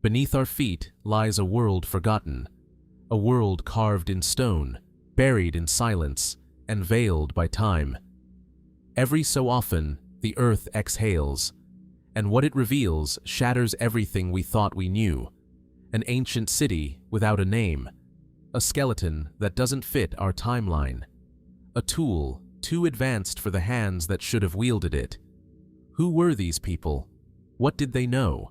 Beneath our feet lies a world forgotten, a world carved in stone, buried in silence, and veiled by time. Every so often, the earth exhales, and what it reveals shatters everything we thought we knew. An ancient city without a name, a skeleton that doesn't fit our timeline, a tool too advanced for the hands that should have wielded it. Who were these people? What did they know?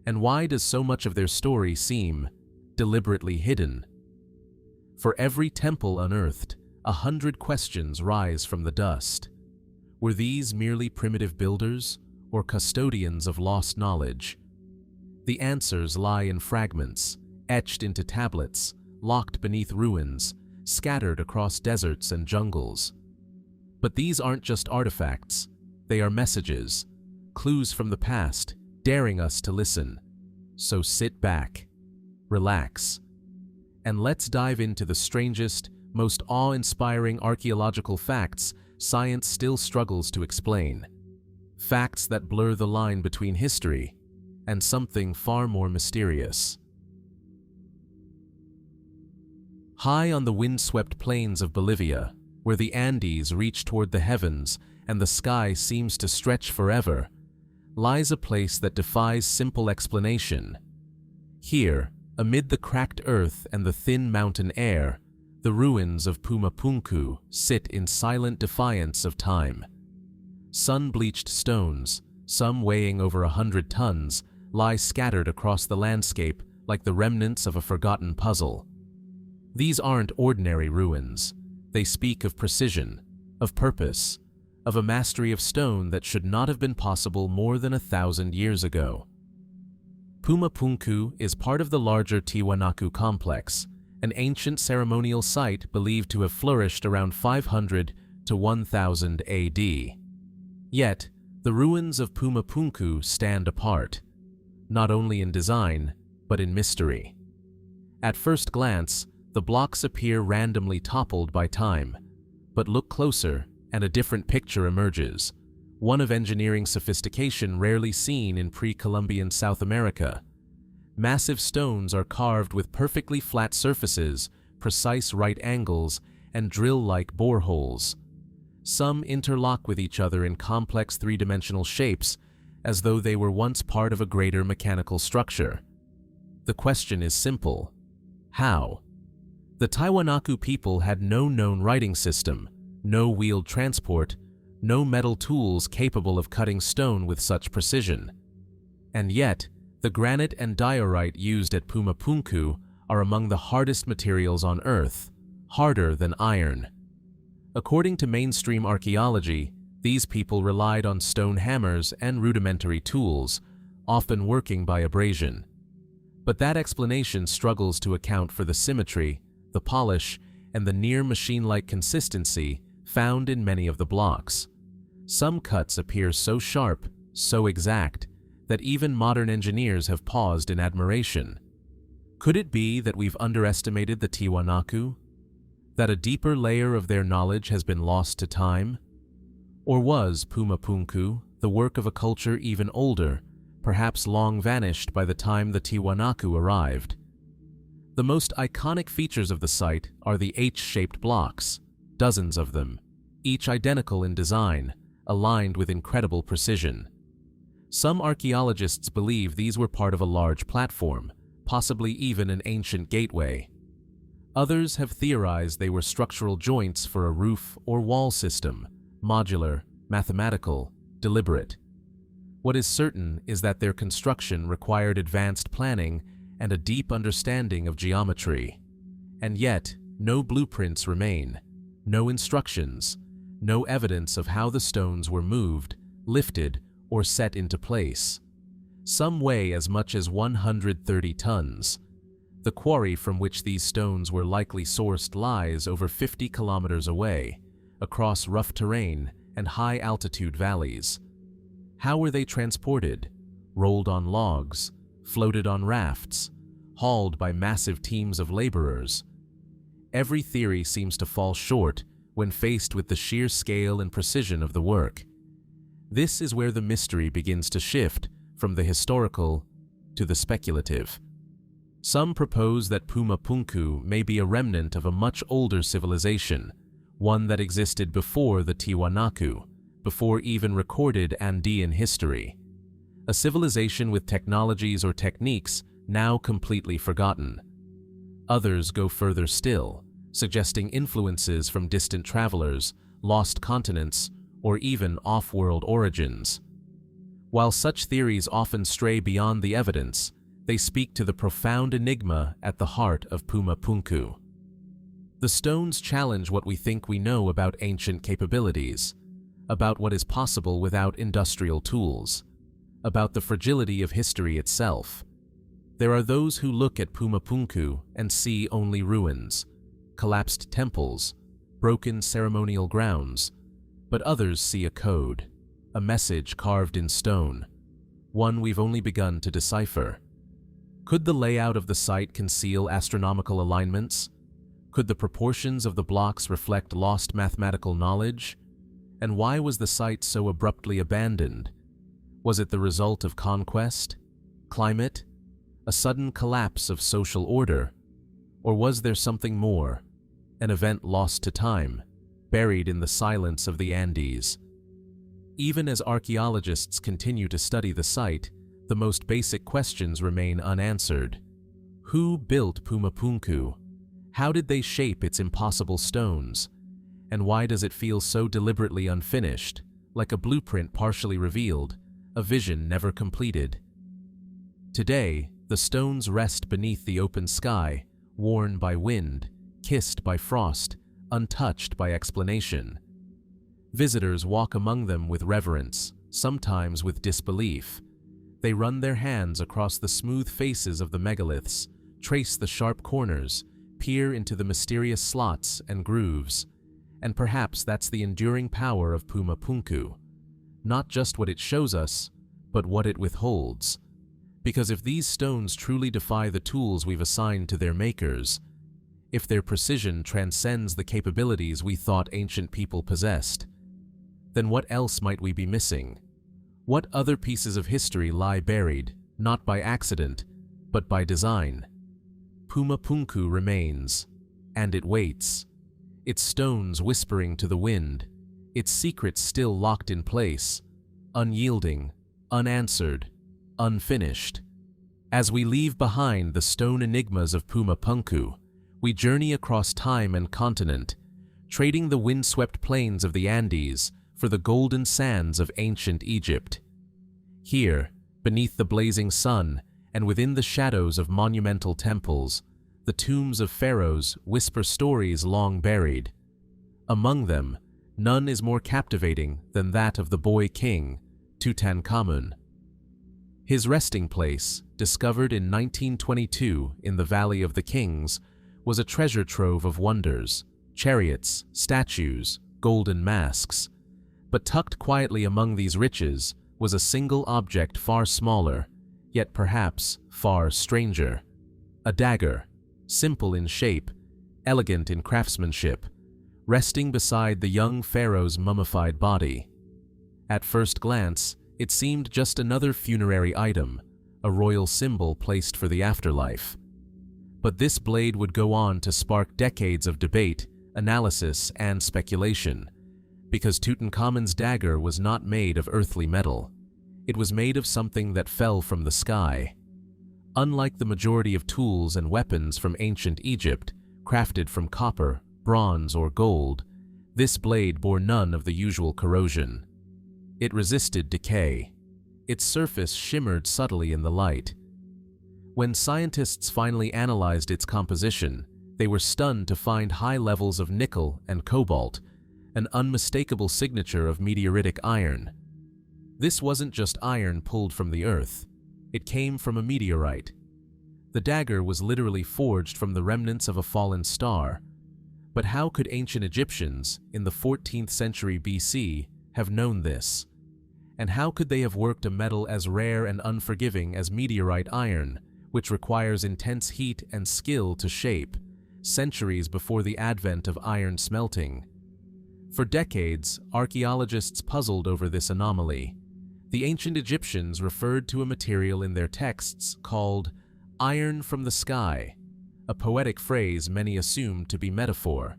And why does so much of their story seem deliberately hidden? For every temple unearthed, 100 questions rise from the dust. Were these merely primitive builders or custodians of lost knowledge? The answers lie in fragments, etched into tablets, locked beneath ruins, scattered across deserts and jungles. But these aren't just artifacts, they are messages, clues from the past, daring us to listen. So sit back, relax, and let's dive into the strangest, most awe-inspiring archaeological facts science still struggles to explain. Facts that blur the line between history and something far more mysterious. High on the windswept plains of Bolivia, where the Andes reach toward the heavens and the sky seems to stretch forever, lies a place that defies simple explanation. Here, amid the cracked earth and the thin mountain air, the ruins of Punku sit in silent defiance of time. Sun-bleached stones, some weighing over 100 tons, lie scattered across the landscape like the remnants of a forgotten puzzle. These aren't ordinary ruins. They speak of precision, of purpose, of a mastery of stone that should not have been possible more than 1,000 years ago. Punku is part of the larger Tiwanaku complex, an ancient ceremonial site believed to have flourished around 500 to 1000 AD. Yet, the ruins of Punku stand apart, not only in design, but in mystery. At first glance, the blocks appear randomly toppled by time, but look closer and a different picture emerges, one of engineering sophistication rarely seen in pre-Columbian South America. Massive stones are carved with perfectly flat surfaces, precise right angles, and drill-like boreholes. Some interlock with each other in complex three-dimensional shapes, as though they were once part of a greater mechanical structure. The question is simple: how? The Tiwanaku people had no known writing system, no wheeled transport, no metal tools capable of cutting stone with such precision. And yet, the granite and diorite used at Punku are among the hardest materials on Earth, harder than iron. According to mainstream archaeology, these people relied on stone hammers and rudimentary tools, often working by abrasion. But that explanation struggles to account for the symmetry, the polish, and the near machine-like consistency found in many of the blocks. Some cuts appear so sharp, so exact, that even modern engineers have paused in admiration. Could it be that we've underestimated the Tiwanaku? That a deeper layer of their knowledge has been lost to time? Or was Punku the work of a culture even older, perhaps long vanished by the time the Tiwanaku arrived? The most iconic features of the site are the H-shaped blocks, dozens of them, each identical in design, aligned with incredible precision. Some archaeologists believe these were part of a large platform, possibly even an ancient gateway. Others have theorized they were structural joints for a roof or wall system, modular, mathematical, deliberate. What is certain is that their construction required advanced planning and a deep understanding of geometry. And yet, no blueprints remain, no instructions, no evidence of how the stones were moved, lifted, or set into place. Some weigh as much as 130 tons. The quarry from which these stones were likely sourced lies over 50 kilometers away, across rough terrain and high-altitude valleys. How were they transported? Rolled on logs, floated on rafts, hauled by massive teams of laborers? Every theory seems to fall short when faced with the sheer scale and precision of the work. This is where the mystery begins to shift from the historical to the speculative. Some propose that Puma Punku may be a remnant of a much older civilization, one that existed before the Tiwanaku, before even recorded Andean history. A civilization with technologies or techniques now completely forgotten. Others go further still, suggesting influences from distant travelers, lost continents, or even off-world origins. While such theories often stray beyond the evidence, they speak to the profound enigma at the heart of Puma Punku. The stones challenge what we think we know about ancient capabilities, about what is possible without industrial tools, about the fragility of history itself. There are those who look at Puma Punku and see only ruins, collapsed temples, broken ceremonial grounds, but others see a code, a message carved in stone, one we've only begun to decipher. Could the layout of the site conceal astronomical alignments? Could the proportions of the blocks reflect lost mathematical knowledge? And why was the site so abruptly abandoned? Was it the result of conquest? Climate? A sudden collapse of social order? Or was there something more, an event lost to time, buried in the silence of the Andes? Even as archaeologists continue to study the site, the most basic questions remain unanswered. Who built Puma Punku? How did they shape its impossible stones? And why does it feel so deliberately unfinished, like a blueprint partially revealed, a vision never completed? Today, the stones rest beneath the open sky, worn by wind, kissed by frost, untouched by explanation. Visitors walk among them with reverence, sometimes with disbelief. They run their hands across the smooth faces of the megaliths, trace the sharp corners, peer into the mysterious slots and grooves. And perhaps that's the enduring power of Puma Punku. Not just what it shows us, but what it withholds. Because if these stones truly defy the tools we've assigned to their makers, if their precision transcends the capabilities we thought ancient people possessed, then what else might we be missing? What other pieces of history lie buried, not by accident, but by design? Puma Punku remains, and it waits, its stones whispering to the wind, its secrets still locked in place, unyielding, unanswered, unfinished. As we leave behind the stone enigmas of Puma Punku, we journey across time and continent, trading the windswept plains of the Andes for the golden sands of ancient Egypt. Here, beneath the blazing sun and within the shadows of monumental temples, the tombs of pharaohs whisper stories long buried. Among them, none is more captivating than that of the boy king, Tutankhamun. His resting place, discovered in 1922 in the Valley of the Kings, was a treasure trove of wonders, chariots, statues, golden masks. But tucked quietly among these riches was a single object far smaller, yet perhaps far stranger. A dagger, simple in shape, elegant in craftsmanship, resting beside the young pharaoh's mummified body. At first glance, it seemed just another funerary item, a royal symbol placed for the afterlife. But this blade would go on to spark decades of debate, analysis, and speculation, because Tutankhamun's dagger was not made of earthly metal. It was made of something that fell from the sky. Unlike the majority of tools and weapons from ancient Egypt, crafted from copper, bronze, or gold, this blade bore none of the usual corrosion. It resisted decay. Its surface shimmered subtly in the light. When scientists finally analyzed its composition, they were stunned to find high levels of nickel and cobalt, an unmistakable signature of meteoritic iron. This wasn't just iron pulled from the earth. It came from a meteorite. The dagger was literally forged from the remnants of a fallen star. But how could ancient Egyptians, in the 14th century BC, have known this? And how could they have worked a metal as rare and unforgiving as meteorite iron, which requires intense heat and skill to shape, centuries before the advent of iron smelting? For decades, archaeologists puzzled over this anomaly. The ancient Egyptians referred to a material in their texts called iron from the sky, a poetic phrase many assumed to be metaphor.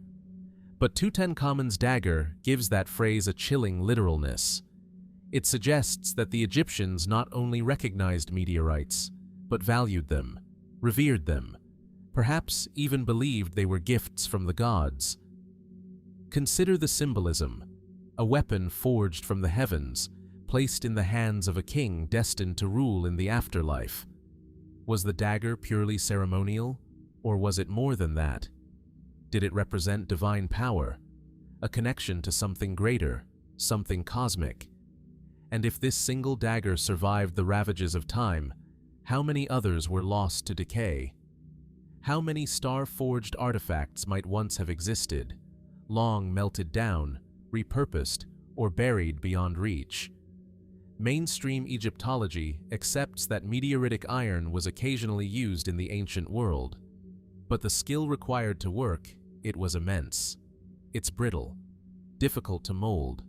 But Tutankhamun's dagger gives that phrase a chilling literalness. It suggests that the Egyptians not only recognized meteorites, but valued them, revered them, perhaps even believed they were gifts from the gods. Consider the symbolism: a weapon forged from the heavens, placed in the hands of a king destined to rule in the afterlife. Was the dagger purely ceremonial, or was it more than that? Did it represent divine power, a connection to something greater, something cosmic? And if this single dagger survived the ravages of time, how many others were lost to decay? How many star-forged artifacts might once have existed, long melted down, repurposed, or buried beyond reach? Mainstream Egyptology accepts that meteoritic iron was occasionally used in the ancient world, but the skill required to work it was immense. It's brittle, difficult to mold.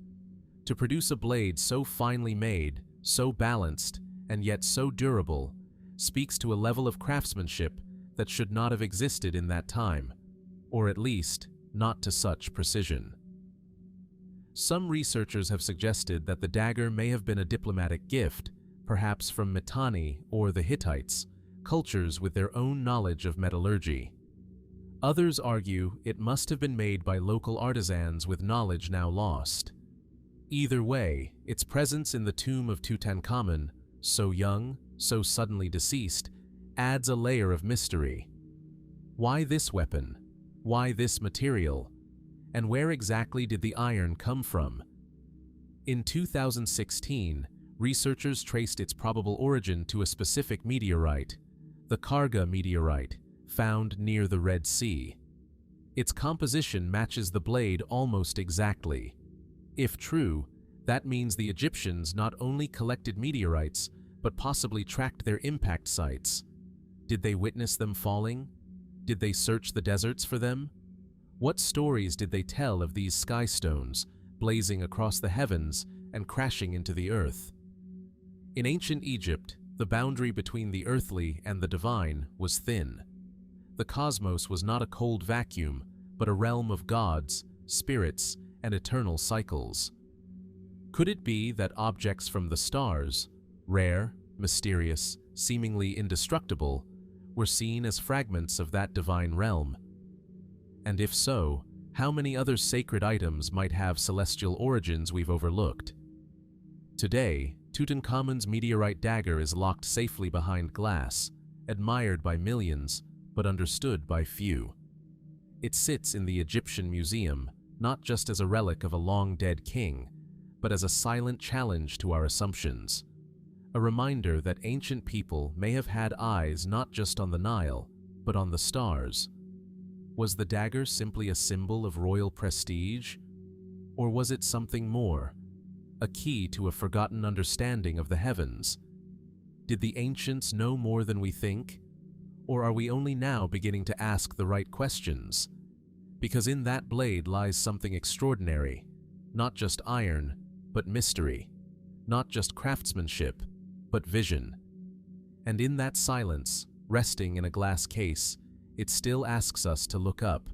To produce a blade so finely made, so balanced, and yet so durable, speaks to a level of craftsmanship that should not have existed in that time, or at least not to such precision. Some researchers have suggested that the dagger may have been a diplomatic gift, perhaps from Mitanni or the Hittites, cultures with their own knowledge of metallurgy. Others argue it must have been made by local artisans with knowledge now lost. Either way, its presence in the tomb of Tutankhamun, so young, so suddenly deceased, adds a layer of mystery. Why this weapon? Why this material? And where exactly did the iron come from? In 2016, researchers traced its probable origin to a specific meteorite, the Karga meteorite, found near the Red Sea. Its composition matches the blade almost exactly. If true, that means the Egyptians not only collected meteorites, but possibly tracked their impact sites. Did they witness them falling? Did they search the deserts for them? What stories did they tell of these sky stones, blazing across the heavens and crashing into the earth? In ancient Egypt, the boundary between the earthly and the divine was thin. The cosmos was not a cold vacuum, but a realm of gods, spirits, and eternal cycles. Could it be that objects from the stars, rare, mysterious, seemingly indestructible, were seen as fragments of that divine realm? And if so, how many other sacred items might have celestial origins we've overlooked? Today, Tutankhamun's meteorite dagger is locked safely behind glass, admired by millions, but understood by few. It sits in the Egyptian Museum, not just as a relic of a long-dead king, but as a silent challenge to our assumptions. A reminder that ancient people may have had eyes not just on the Nile, but on the stars. Was the dagger simply a symbol of royal prestige? Or was it something more, a key to a forgotten understanding of the heavens? Did the ancients know more than we think? Or are we only now beginning to ask the right questions? Because in that blade lies something extraordinary, not just iron, but mystery, not just craftsmanship, but vision. And in that silence, resting in a glass case, it still asks us to look up,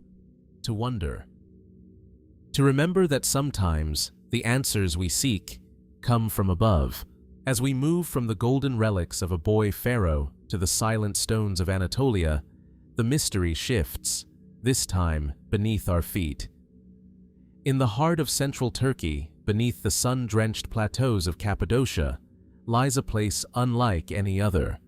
to wonder, to remember that sometimes the answers we seek come from above. As we move from the golden relics of a boy pharaoh to the silent stones of Anatolia, the mystery shifts, this time beneath our feet. In the heart of central Turkey, beneath the sun-drenched plateaus of Cappadocia, lies a place unlike any other.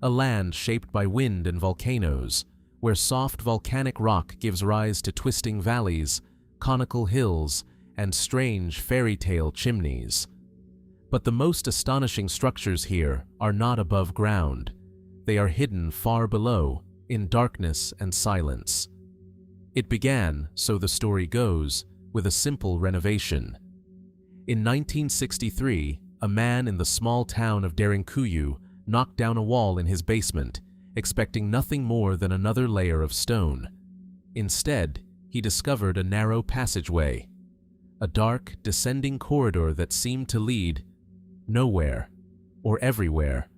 A land shaped by wind and volcanoes, where soft volcanic rock gives rise to twisting valleys, conical hills, and strange fairy tale chimneys. But the most astonishing structures here are not above ground. They are hidden far below, in darkness and silence. It began, so the story goes, with a simple renovation. In 1963, a man in the small town of Derinkuyu knocked down a wall in his basement, expecting nothing more than another layer of stone. Instead, he discovered a narrow passageway, a dark, descending corridor that seemed to lead, nowhere, or everywhere.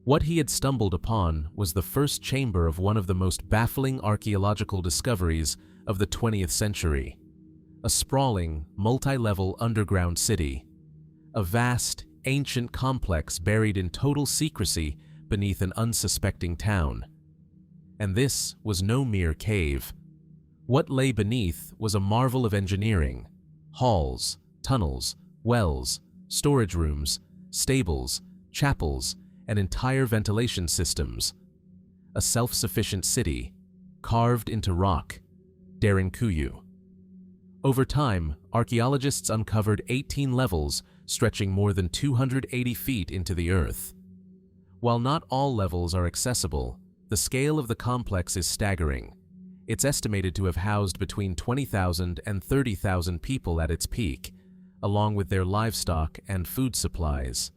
What he had stumbled upon was the first chamber of one of the most baffling archaeological discoveries of the 20th century. A sprawling, multi-level underground city. A vast, ancient complex buried in total secrecy beneath an unsuspecting town. And this was no mere cave. What lay beneath was a marvel of engineering. Halls, tunnels, wells, storage rooms, stables, chapels, and entire ventilation systems. A self-sufficient city, carved into rock, Derinkuyu. Over time, archaeologists uncovered 18 levels stretching more than 280 feet into the earth. While not all levels are accessible, the scale of the complex is staggering. It's estimated to have housed between 20,000 and 30,000 people at its peak, along with their livestock and food supplies.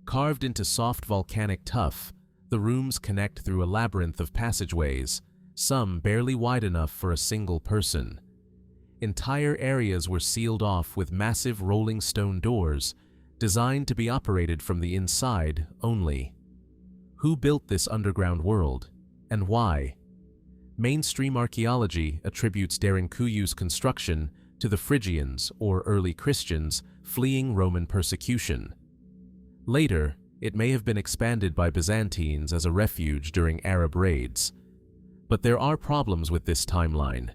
Carved into soft volcanic tuff, the rooms connect through a labyrinth of passageways, some barely wide enough for a single person. Entire areas were sealed off with massive rolling stone doors, designed to be operated from the inside only. Who built this underground world, and why? Mainstream archaeology attributes Derinkuyu's construction to the Phrygians, or early Christians, fleeing Roman persecution. Later, it may have been expanded by Byzantines as a refuge during Arab raids. But there are problems with this timeline.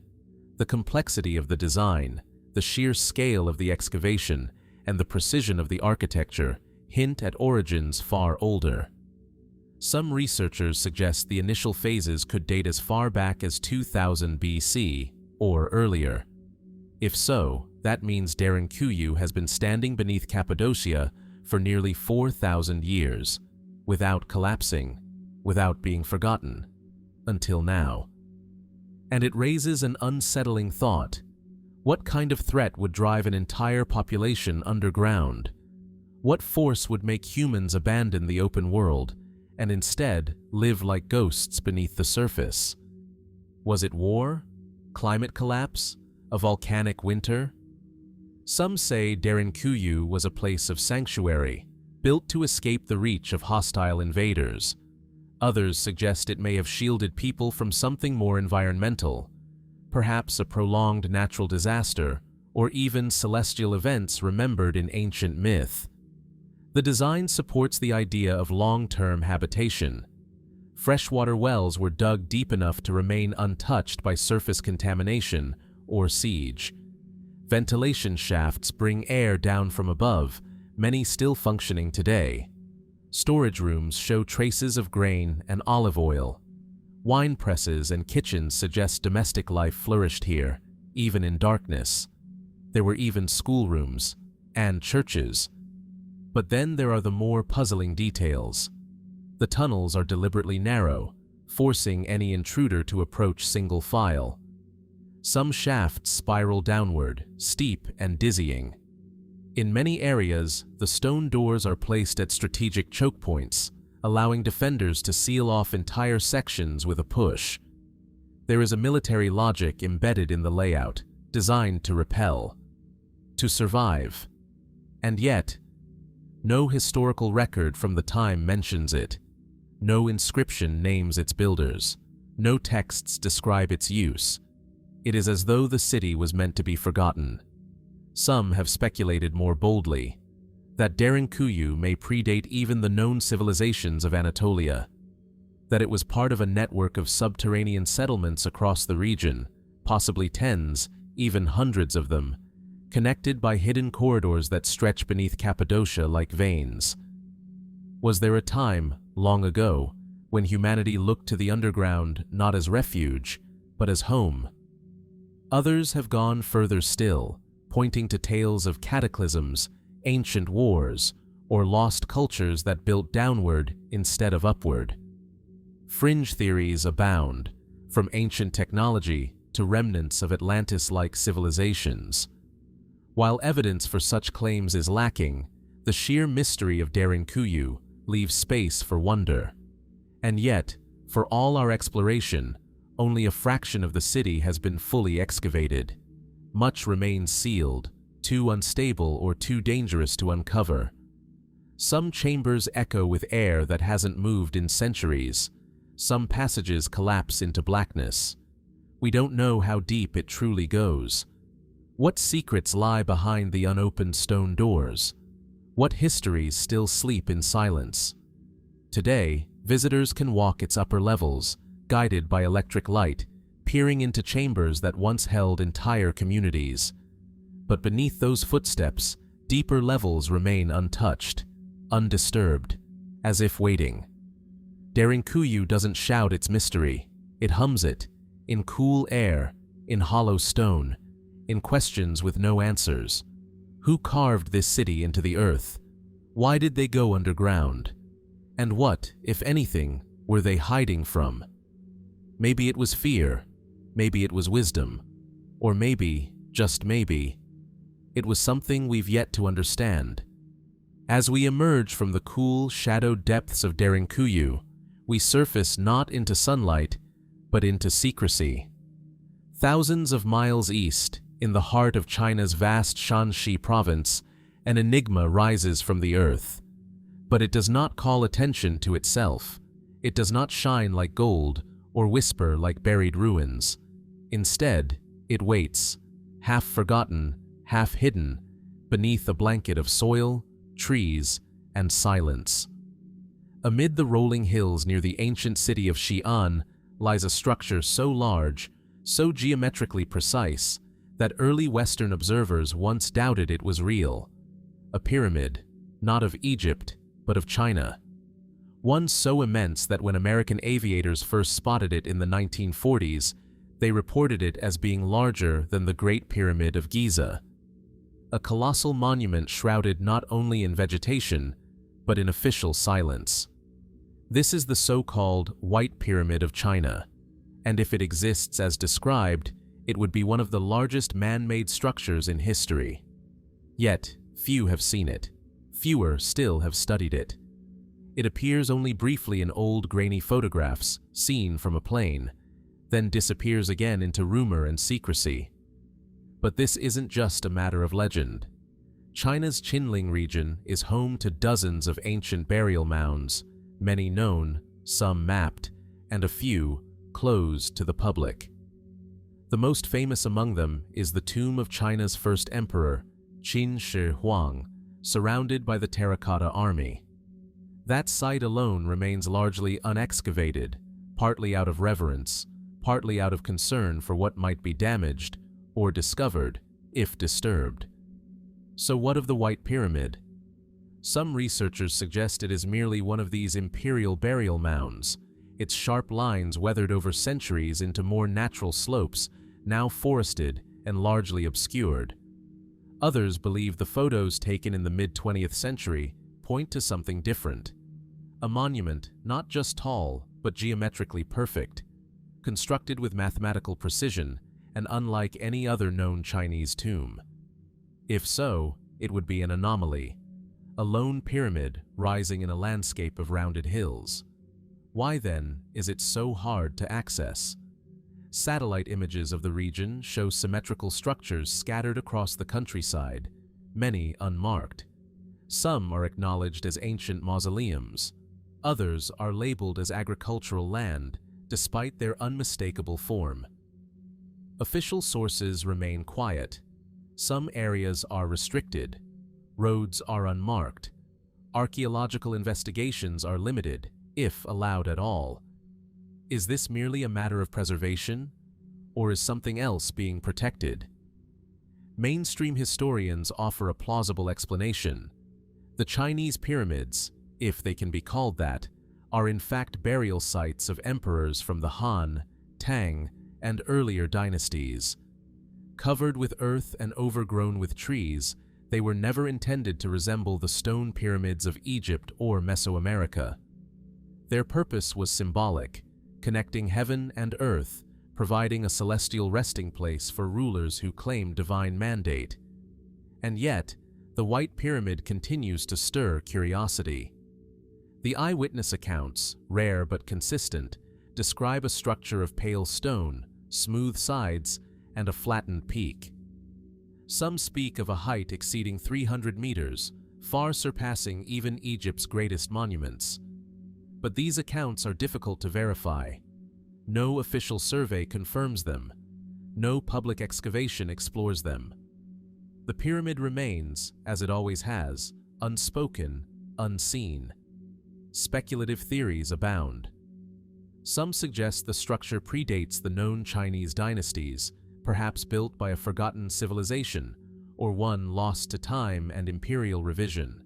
The complexity of the design, the sheer scale of the excavation, and the precision of the architecture hint at origins far older. Some researchers suggest the initial phases could date as far back as 2000 BC or earlier. If so, that means Derinkuyu has been standing beneath Cappadocia for nearly 4,000 years, without collapsing, without being forgotten, until now. And it raises an unsettling thought. What kind of threat would drive an entire population underground? What force would make humans abandon the open world and instead live like ghosts beneath the surface? Was it war? Climate collapse? A volcanic winter? Some say Derinkuyu was a place of sanctuary, built to escape the reach of hostile invaders. Others suggest it may have shielded people from something more environmental, perhaps a prolonged natural disaster, or even celestial events remembered in ancient myth. The design supports the idea of long-term habitation. Freshwater wells were dug deep enough to remain untouched by surface contamination or siege. Ventilation shafts bring air down from above, many still functioning today. Storage rooms show traces of grain and olive oil. Wine presses and kitchens suggest domestic life flourished here, even in darkness. There were even schoolrooms and churches. But then there are the more puzzling details. The tunnels are deliberately narrow, forcing any intruder to approach single file. Some shafts spiral downward, steep and dizzying. In many areas, the stone doors are placed at strategic choke points, allowing defenders to seal off entire sections with a push. There is a military logic embedded in the layout, designed to repel, to survive. And yet, no historical record from the time mentions it. No inscription names its builders. No texts describe its use. It is as though the city was meant to be forgotten. Some have speculated more boldly that Derinkuyu may predate even the known civilizations of Anatolia, that it was part of a network of subterranean settlements across the region, possibly tens, even hundreds of them, connected by hidden corridors that stretch beneath Cappadocia like veins. Was there a time, long ago, when humanity looked to the underground not as refuge, but as home? Others have gone further still, pointing to tales of cataclysms, ancient wars, or lost cultures that built downward instead of upward. Fringe theories abound, from ancient technology to remnants of Atlantis-like civilizations. While evidence for such claims is lacking, the sheer mystery of Derinkuyu leaves space for wonder. And yet, for all our exploration, only a fraction of the city has been fully excavated. Much remains sealed, too unstable or too dangerous to uncover. Some chambers echo with air that hasn't moved in centuries. Some passages collapse into blackness. We don't know how deep it truly goes. What secrets lie behind the unopened stone doors? What histories still sleep in silence? Today, visitors can walk its upper levels, guided by electric light, peering into chambers that once held entire communities. But beneath those footsteps, deeper levels remain untouched, undisturbed, as if waiting. Derinkuyu doesn't shout its mystery, it hums it, in cool air, in hollow stone, in questions with no answers. Who carved this city into the earth? Why did they go underground? And what, if anything, were they hiding from? Maybe it was fear, maybe it was wisdom, or maybe, just maybe, it was something we've yet to understand. As we emerge from the cool, shadowed depths of Derinkuyu, we surface not into sunlight, but into secrecy. Thousands of miles east, in the heart of China's vast Shanxi province, an enigma rises from the earth. But it does not call attention to itself. It does not shine like gold or whisper like buried ruins. Instead, it waits, half forgotten, half hidden, beneath a blanket of soil, trees, and silence. Amid the rolling hills near the ancient city of Xi'an lies a structure so large, so geometrically precise, that early Western observers once doubted it was real. A pyramid, not of Egypt, but of China. One so immense that when American aviators first spotted it in the 1940s, they reported it as being larger than the Great Pyramid of Giza. A colossal monument shrouded not only in vegetation, but in official silence. This is the so-called White Pyramid of China, and if it exists as described, it would be one of the largest man-made structures in history. Yet, few have seen it. Fewer still have studied it. It appears only briefly in old grainy photographs, seen from a plane, then disappears again into rumor and secrecy. But this isn't just a matter of legend. China's Qinling region is home to dozens of ancient burial mounds, many known, some mapped, and a few closed to the public. The most famous among them is the tomb of China's first emperor, Qin Shi Huang, surrounded by the terracotta army. That site alone remains largely unexcavated, partly out of reverence, partly out of concern for what might be damaged or discovered if disturbed. So what of the White Pyramid? Some researchers suggest it is merely one of these imperial burial mounds, its sharp lines weathered over centuries into more natural slopes, now forested and largely obscured. Others believe the photos taken in the mid-20th century point to something different. A monument not just tall, but geometrically perfect, constructed with mathematical precision and unlike any other known Chinese tomb. If so, it would be an anomaly, a lone pyramid rising in a landscape of rounded hills. Why then is it so hard to access? Satellite images of the region show symmetrical structures scattered across the countryside, many unmarked. Some are acknowledged as ancient mausoleums. Others are labeled as agricultural land, despite their unmistakable form. Official sources remain quiet. Some areas are restricted. Roads are unmarked. Archaeological investigations are limited, if allowed at all. Is this merely a matter of preservation, or is something else being protected? Mainstream historians offer a plausible explanation. The Chinese pyramids, if they can be called that, are in fact burial sites of emperors from the Han, Tang, and earlier dynasties. Covered with earth and overgrown with trees, they were never intended to resemble the stone pyramids of Egypt or Mesoamerica. Their purpose was symbolic, connecting heaven and earth, providing a celestial resting place for rulers who claimed divine mandate. And yet, the White Pyramid continues to stir curiosity. The eyewitness accounts, rare but consistent, describe a structure of pale stone, smooth sides, and a flattened peak. Some speak of a height exceeding 300 meters, far surpassing even Egypt's greatest monuments. But these accounts are difficult to verify. No official survey confirms them. No public excavation explores them. The pyramid remains, as it always has, unspoken, unseen. Speculative theories abound. Some suggest the structure predates the known Chinese dynasties, perhaps built by a forgotten civilization, or one lost to time and imperial revision.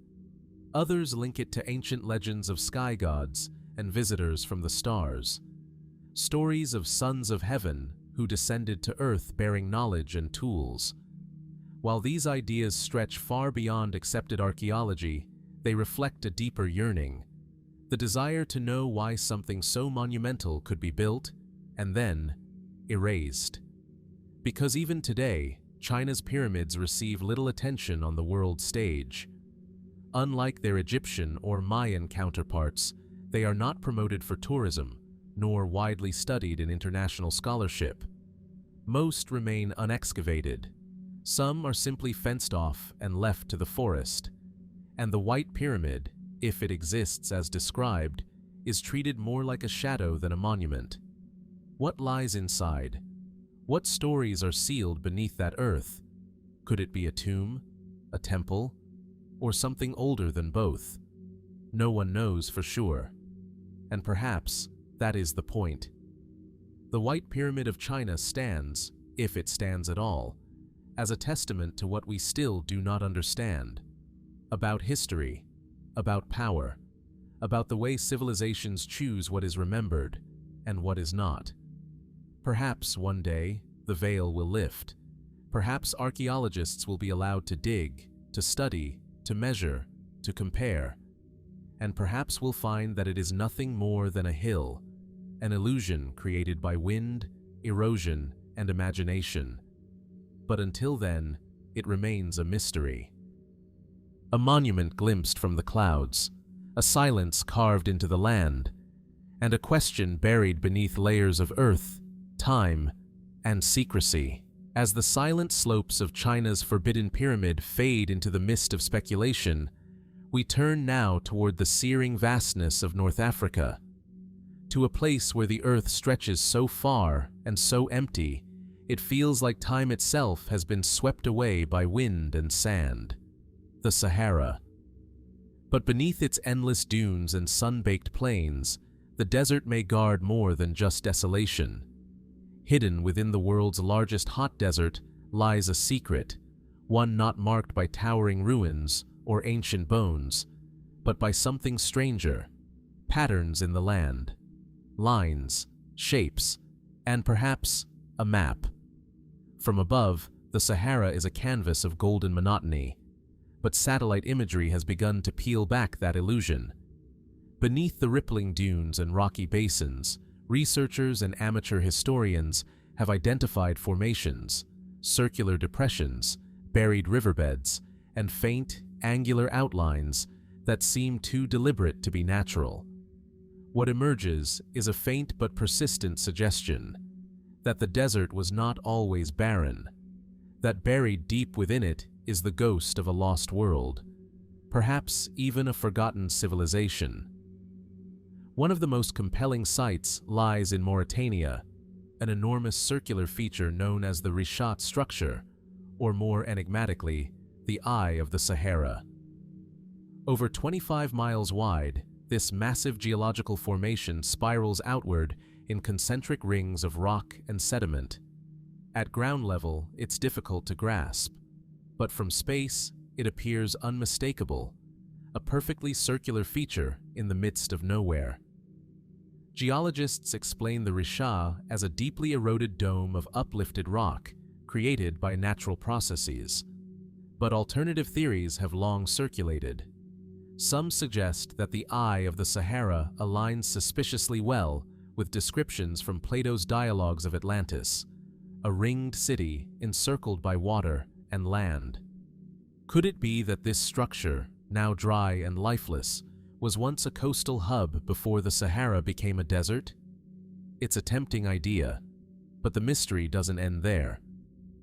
Others link it to ancient legends of sky gods and visitors from the stars. Stories of sons of heaven who descended to earth bearing knowledge and tools. While these ideas stretch far beyond accepted archaeology, they reflect a deeper yearning, the desire to know why something so monumental could be built and then erased. Because even today, China's pyramids receive little attention on the world stage. Unlike their Egyptian or Mayan counterparts, they are not promoted for tourism, nor widely studied in international scholarship. Most remain unexcavated. Some are simply fenced off and left to the forest. And the White Pyramid, if it exists as described, is treated more like a shadow than a monument. What lies inside? What stories are sealed beneath that earth? Could it be a tomb, a temple, or something older than both? No one knows for sure. And perhaps that is the point. The White Pyramid of China stands, if it stands at all, as a testament to what we still do not understand. About history, about power, about the way civilizations choose what is remembered and what is not. Perhaps one day the veil will lift. Perhaps archaeologists will be allowed to dig, to study, to measure, to compare. And perhaps we'll find that it is nothing more than a hill, an illusion created by wind, erosion, and imagination. But until then, it remains a mystery. A monument glimpsed from the clouds, a silence carved into the land, and a question buried beneath layers of earth, time, and secrecy. As the silent slopes of China's Forbidden Pyramid fade into the mist of speculation, we turn now toward the searing vastness of North Africa, to a place where the earth stretches so far and so empty, it feels like time itself has been swept away by wind and sand. The Sahara. But beneath its endless dunes and sun-baked plains, the desert may guard more than just desolation. Hidden within the world's largest hot desert lies a secret, one not marked by towering ruins or ancient bones, but by something stranger, patterns in the land, lines, shapes, and perhaps a map. From above, the Sahara is a canvas of golden monotony, but satellite imagery has begun to peel back that illusion. Beneath the rippling dunes and rocky basins, researchers and amateur historians have identified formations, circular depressions, buried riverbeds, and faint, angular outlines that seem too deliberate to be natural. What emerges is a faint but persistent suggestion that the desert was not always barren, that buried deep within it is the ghost of a lost world, perhaps even a forgotten civilization. One of the most compelling sites lies in Mauritania, an enormous circular feature known as the Richat structure, or more enigmatically, the Eye of the Sahara. Over 25 miles wide, this massive geological formation spirals outward in concentric rings of rock and sediment. At ground level, it's difficult to grasp, but from space, it appears unmistakable, a perfectly circular feature in the midst of nowhere. Geologists explain the Richat as a deeply eroded dome of uplifted rock created by natural processes. But alternative theories have long circulated. Some suggest that the Eye of the Sahara aligns suspiciously well with descriptions from Plato's dialogues of Atlantis, a ringed city encircled by water and land. Could it be that this structure, now dry and lifeless, was once a coastal hub before the Sahara became a desert? It's a tempting idea, but the mystery doesn't end there.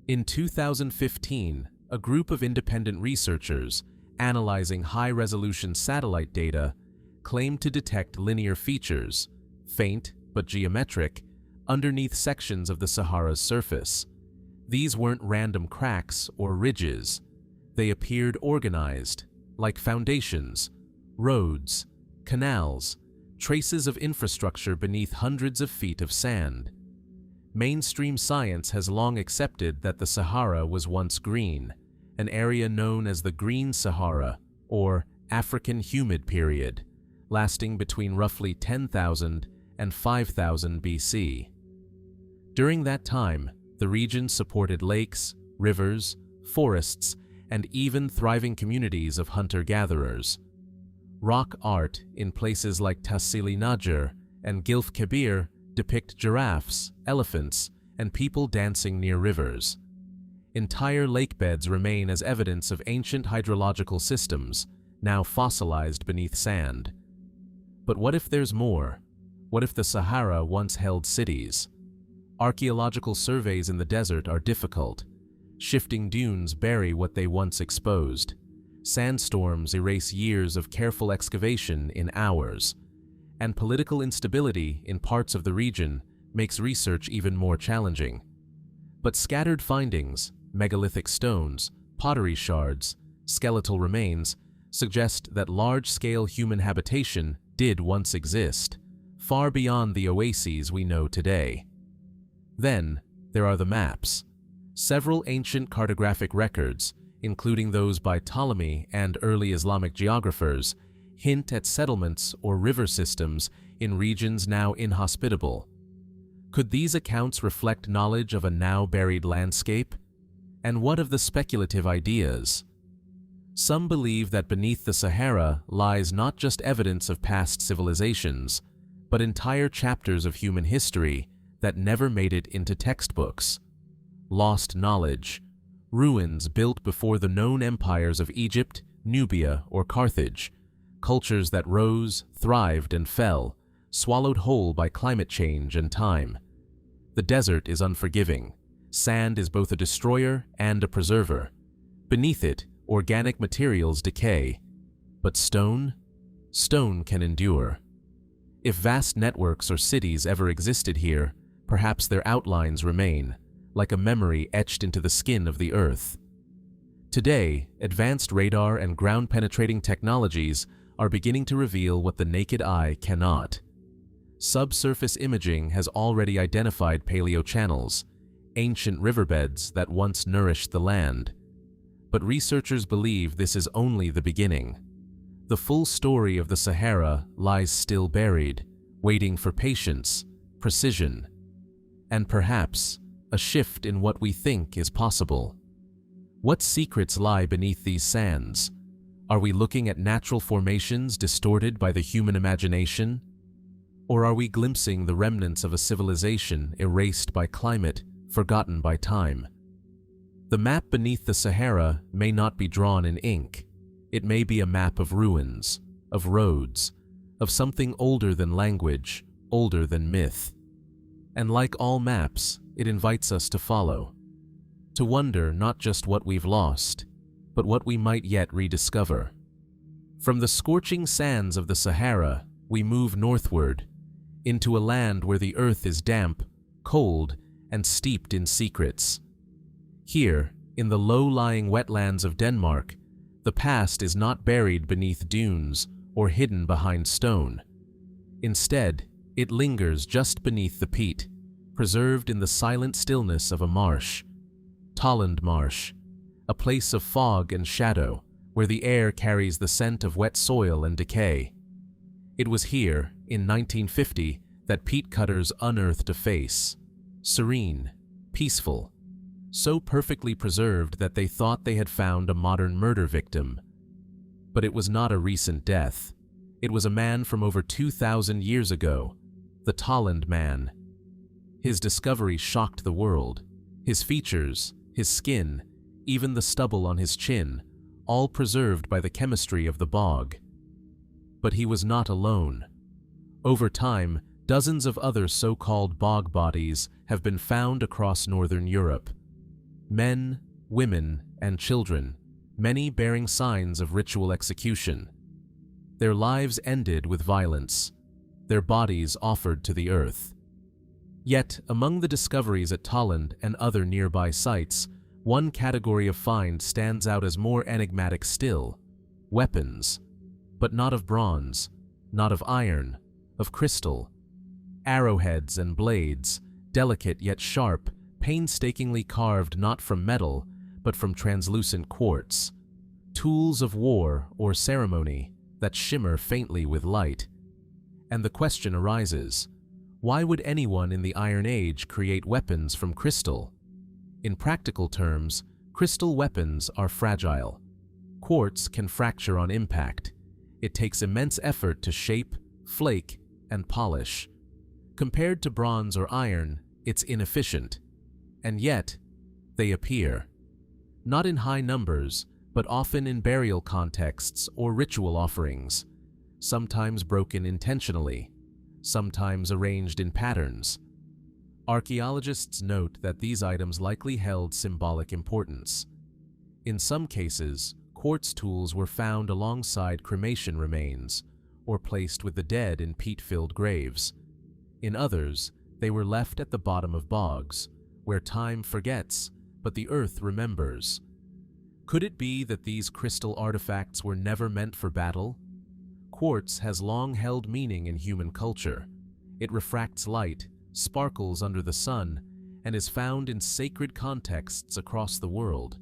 In 2015, a group of independent researchers analyzing high-resolution satellite data, claimed to detect linear features, faint but geometric, underneath sections of the Sahara's surface. These weren't random cracks or ridges. They appeared organized, like foundations, roads, canals, traces of infrastructure beneath hundreds of feet of sand. Mainstream science has long accepted that the Sahara was once green, an area known as the Green Sahara, or African Humid Period, lasting between roughly 10,000 and 5,000 BC. During that time, the region supported lakes, rivers, forests, and even thriving communities of hunter-gatherers. Rock art in places like Tassili Najar and Gilf Kebir depict giraffes, elephants, and people dancing near rivers. Entire lake beds remain as evidence of ancient hydrological systems, now fossilized beneath sand. But what if there's more? What if the Sahara once held cities? Archaeological surveys in the desert are difficult. Shifting dunes bury what they once exposed. Sandstorms erase years of careful excavation in hours. And political instability in parts of the region makes research even more challenging. But scattered findings, megalithic stones, pottery shards, skeletal remains, suggest that large-scale human habitation did once exist, far beyond the oases we know today. Then, there are the maps. Several ancient cartographic records, including those by Ptolemy and early Islamic geographers, hint at settlements or river systems in regions now inhospitable. Could these accounts reflect knowledge of a now-buried landscape? And what of the speculative ideas? Some believe that beneath the Sahara lies not just evidence of past civilizations, but entire chapters of human history that never made it into textbooks. Lost knowledge, ruins built before the known empires of Egypt, Nubia, or Carthage, cultures that rose, thrived, and fell, swallowed whole by climate change and time. The desert is unforgiving. Sand is both a destroyer and a preserver. Beneath it, organic materials decay. But stone? Stone can endure. If vast networks or cities ever existed here, perhaps their outlines remain, like a memory etched into the skin of the earth. Today, advanced radar and ground-penetrating technologies are beginning to reveal what the naked eye cannot. Subsurface imaging has already identified paleochannels, ancient riverbeds that once nourished the land. But researchers believe this is only the beginning. The full story of the Sahara lies still buried, waiting for patience, precision, and perhaps a shift in what we think is possible. What secrets lie beneath these sands? Are we looking at natural formations distorted by the human imagination? Or are we glimpsing the remnants of a civilization erased by climate, forgotten by time? The map beneath the Sahara may not be drawn in ink. It may be a map of ruins, of roads, of something older than language, older than myth. And like all maps, it invites us to follow, to wonder not just what we've lost, but what we might yet rediscover. From the scorching sands of the Sahara, we move northward, into a land where the earth is damp, cold, and steeped in secrets. Here, in the low-lying wetlands of Denmark, the past is not buried beneath dunes or hidden behind stone. Instead, it lingers just beneath the peat, preserved in the silent stillness of a marsh. Tollund Marsh, a place of fog and shadow, where the air carries the scent of wet soil and decay. It was here, in 1950, that peat cutters unearthed a face, serene, peaceful, so perfectly preserved that they thought they had found a modern murder victim. But it was not a recent death. It was a man from over 2,000 years ago, the Tollund Man. His discovery shocked the world. His features, his skin, even the stubble on his chin, all preserved by the chemistry of the bog. But he was not alone. Over time, dozens of other so-called bog bodies have been found across northern Europe. Men, women, and children, many bearing signs of ritual execution. Their lives ended with violence, their bodies offered to the earth. Yet, among the discoveries at Tollund and other nearby sites, one category of find stands out as more enigmatic still: weapons. But not of bronze, not of iron, of crystal. Arrowheads and blades, delicate yet sharp, painstakingly carved not from metal, but from translucent quartz. Tools of war or ceremony that shimmer faintly with light. And the question arises, why would anyone in the Iron Age create weapons from crystal? In practical terms, crystal weapons are fragile. Quartz can fracture on impact. It takes immense effort to shape, flake, and polish. Compared to bronze or iron, it's inefficient. And yet, they appear. Not in high numbers, but often in burial contexts or ritual offerings, sometimes broken intentionally, sometimes arranged in patterns. Archaeologists note that these items likely held symbolic importance. In some cases, quartz tools were found alongside cremation remains, or placed with the dead in peat-filled graves. In others, they were left at the bottom of bogs, where time forgets, but the earth remembers. Could it be that these crystal artifacts were never meant for battle? Quartz has long held meaning in human culture. It refracts light, sparkles under the sun, and is found in sacred contexts across the world.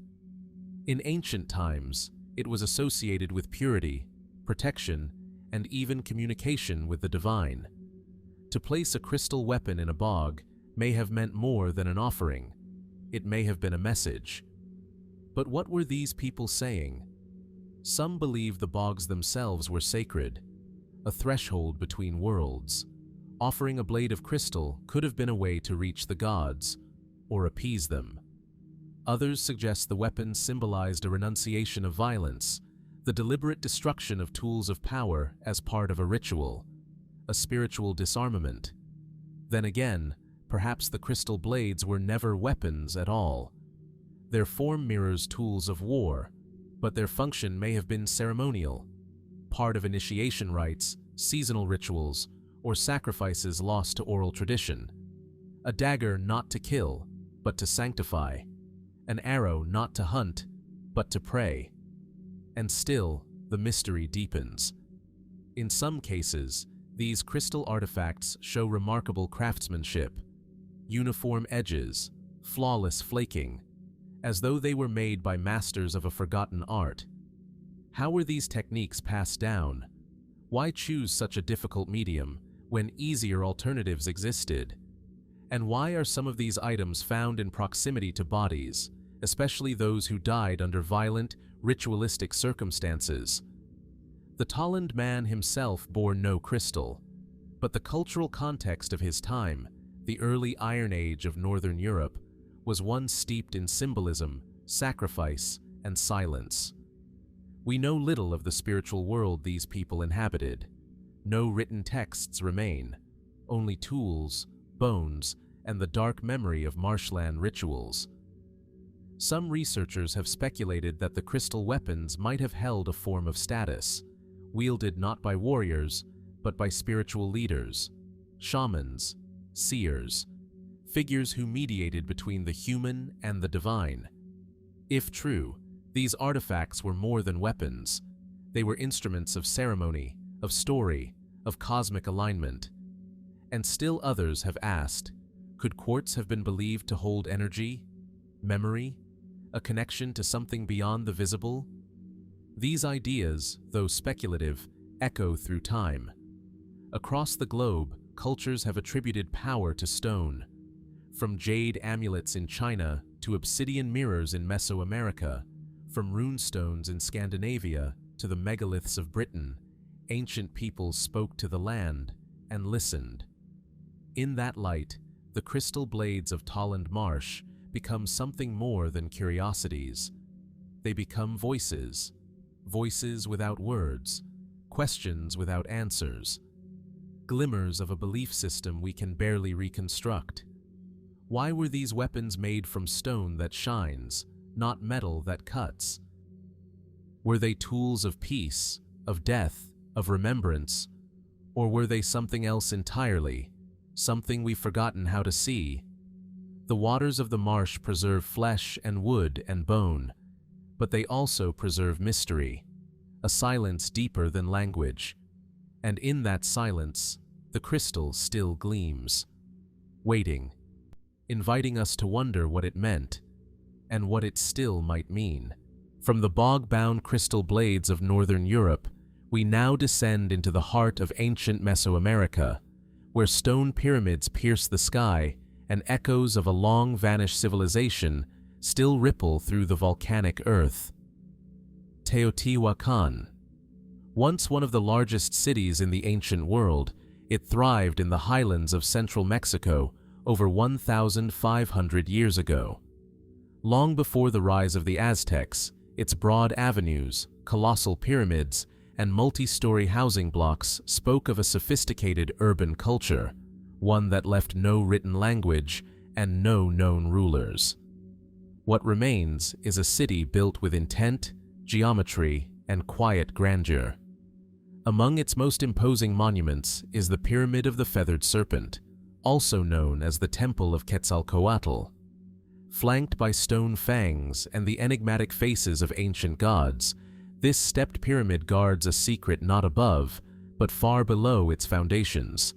In ancient times, it was associated with purity, protection, and even communication with the divine. To place a crystal weapon in a bog may have meant more than an offering. It may have been a message. But what were these people saying? Some believe the bogs themselves were sacred, a threshold between worlds. Offering a blade of crystal could have been a way to reach the gods, or appease them. Others suggest the weapons symbolized a renunciation of violence, the deliberate destruction of tools of power as part of a ritual, a spiritual disarmament. Then again, perhaps the crystal blades were never weapons at all. Their form mirrors tools of war, but their function may have been ceremonial, part of initiation rites, seasonal rituals, or sacrifices lost to oral tradition. A dagger not to kill, but to sanctify. An arrow not to hunt, but to pray. And still, the mystery deepens. In some cases, these crystal artifacts show remarkable craftsmanship, uniform edges, flawless flaking, as though they were made by masters of a forgotten art. How were these techniques passed down? Why choose such a difficult medium when easier alternatives existed? And why are some of these items found in proximity to bodies, especially those who died under violent, ritualistic circumstances? The Tollund man himself bore no crystal, but the cultural context of his time, the early Iron Age of Northern Europe, was one steeped in symbolism, sacrifice, and silence. We know little of the spiritual world these people inhabited. No written texts remain, only tools, bones, and the dark memory of marshland rituals. Some researchers have speculated that the crystal weapons might have held a form of status, wielded not by warriors, but by spiritual leaders, shamans, seers, figures who mediated between the human and the divine. If true, these artifacts were more than weapons. They were instruments of ceremony, of story, of cosmic alignment. And still others have asked, could quartz have been believed to hold energy, memory, a connection to something beyond the visible? These ideas, though speculative, echo through time. Across the globe, cultures have attributed power to stone. From jade amulets in China to obsidian mirrors in Mesoamerica, from runestones in Scandinavia to the megaliths of Britain, ancient peoples spoke to the land and listened. In that light, the crystal blades of Tollund Marsh become something more than curiosities. They become voices, voices without words, questions without answers, glimmers of a belief system we can barely reconstruct. Why were these weapons made from stone that shines, not metal that cuts? Were they tools of peace, of death, of remembrance, or were they something else entirely, something we've forgotten how to see? The waters of the marsh preserve flesh and wood and bone, but they also preserve mystery, a silence deeper than language. And in that silence, the crystal still gleams, waiting, inviting us to wonder what it meant, and what it still might mean. From the bog-bound crystal blades of northern Europe, we now descend into the heart of ancient Mesoamerica, where stone pyramids pierce the sky and echoes of a long-vanished civilization still ripple through the volcanic earth. Teotihuacan. Once one of the largest cities in the ancient world, it thrived in the highlands of central Mexico over 1,500 years ago. Long before the rise of the Aztecs, its broad avenues, colossal pyramids, and multi-story housing blocks spoke of a sophisticated urban culture, one that left no written language and no known rulers. What remains is a city built with intent, geometry, and quiet grandeur. Among its most imposing monuments is the Pyramid of the Feathered Serpent, also known as the Temple of Quetzalcoatl. Flanked by stone fangs and the enigmatic faces of ancient gods, this stepped pyramid guards a secret not above, but far below its foundations.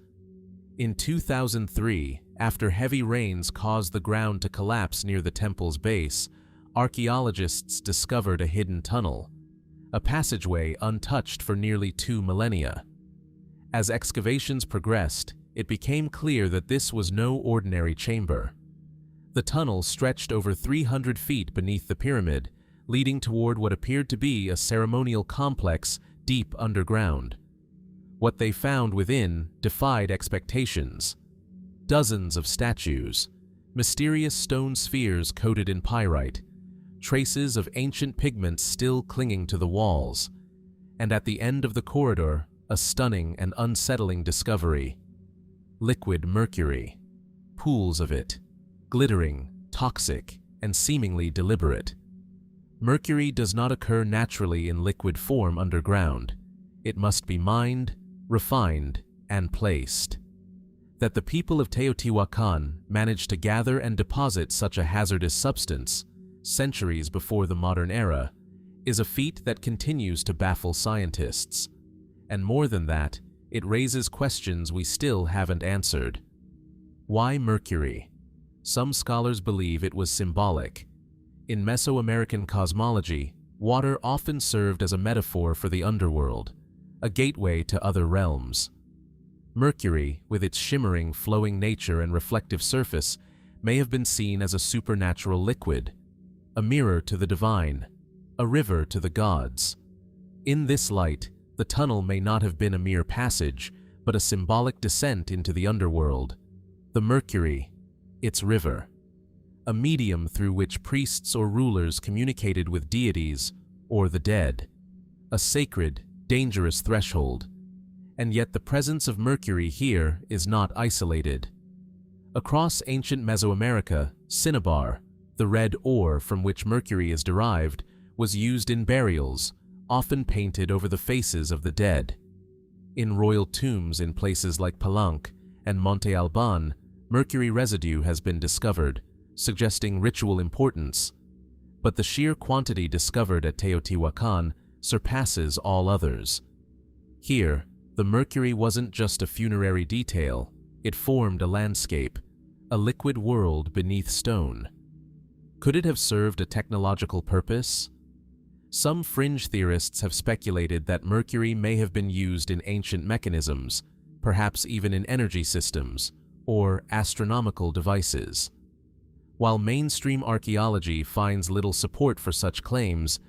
In 2003, after heavy rains caused the ground to collapse near the temple's base, archaeologists discovered a hidden tunnel, a passageway untouched for nearly 2 millennia. As excavations progressed, it became clear that this was no ordinary chamber. The tunnel stretched over 300 feet beneath the pyramid, leading toward what appeared to be a ceremonial complex deep underground. What they found within defied expectations. Dozens of statues, mysterious stone spheres coated in pyrite, traces of ancient pigments still clinging to the walls, and at the end of the corridor, a stunning and unsettling discovery. Liquid mercury. Pools of it, glittering, toxic, and seemingly deliberate. Mercury does not occur naturally in liquid form underground. It must be mined, refined, and placed. That the people of Teotihuacan managed to gather and deposit such a hazardous substance, centuries before the modern era, is a feat that continues to baffle scientists. And more than that, it raises questions we still haven't answered. Why mercury? Some scholars believe it was symbolic. In Mesoamerican cosmology, water often served as a metaphor for the underworld, a gateway to other realms. Mercury, with its shimmering, flowing nature and reflective surface, may have been seen as a supernatural liquid, a mirror to the divine, a river to the gods. In this light, the tunnel may not have been a mere passage, but a symbolic descent into the underworld. The Mercury, its river, a medium through which priests or rulers communicated with deities or the dead, a sacred, dangerous threshold. And yet the presence of Mercury here is not isolated. Across ancient Mesoamerica, cinnabar, the red ore from which mercury is derived, was used in burials, often painted over the faces of the dead. In royal tombs in places like Palenque and Monte Alban, mercury residue has been discovered, suggesting ritual importance. But the sheer quantity discovered at Teotihuacan surpasses all others. Here, the mercury wasn't just a funerary detail, it formed a landscape, a liquid world beneath stone. Could it have served a technological purpose? Some fringe theorists have speculated that mercury may have been used in ancient mechanisms, perhaps even in energy systems, or astronomical devices. While mainstream archaeology finds little support for such claims,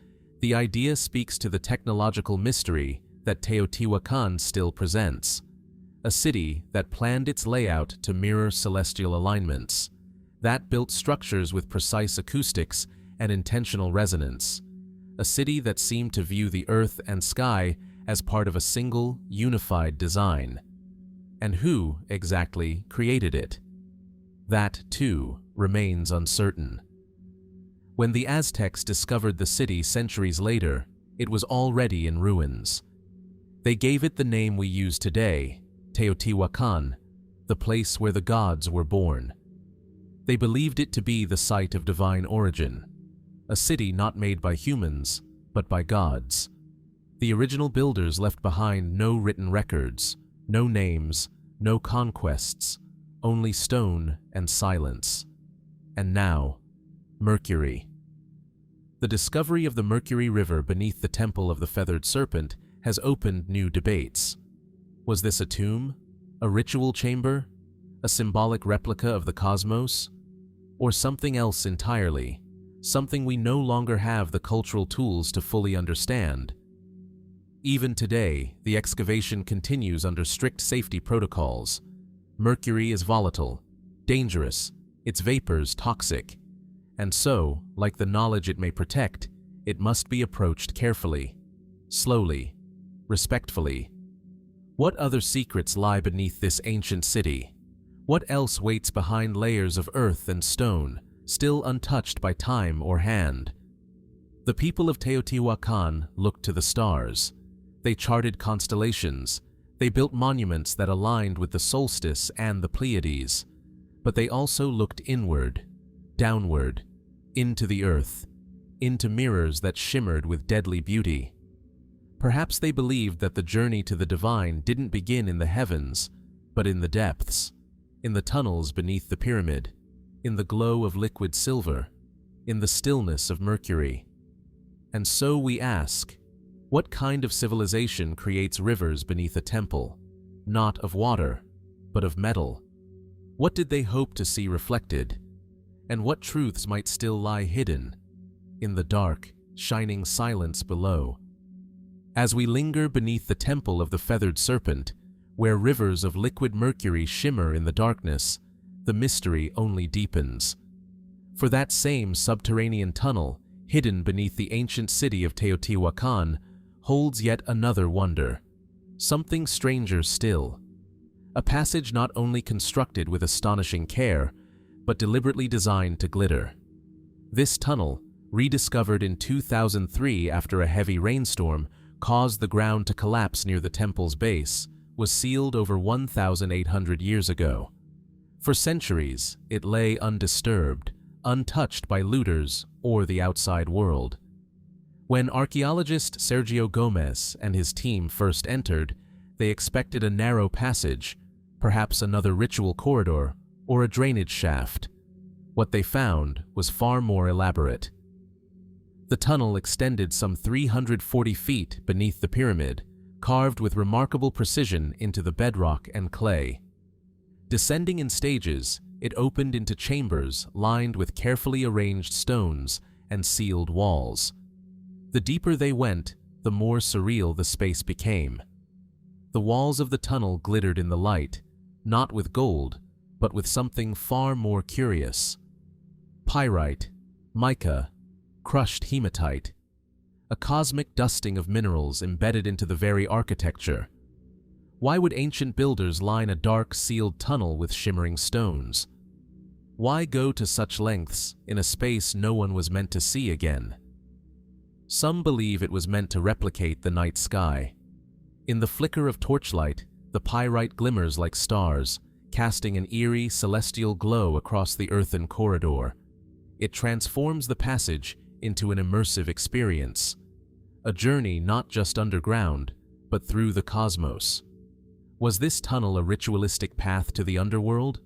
the idea speaks to the technological mystery that Teotihuacan still presents, a city that planned its layout to mirror celestial alignments, that built structures with precise acoustics and intentional resonance, a city that seemed to view the earth and sky as part of a single, unified design. And who, exactly, created it? That, too, remains uncertain. When the Aztecs discovered the city centuries later, it was already in ruins. They gave it the name we use today, Teotihuacan, the place where the gods were born. They believed it to be the site of divine origin, a city not made by humans, but by gods. The original builders left behind no written records, no names, no conquests, only stone and silence. And now, Mercury. The discovery of the Mercury River beneath the Temple of the Feathered Serpent has opened new debates. Was this a tomb? A ritual chamber? A symbolic replica of the cosmos? Or something else entirely? Something we no longer have the cultural tools to fully understand? Even today, the excavation continues under strict safety protocols. Mercury is volatile, dangerous, its vapors toxic, and so, like the knowledge it may protect, it must be approached carefully, slowly, respectfully. What other secrets lie beneath this ancient city? What else waits behind layers of earth and stone, still untouched by time or hand? The people of Teotihuacan looked to the stars. They charted constellations. They built monuments that aligned with the solstice and the Pleiades. But they also looked inward, downward, into the earth, into mirrors that shimmered with deadly beauty. Perhaps they believed that the journey to the divine didn't begin in the heavens, but in the depths, in the tunnels beneath the pyramid, in the glow of liquid silver, in the stillness of Mercury. And so we ask, what kind of civilization creates rivers beneath a temple, not of water, but of metal? What did they hope to see reflected? And what truths might still lie hidden in the dark, shining silence below? As we linger beneath the Temple of the Feathered Serpent, where rivers of liquid mercury shimmer in the darkness, the mystery only deepens. For that same subterranean tunnel, hidden beneath the ancient city of Teotihuacan, holds yet another wonder, something stranger still. A passage not only constructed with astonishing care, but deliberately designed to glitter. This tunnel, rediscovered in 2003 after a heavy rainstorm, caused the ground to collapse near the temple's base, was sealed over 1,800 years ago. For centuries, it lay undisturbed, untouched by looters or the outside world. When archaeologist Sergio Gomez and his team first entered, they expected a narrow passage, perhaps another ritual corridor, or a drainage shaft. What they found was far more elaborate. The tunnel extended some 340 feet beneath the pyramid, carved with remarkable precision into the bedrock and clay. Descending in stages, it opened into chambers lined with carefully arranged stones and sealed walls. The deeper they went, the more surreal the space became. The walls of the tunnel glittered in the light, not with gold, but with something far more curious. Pyrite, mica, crushed hematite, a cosmic dusting of minerals embedded into the very architecture. Why would ancient builders line a dark, sealed tunnel with shimmering stones? Why go to such lengths in a space no one was meant to see again? Some believe it was meant to replicate the night sky. In the flicker of torchlight, the pyrite glimmers like stars, casting an eerie, celestial glow across the earthen corridor. It transforms the passage into an immersive experience, a journey not just underground, but through the cosmos. Was this tunnel a ritualistic path to the underworld?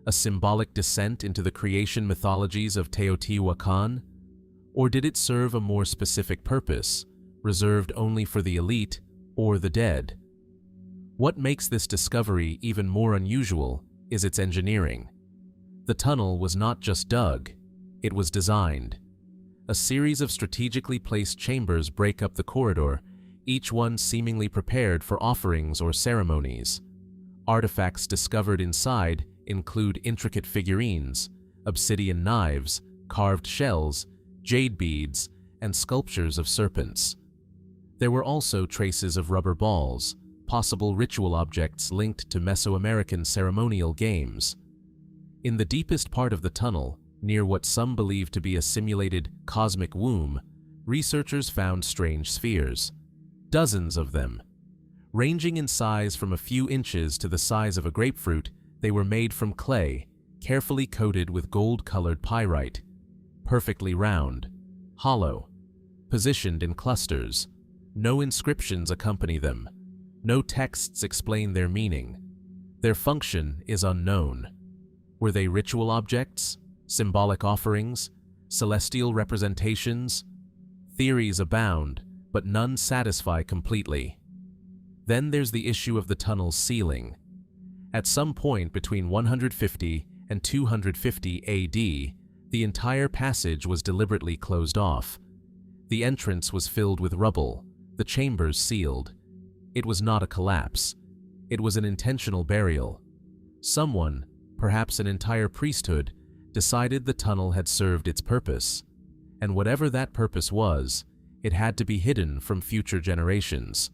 A symbolic descent into the creation mythologies of Teotihuacan? Or did it serve a more specific purpose, reserved only for the elite or the dead? What makes this discovery even more unusual is its engineering. The tunnel was not just dug, it was designed. A series of strategically placed chambers break up the corridor, each one seemingly prepared for offerings or ceremonies. Artifacts discovered inside include intricate figurines, obsidian knives, carved shells, jade beads, and sculptures of serpents. There were also traces of rubber balls, possible ritual objects linked to Mesoamerican ceremonial games. In the deepest part of the tunnel, near what some believe to be a simulated cosmic womb, researchers found strange spheres, dozens of them. Ranging in size from a few inches to the size of a grapefruit, they were made from clay, carefully coated with gold-colored pyrite, perfectly round, hollow, positioned in clusters. No inscriptions accompany them. No texts explain their meaning. Their function is unknown. Were they ritual objects, symbolic offerings, celestial representations? Theories abound, but none satisfy completely. Then there's the issue of the tunnel's ceiling. At some point between 150 and 250 AD, the entire passage was deliberately closed off. The entrance was filled with rubble, the chambers sealed. It was not a collapse. It was an intentional burial. Someone, perhaps an entire priesthood, decided the tunnel had served its purpose. And whatever that purpose was, it had to be hidden from future generations.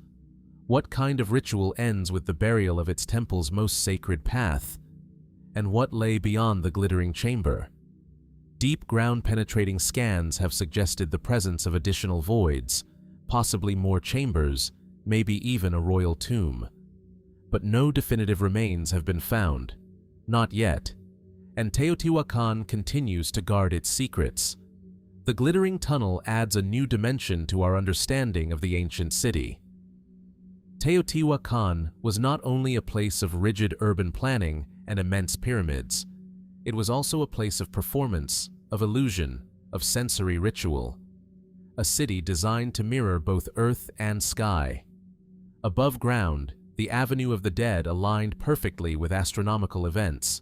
What kind of ritual ends with the burial of its temple's most sacred path? And what lay beyond the glittering chamber? Deep ground-penetrating scans have suggested the presence of additional voids, possibly more chambers, maybe even a royal tomb. But no definitive remains have been found. Not yet. And Teotihuacan continues to guard its secrets. The glittering tunnel adds a new dimension to our understanding of the ancient city. Teotihuacan was not only a place of rigid urban planning and immense pyramids, it was also a place of performance, of illusion, of sensory ritual. A city designed to mirror both earth and sky. Above ground, the Avenue of the Dead aligned perfectly with astronomical events.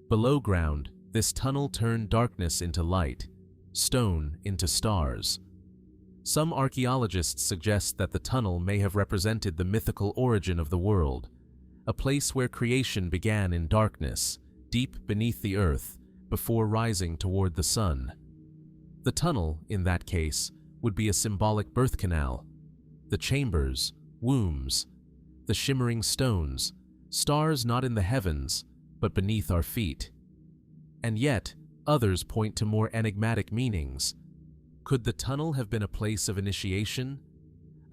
Below ground, this tunnel turned darkness into light, stone into stars. Some archaeologists suggest that the tunnel may have represented the mythical origin of the world, a place where creation began in darkness, deep beneath the earth, before rising toward the sun. The tunnel, in that case, would be a symbolic birth canal. The chambers, wombs, the shimmering stones, stars not in the heavens, but beneath our feet. And yet, others point to more enigmatic meanings. Could the tunnel have been a place of initiation?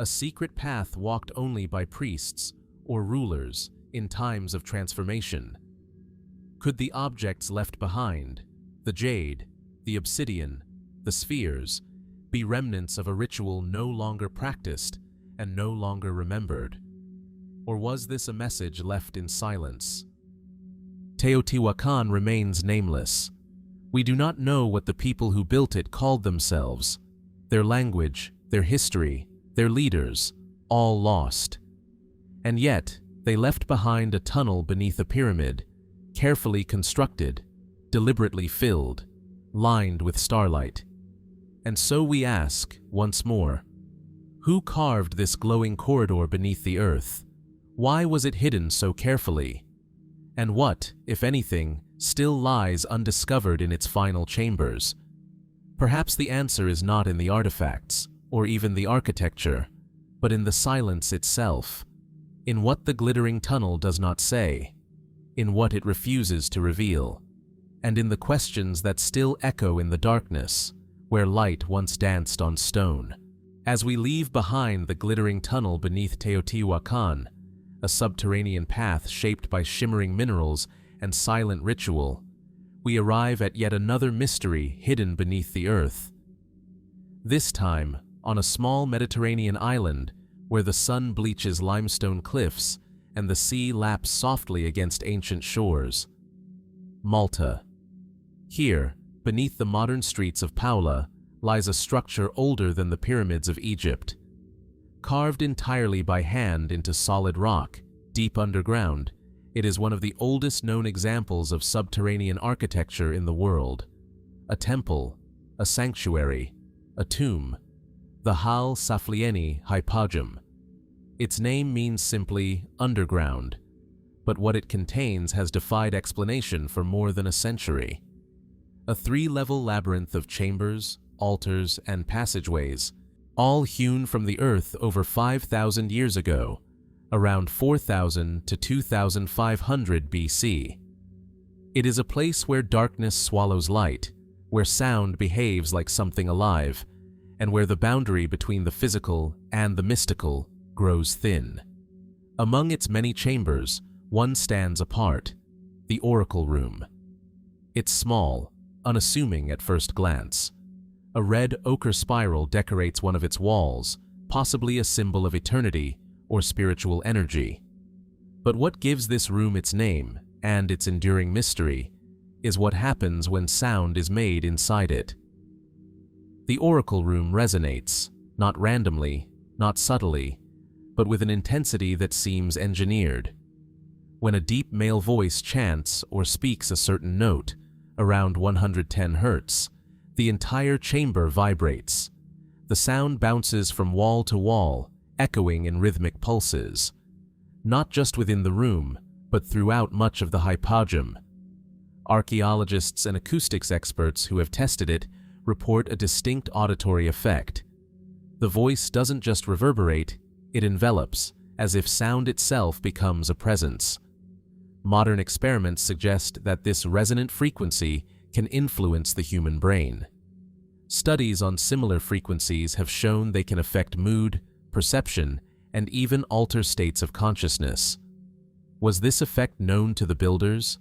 A secret path walked only by priests or rulers in times of transformation? Could the objects left behind, the jade, the obsidian, the spheres, be remnants of a ritual no longer practiced and no longer remembered? Or was this a message left in silence? Teotihuacan remains nameless. We do not know what the people who built it called themselves. Their language, their history, their leaders, all lost. And yet, they left behind a tunnel beneath a pyramid, carefully constructed, deliberately filled, lined with starlight. And so we ask, once more, who carved this glowing corridor beneath the earth? Why was it hidden so carefully? And what, if anything, still lies undiscovered in its final chambers? Perhaps the answer is not in the artifacts, or even the architecture, but in the silence itself, in what the glittering tunnel does not say, in what it refuses to reveal, and in the questions that still echo in the darkness, where light once danced on stone. As we leave behind the glittering tunnel beneath Teotihuacan, a subterranean path shaped by shimmering minerals and silent ritual, we arrive at yet another mystery hidden beneath the earth. This time, on a small Mediterranean island where the sun bleaches limestone cliffs and the sea laps softly against ancient shores. Malta. Here, beneath the modern streets of Paula, lies a structure older than the pyramids of Egypt. Carved entirely by hand into solid rock, deep underground, it is one of the oldest known examples of subterranean architecture in the world. A temple, a sanctuary, a tomb, the Hal Saflieni Hypogeum. Its name means simply underground, but what it contains has defied explanation for more than a century. A three-level labyrinth of chambers, altars, and passageways, all hewn from the earth over 5,000 years ago, around 4,000 to 2,500 BC. It is a place where darkness swallows light, where sound behaves like something alive, and where the boundary between the physical and the mystical grows thin. Among its many chambers, one stands apart, the Oracle Room. It's small, unassuming at first glance. A red ochre spiral decorates one of its walls, possibly a symbol of eternity or spiritual energy. But what gives this room its name and its enduring mystery is what happens when sound is made inside it. The Oracle Room resonates, not randomly, not subtly, but with an intensity that seems engineered. When a deep male voice chants or speaks a certain note, around 110 Hz, the entire chamber vibrates. The sound bounces from wall to wall, echoing in rhythmic pulses, not just within the room, but throughout much of the Hypogeum. Archaeologists and acoustics experts who have tested it report a distinct auditory effect. The voice doesn't just reverberate, it envelops, as if sound itself becomes a presence. Modern experiments suggest that this resonant frequency can influence the human brain. Studies on similar frequencies have shown they can affect mood, perception, and even alter states of consciousness. Was this effect known to the builders?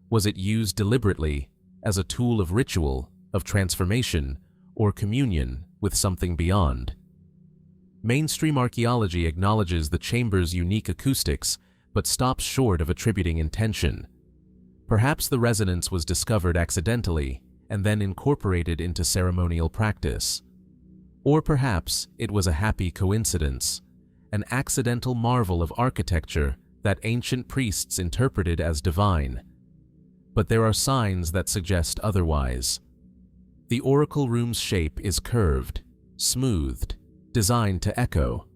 Was it used deliberately as a tool of ritual, of transformation, or communion with something beyond? Mainstream archaeology acknowledges the chamber's unique acoustics, but stops short of attributing intention. Perhaps the resonance was discovered accidentally and then incorporated into ceremonial practice. Or perhaps it was a happy coincidence, an accidental marvel of architecture that ancient priests interpreted as divine. But there are signs that suggest otherwise. The Oracle Room's shape is curved, smoothed, designed to echo.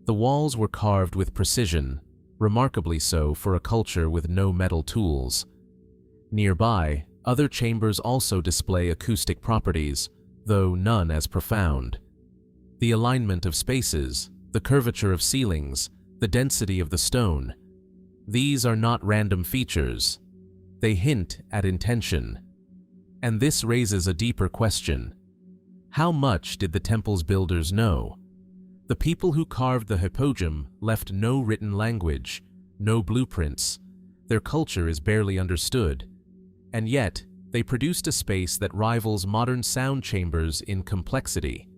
The walls were carved with precision, remarkably so for a culture with no metal tools. Nearby, other chambers also display acoustic properties, though none as profound. The alignment of spaces, the curvature of ceilings, the density of the stone, these are not random features. They hint at intention. And this raises a deeper question. How much did the temple's builders know? The people who carved the Hypogeum left no written language, no blueprints. Their culture is barely understood. And yet, they produced a space that rivals modern sound chambers in complexity,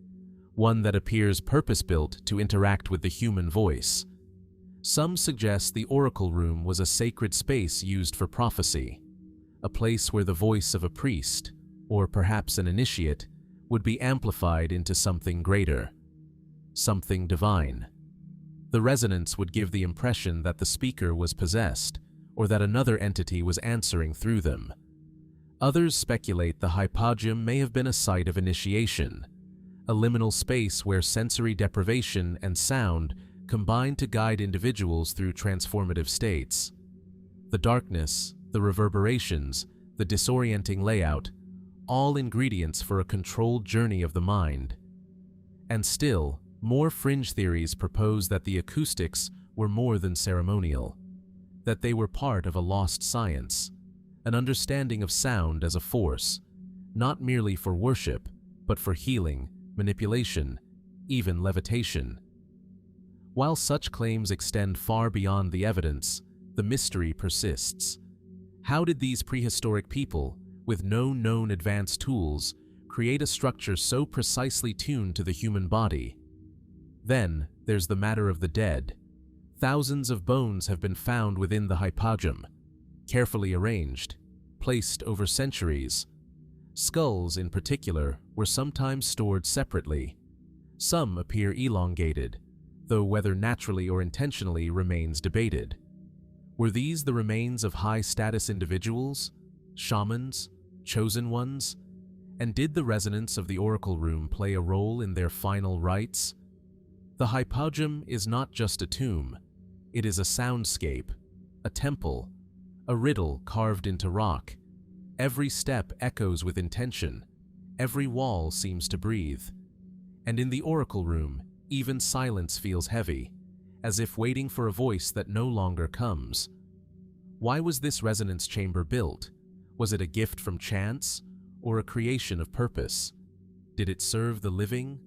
one that appears purpose-built to interact with the human voice. Some suggest the Oracle Room was a sacred space used for prophecy, a place where the voice of a priest, or perhaps an initiate, would be amplified into something greater, something divine. The resonance would give the impression that the speaker was possessed, or that another entity was answering through them. Others speculate the Hypogeum may have been a site of initiation, a liminal space where sensory deprivation and sound combine to guide individuals through transformative states. The darkness, the reverberations, the disorienting layout, all ingredients for a controlled journey of the mind. And still, more fringe theories propose that the acoustics were more than ceremonial, that they were part of a lost science, an understanding of sound as a force, not merely for worship, but for healing, manipulation, even levitation. While such claims extend far beyond the evidence, the mystery persists. How did these prehistoric people, with no known advanced tools, create a structure so precisely tuned to the human body? Then, there's the matter of the dead. Thousands of bones have been found within the Hypogeum, carefully arranged, placed over centuries. Skulls, in particular, were sometimes stored separately. Some appear elongated, though whether naturally or intentionally remains debated. Were these the remains of high-status individuals, shamans, chosen ones? And did the resonance of the Oracle Room play a role in their final rites? The Hypogeum is not just a tomb. It is a soundscape, a temple, a riddle carved into rock. Every step echoes with intention. Every wall seems to breathe. And in the Oracle Room, even silence feels heavy, as if waiting for a voice that no longer comes. Why was this resonance chamber built? Was it a gift from chance, or a creation of purpose? Did it serve the living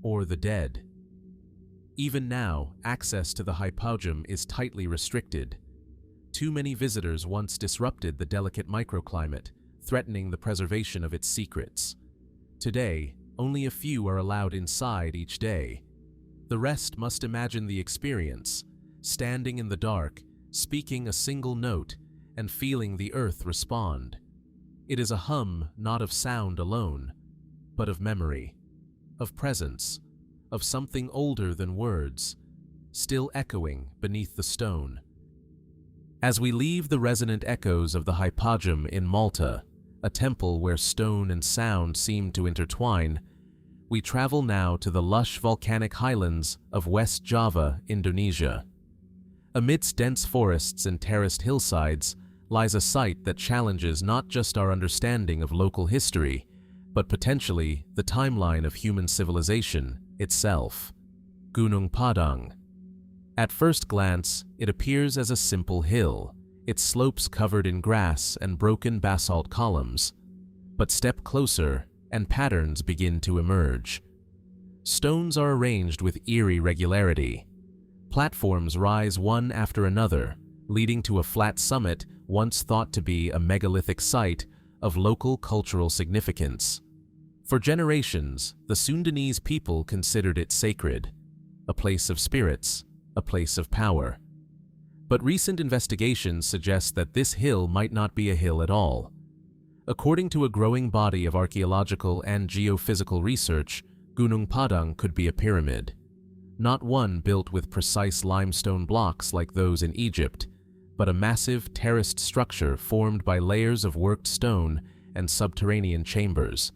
or the dead? Even now, access to the Hypogeum is tightly restricted. Too many visitors once disrupted the delicate microclimate, threatening the preservation of its secrets. Today, only a few are allowed inside each day. The rest must imagine the experience, standing in the dark, speaking a single note, and feeling the earth respond. It is a hum not of sound alone, but of memory, of presence, of something older than words, still echoing beneath the stone. As we leave the resonant echoes of the Hypogeum in Malta, a temple where stone and sound seem to intertwine, we travel now to the lush volcanic highlands of West Java, Indonesia. Amidst dense forests and terraced hillsides lies a site that challenges not just our understanding of local history, but potentially the timeline of human civilization itself. Gunung Padang. At first glance, it appears as a simple hill, its slopes covered in grass and broken basalt columns. But step closer, and patterns begin to emerge. Stones are arranged with eerie regularity. Platforms rise one after another, leading to a flat summit once thought to be a megalithic site of local cultural significance. For generations, the Sundanese people considered it sacred, a place of spirits, a place of power. But recent investigations suggest that this hill might not be a hill at all. According to a growing body of archaeological and geophysical research, Gunung Padang could be a pyramid. Not one built with precise limestone blocks like those in Egypt, but a massive terraced structure formed by layers of worked stone and subterranean chambers.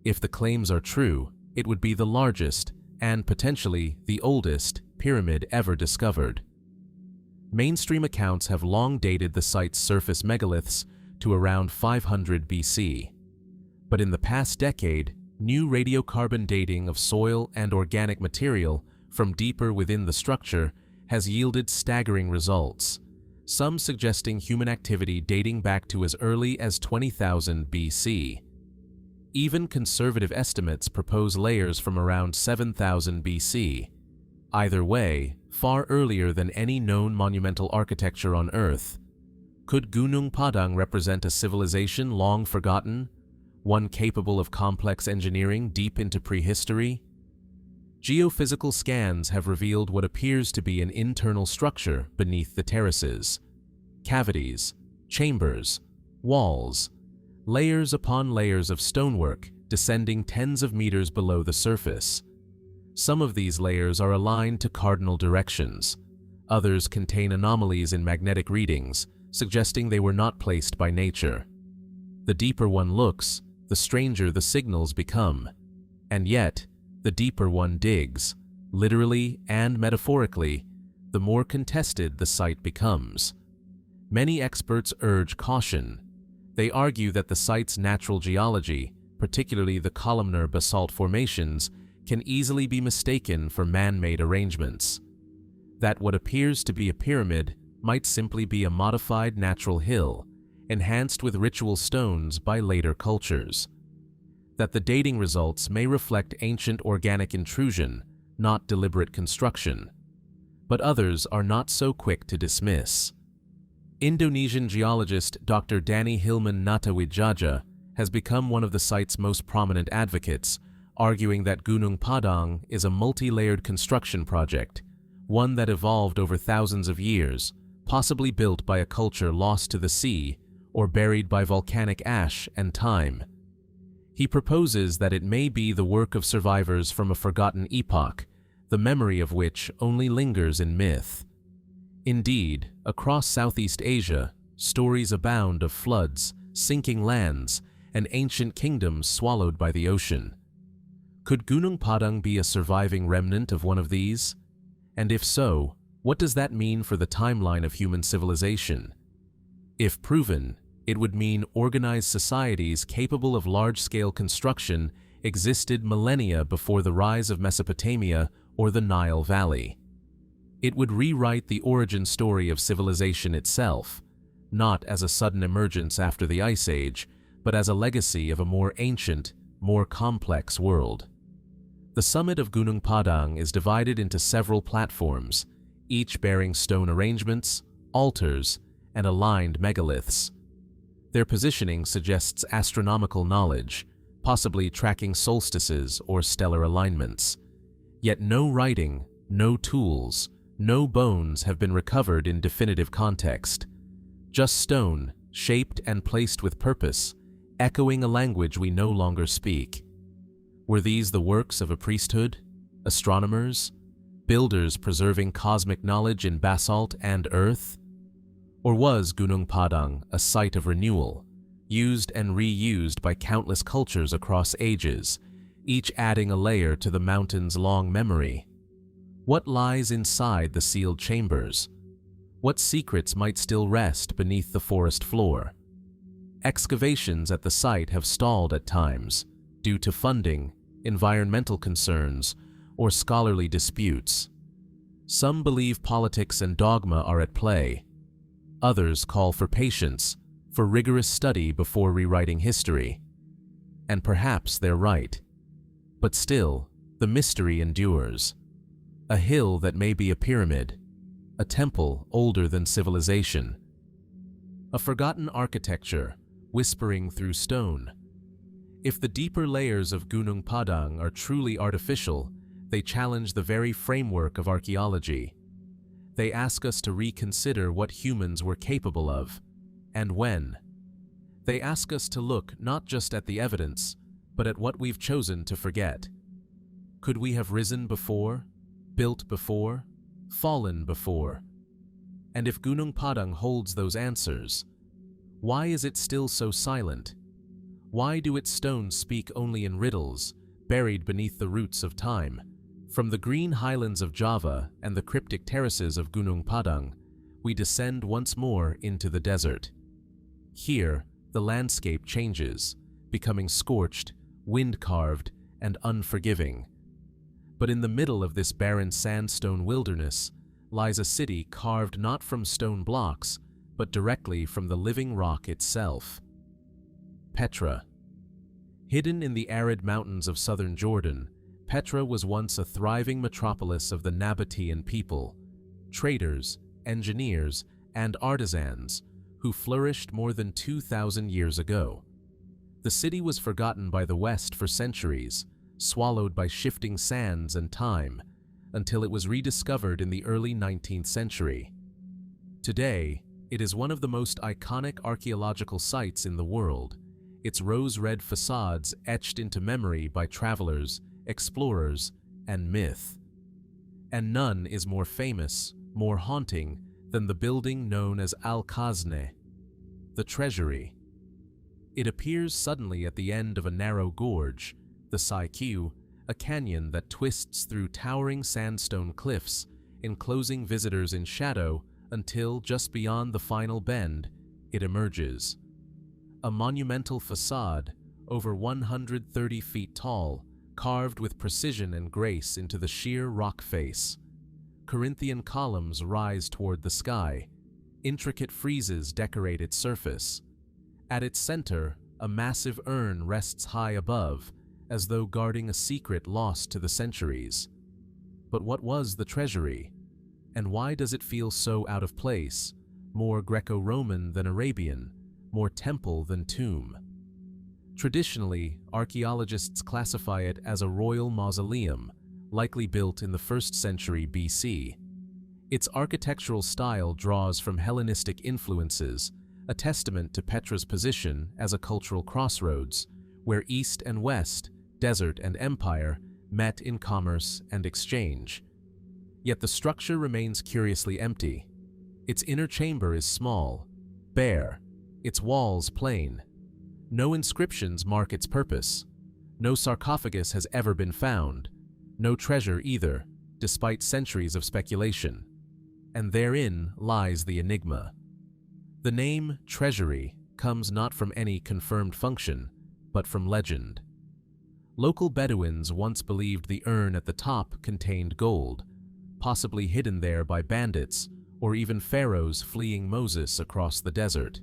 If the claims are true, it would be the largest, and potentially the oldest, pyramid ever discovered. Mainstream accounts have long dated the site's surface megaliths to around 500 BC. But in the past decade, new radiocarbon dating of soil and organic material from deeper within the structure has yielded staggering results, some suggesting human activity dating back to as early as 20,000 BC. Even conservative estimates propose layers from around 7,000 BC. Either way, far earlier than any known monumental architecture on Earth. Could Gunung Padang represent a civilization long forgotten, one capable of complex engineering deep into prehistory? Geophysical scans have revealed what appears to be an internal structure beneath the terraces. Cavities, chambers, walls, layers upon layers of stonework descending tens of meters below the surface. Some of these layers are aligned to cardinal directions. Others contain anomalies in magnetic readings, suggesting they were not placed by nature. The deeper one looks, the stranger the signals become. And yet, the deeper one digs, literally and metaphorically, the more contested the site becomes. Many experts urge caution. They argue that the site's natural geology, particularly the columnar basalt formations, can easily be mistaken for man-made arrangements. That what appears to be a pyramid might simply be a modified natural hill, enhanced with ritual stones by later cultures. That the dating results may reflect ancient organic intrusion, not deliberate construction. But others are not so quick to dismiss. Indonesian geologist Dr. Danny Hilman Natawijaja has become one of the site's most prominent advocates, arguing that Gunung Padang is a multi-layered construction project, one that evolved over thousands of years, possibly built by a culture lost to the sea or buried by volcanic ash and time. He proposes that it may be the work of survivors from a forgotten epoch, the memory of which only lingers in myth. Indeed, across Southeast Asia, stories abound of floods, sinking lands, and ancient kingdoms swallowed by the ocean. Could Gunung Padang be a surviving remnant of one of these? And if so, what does that mean for the timeline of human civilization? If proven, it would mean organized societies capable of large-scale construction existed millennia before the rise of Mesopotamia or the Nile Valley. It would rewrite the origin story of civilization itself, not as a sudden emergence after the Ice Age, but as a legacy of a more ancient, more complex world. The summit of Gunung Padang is divided into several platforms, each bearing stone arrangements, altars, and aligned megaliths. Their positioning suggests astronomical knowledge, possibly tracking solstices or stellar alignments. Yet no writing, no tools, no bones have been recovered in definitive context. Just stone, shaped and placed with purpose, echoing a language we no longer speak. Were these the works of a priesthood, astronomers, builders preserving cosmic knowledge in basalt and earth? Or was Gunung Padang a site of renewal, used and reused by countless cultures across ages, each adding a layer to the mountain's long memory? What lies inside the sealed chambers? What secrets might still rest beneath the forest floor? Excavations at the site have stalled at times, due to funding, environmental concerns, or scholarly disputes. Some believe politics and dogma are at play. Others call for patience, for rigorous study before rewriting history. And perhaps they're right. But still, the mystery endures. A hill that may be a pyramid, a temple older than civilization, a forgotten architecture whispering through stone. If the deeper layers of Gunung Padang are truly artificial, they challenge the very framework of archaeology. They ask us to reconsider what humans were capable of, and when. They ask us to look not just at the evidence, but at what we've chosen to forget. Could we have risen before, built before, fallen before? And if Gunung Padang holds those answers, why is it still so silent? Why do its stones speak only in riddles, buried beneath the roots of time? From the green highlands of Java and the cryptic terraces of Gunung Padang, we descend once more into the desert. Here, the landscape changes, becoming scorched, wind-carved, and unforgiving. But in the middle of this barren sandstone wilderness lies a city carved not from stone blocks, but directly from the living rock itself. Petra. Hidden in the arid mountains of southern Jordan, Petra was once a thriving metropolis of the Nabatean people, traders, engineers, and artisans who flourished more than 2,000 years ago. The city was forgotten by the West for centuries, swallowed by shifting sands and time, until it was rediscovered in the early 19th century. Today, it is one of the most iconic archaeological sites in the world, its rose-red facades etched into memory by travelers, explorers, and myth. And none is more famous, more haunting, than the building known as Al-Khazne, the Treasury. It appears suddenly at the end of a narrow gorge, the Saiq, a canyon that twists through towering sandstone cliffs, enclosing visitors in shadow until, just beyond the final bend, it emerges. A monumental facade, over 130 feet tall, carved with precision and grace into the sheer rock face. Corinthian columns rise toward the sky. Intricate friezes decorate its surface. At its center, a massive urn rests high above, as though guarding a secret lost to the centuries. But what was the treasury? And why does it feel so out of place, more Greco-Roman than Arabian, more temple than tomb? Traditionally, archaeologists classify it as a royal mausoleum, likely built in the 1st century BC. Its architectural style draws from Hellenistic influences, a testament to Petra's position as a cultural crossroads, where East and West, desert and empire, met in commerce and exchange. Yet the structure remains curiously empty. Its inner chamber is small, bare, its walls plain. No inscriptions mark its purpose. No sarcophagus has ever been found. No treasure either, despite centuries of speculation. And therein lies the enigma. The name Treasury comes not from any confirmed function, but from legend. Local Bedouins once believed the urn at the top contained gold, possibly hidden there by bandits or even pharaohs fleeing Moses across the desert.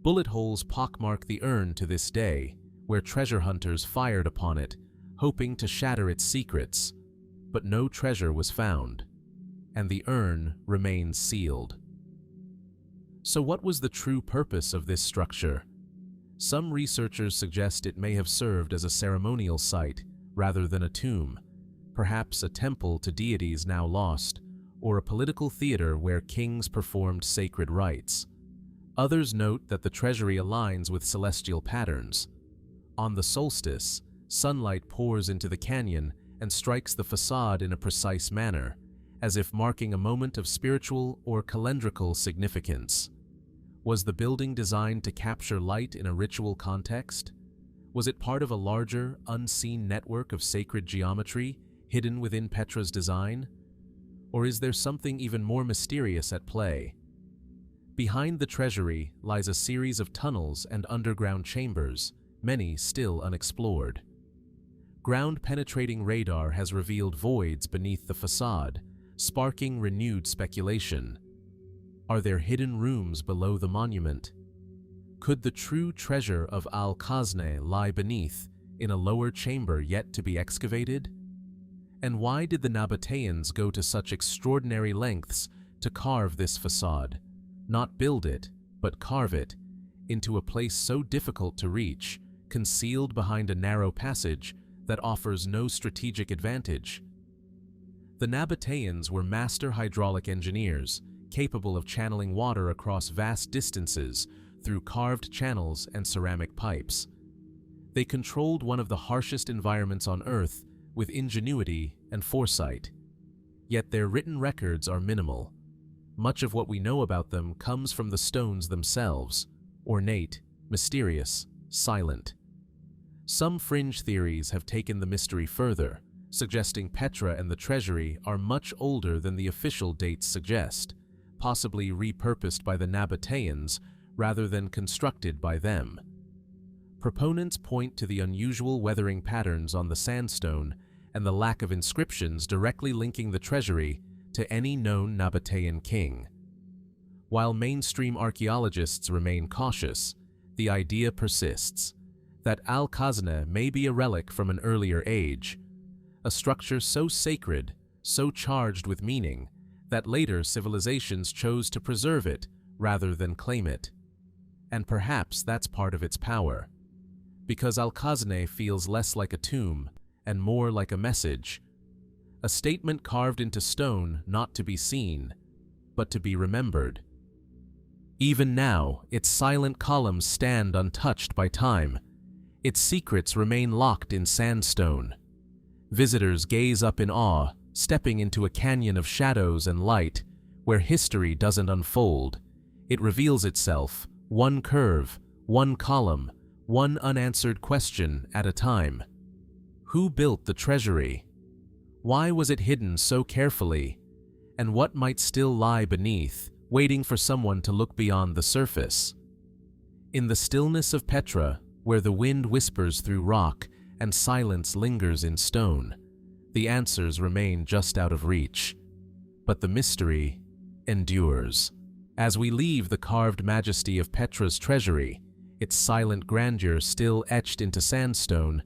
Bullet holes pockmark the urn to this day, where treasure hunters fired upon it, hoping to shatter its secrets, but no treasure was found, and the urn remains sealed. So what was the true purpose of this structure? Some researchers suggest it may have served as a ceremonial site rather than a tomb, perhaps a temple to deities now lost, or a political theater where kings performed sacred rites. Others note that the treasury aligns with celestial patterns. On the solstice, sunlight pours into the canyon and strikes the facade in a precise manner, as if marking a moment of spiritual or calendrical significance. Was the building designed to capture light in a ritual context? Was it part of a larger, unseen network of sacred geometry hidden within Petra's design? Or is there something even more mysterious at play? Behind the treasury lies a series of tunnels and underground chambers, many still unexplored. Ground-penetrating radar has revealed voids beneath the facade, sparking renewed speculation. Are there hidden rooms below the monument? Could the true treasure of Al-Khazne lie beneath, in a lower chamber yet to be excavated? And why did the Nabateans go to such extraordinary lengths to carve this facade? Not build it, but carve it, into a place so difficult to reach, concealed behind a narrow passage that offers no strategic advantage. The Nabateans were master hydraulic engineers, capable of channeling water across vast distances through carved channels and ceramic pipes. They controlled one of the harshest environments on Earth with ingenuity and foresight. Yet their written records are minimal. Much of what we know about them comes from the stones themselves, ornate, mysterious, silent. Some fringe theories have taken the mystery further, suggesting Petra and the treasury are much older than the official dates suggest, possibly repurposed by the Nabateans rather than constructed by them. Proponents point to the unusual weathering patterns on the sandstone and the lack of inscriptions directly linking the treasury to any known Nabatean king. While mainstream archaeologists remain cautious, the idea persists that Al-Khazne may be a relic from an earlier age, a structure so sacred, so charged with meaning, that later civilizations chose to preserve it rather than claim it. And perhaps that's part of its power, because Al-Khazne feels less like a tomb and more like a message, a statement carved into stone not to be seen, but to be remembered. Even now, its silent columns stand untouched by time. Its secrets remain locked in sandstone. Visitors gaze up in awe, stepping into a canyon of shadows and light where history doesn't unfold. It reveals itself, one curve, one column, one unanswered question at a time. Who built the treasury? Why was it hidden so carefully? And what might still lie beneath, waiting for someone to look beyond the surface? In the stillness of Petra, where the wind whispers through rock and silence lingers in stone, the answers remain just out of reach. But the mystery endures. As we leave the carved majesty of Petra's treasury, its silent grandeur still etched into sandstone,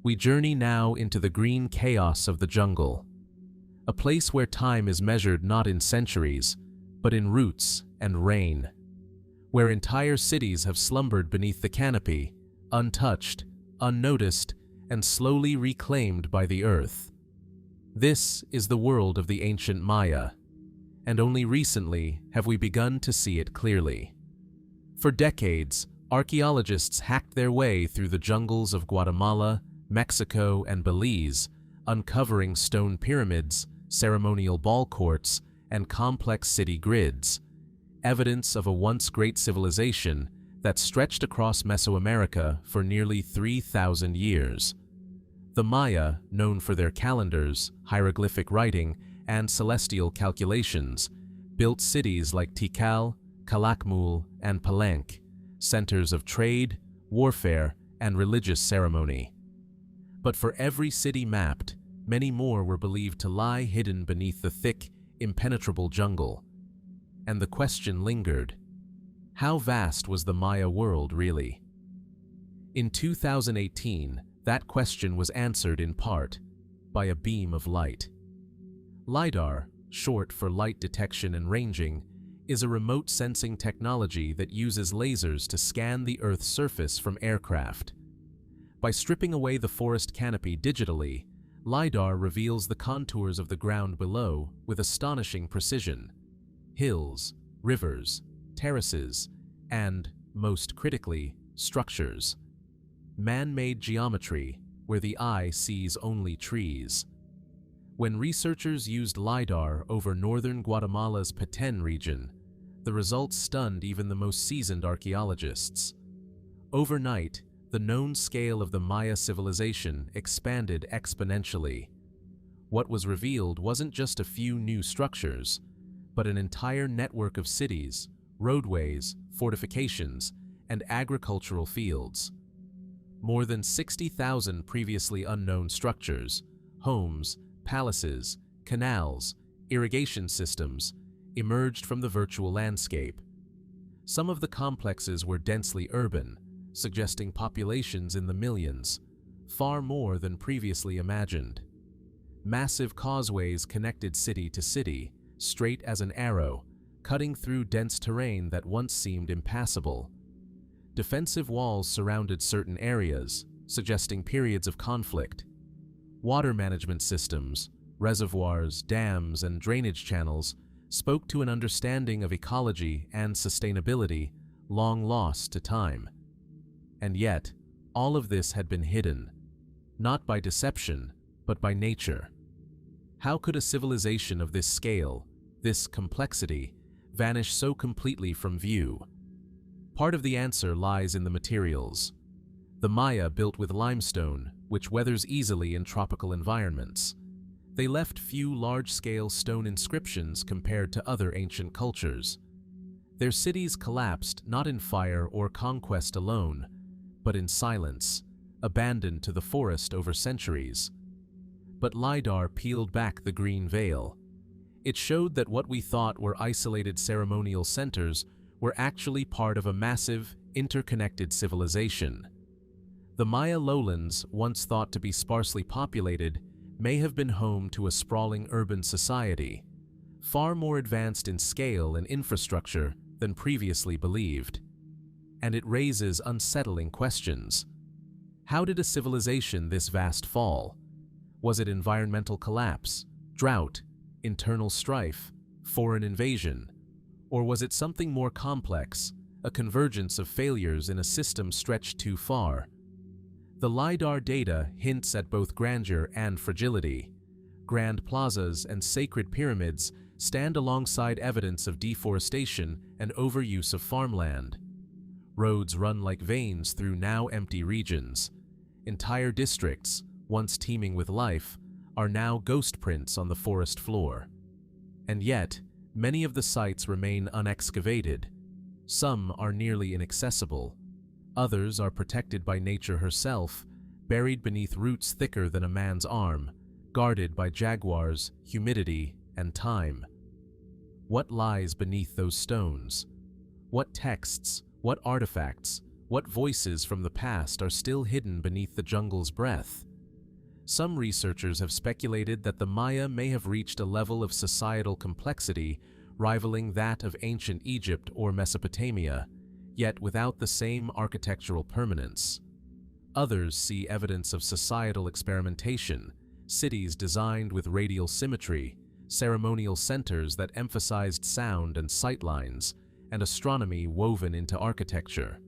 we journey now into the green chaos of the jungle, a place where time is measured not in centuries, but in roots and rain, where entire cities have slumbered beneath the canopy, untouched, unnoticed, and slowly reclaimed by the earth. This is the world of the ancient Maya, and only recently have we begun to see it clearly. For decades, archaeologists hacked their way through the jungles of Guatemala, Mexico, and Belize, uncovering stone pyramids, ceremonial ball courts, and complex city grids, evidence of a once great civilization that stretched across Mesoamerica for nearly 3,000 years. The Maya, known for their calendars, hieroglyphic writing, and celestial calculations, built cities like Tikal, Calakmul, and Palenque, centers of trade, warfare, and religious ceremony. But for every city mapped, many more were believed to lie hidden beneath the thick, impenetrable jungle. And the question lingered: how vast was the Maya world really? In 2018, that question was answered in part by a beam of light. LiDAR, short for light detection and ranging, is a remote sensing technology that uses lasers to scan the Earth's surface from aircraft. By stripping away the forest canopy digitally, LiDAR reveals the contours of the ground below with astonishing precision. Hills, rivers, terraces, and, most critically, structures. Man-made geometry, where the eye sees only trees. When researchers used LiDAR over northern Guatemala's Petén region, the results stunned even the most seasoned archaeologists. Overnight, the known scale of the Maya civilization expanded exponentially. What was revealed wasn't just a few new structures, but an entire network of cities, roadways, fortifications, and agricultural fields. More than 60,000 previously unknown structures, homes, palaces, canals, irrigation systems, emerged from the virtual landscape. Some of the complexes were densely urban, suggesting populations in the millions, far more than previously imagined. Massive causeways connected city to city, straight as an arrow, cutting through dense terrain that once seemed impassable. Defensive walls surrounded certain areas, suggesting periods of conflict. Water management systems, reservoirs, dams, and drainage channels spoke to an understanding of ecology and sustainability long lost to time. And yet, all of this had been hidden, not by deception, but by nature. How could a civilization of this scale, this complexity, vanish so completely from view? Part of the answer lies in the materials. The Maya built with limestone, which weathers easily in tropical environments. They left few large-scale stone inscriptions compared to other ancient cultures. Their cities collapsed not in fire or conquest alone, but in silence, abandoned to the forest over centuries. But LiDAR peeled back the green veil. It showed that what we thought were isolated ceremonial centers were actually part of a massive, interconnected civilization. The Maya lowlands, once thought to be sparsely populated, may have been home to a sprawling urban society, far more advanced in scale and infrastructure than previously believed. And it raises unsettling questions. How did a civilization this vast fall? Was it environmental collapse, drought, internal strife, foreign invasion? Or was it something more complex, a convergence of failures in a system stretched too far? The LiDAR data hints at both grandeur and fragility. Grand plazas and sacred pyramids stand alongside evidence of deforestation and overuse of farmland. Roads run like veins through now empty regions. Entire districts, once teeming with life, are now ghost prints on the forest floor. And yet, many of the sites remain unexcavated. Some are nearly inaccessible. Others are protected by nature herself, buried beneath roots thicker than a man's arm, guarded by jaguars, humidity, and time. What lies beneath those stones? What texts, what artifacts, what voices from the past are still hidden beneath the jungle's breath? Some researchers have speculated that the Maya may have reached a level of societal complexity rivaling that of ancient Egypt or Mesopotamia, yet without the same architectural permanence. Others see evidence of societal experimentation, cities designed with radial symmetry, ceremonial centers that emphasized sound and sightlines, and astronomy woven into architecture.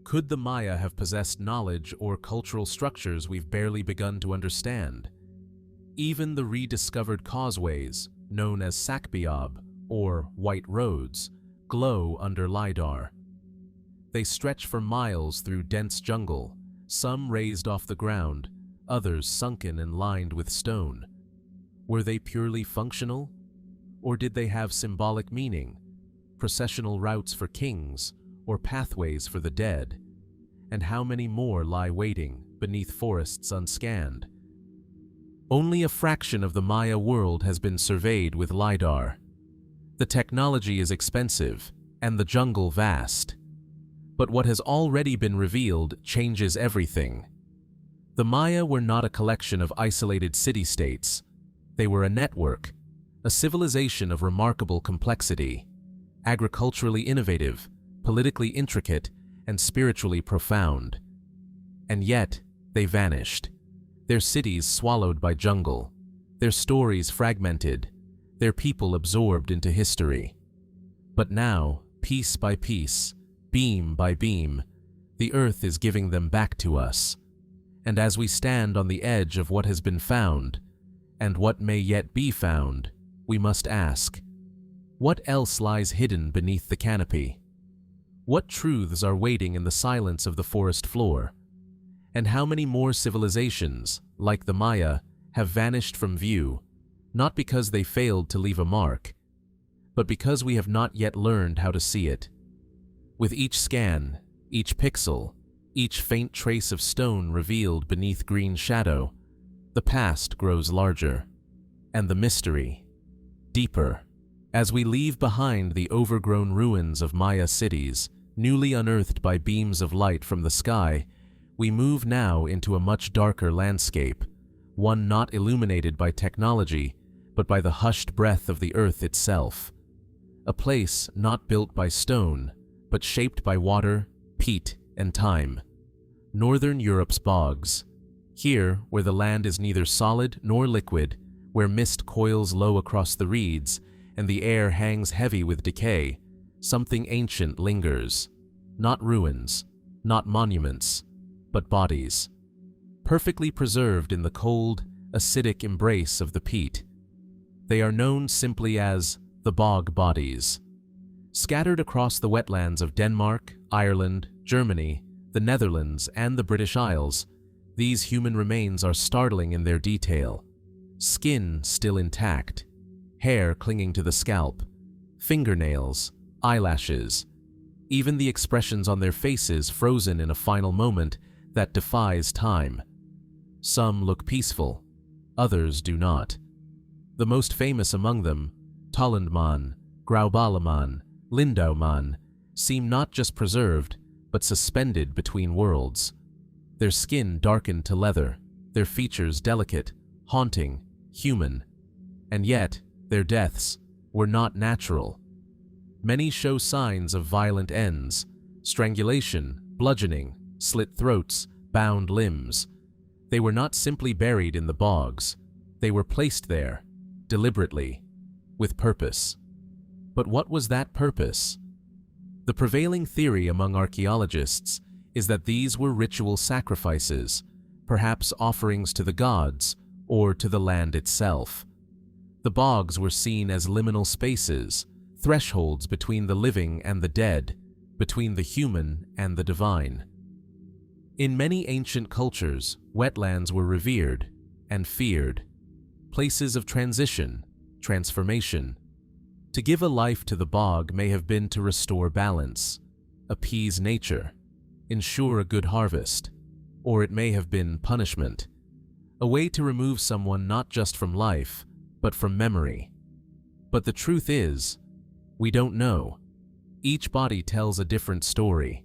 Could the Maya have possessed knowledge or cultural structures we've barely begun to understand? Even the rediscovered causeways, known as Sakbiob, or white roads, glow under LiDAR. They stretch for miles through dense jungle, some raised off the ground, others sunken and lined with stone. Were they purely functional? Or did they have symbolic meaning, processional routes for kings, or pathways for the dead? And how many more lie waiting beneath forests unscanned? Only a fraction of the Maya world has been surveyed with LiDAR. The technology is expensive, and the jungle vast. But what has already been revealed changes everything. The Maya were not a collection of isolated city-states. They were a network, a civilization of remarkable complexity, agriculturally innovative, politically intricate, and spiritually profound. And yet, they vanished. Their cities swallowed by jungle, their stories fragmented, their people absorbed into history. But now, piece by piece, beam by beam, the earth is giving them back to us. And as we stand on the edge of what has been found, and what may yet be found, we must ask, what else lies hidden beneath the canopy? What truths are waiting in the silence of the forest floor? And how many more civilizations, like the Maya, have vanished from view, not because they failed to leave a mark, but because we have not yet learned how to see it? With each scan, each pixel, each faint trace of stone revealed beneath green shadow, the past grows larger, and the mystery deeper. As we leave behind the overgrown ruins of Maya cities, newly unearthed by beams of light from the sky, we move now into a much darker landscape, one not illuminated by technology, but by the hushed breath of the earth itself. A place not built by stone, but shaped by water, peat, and time. Northern Europe's bogs. Here, where the land is neither solid nor liquid, where mist coils low across the reeds, and the air hangs heavy with decay, something ancient lingers. Not ruins, not monuments, but bodies, perfectly preserved in the cold, acidic embrace of the peat. They are known simply as the bog bodies. Scattered across the wetlands of Denmark, Ireland, Germany, the Netherlands, and the British Isles, these human remains are startling in their detail. Skin still intact, hair clinging to the scalp, fingernails, eyelashes, even the expressions on their faces frozen in a final moment that defies time. Some look peaceful, others do not. The most famous among them, Tollund, Grauballemann, Lindaumann, seem not just preserved, but suspended between worlds. Their skin darkened to leather, their features delicate, haunting, human. And yet, their deaths were not natural. Many show signs of violent ends: strangulation, bludgeoning, slit throats, bound limbs. They were not simply buried in the bogs. They were placed there, deliberately, with purpose. But what was that purpose? The prevailing theory among archaeologists is that these were ritual sacrifices, perhaps offerings to the gods or to the land itself. The bogs were seen as liminal spaces, thresholds between the living and the dead, between the human and the divine. In many ancient cultures, wetlands were revered and feared, places of transition, transformation. To give a life to the bog may have been to restore balance, appease nature, ensure a good harvest, or it may have been punishment, a way to remove someone not just from life, but from memory. But the truth is, we don't know. Each body tells a different story.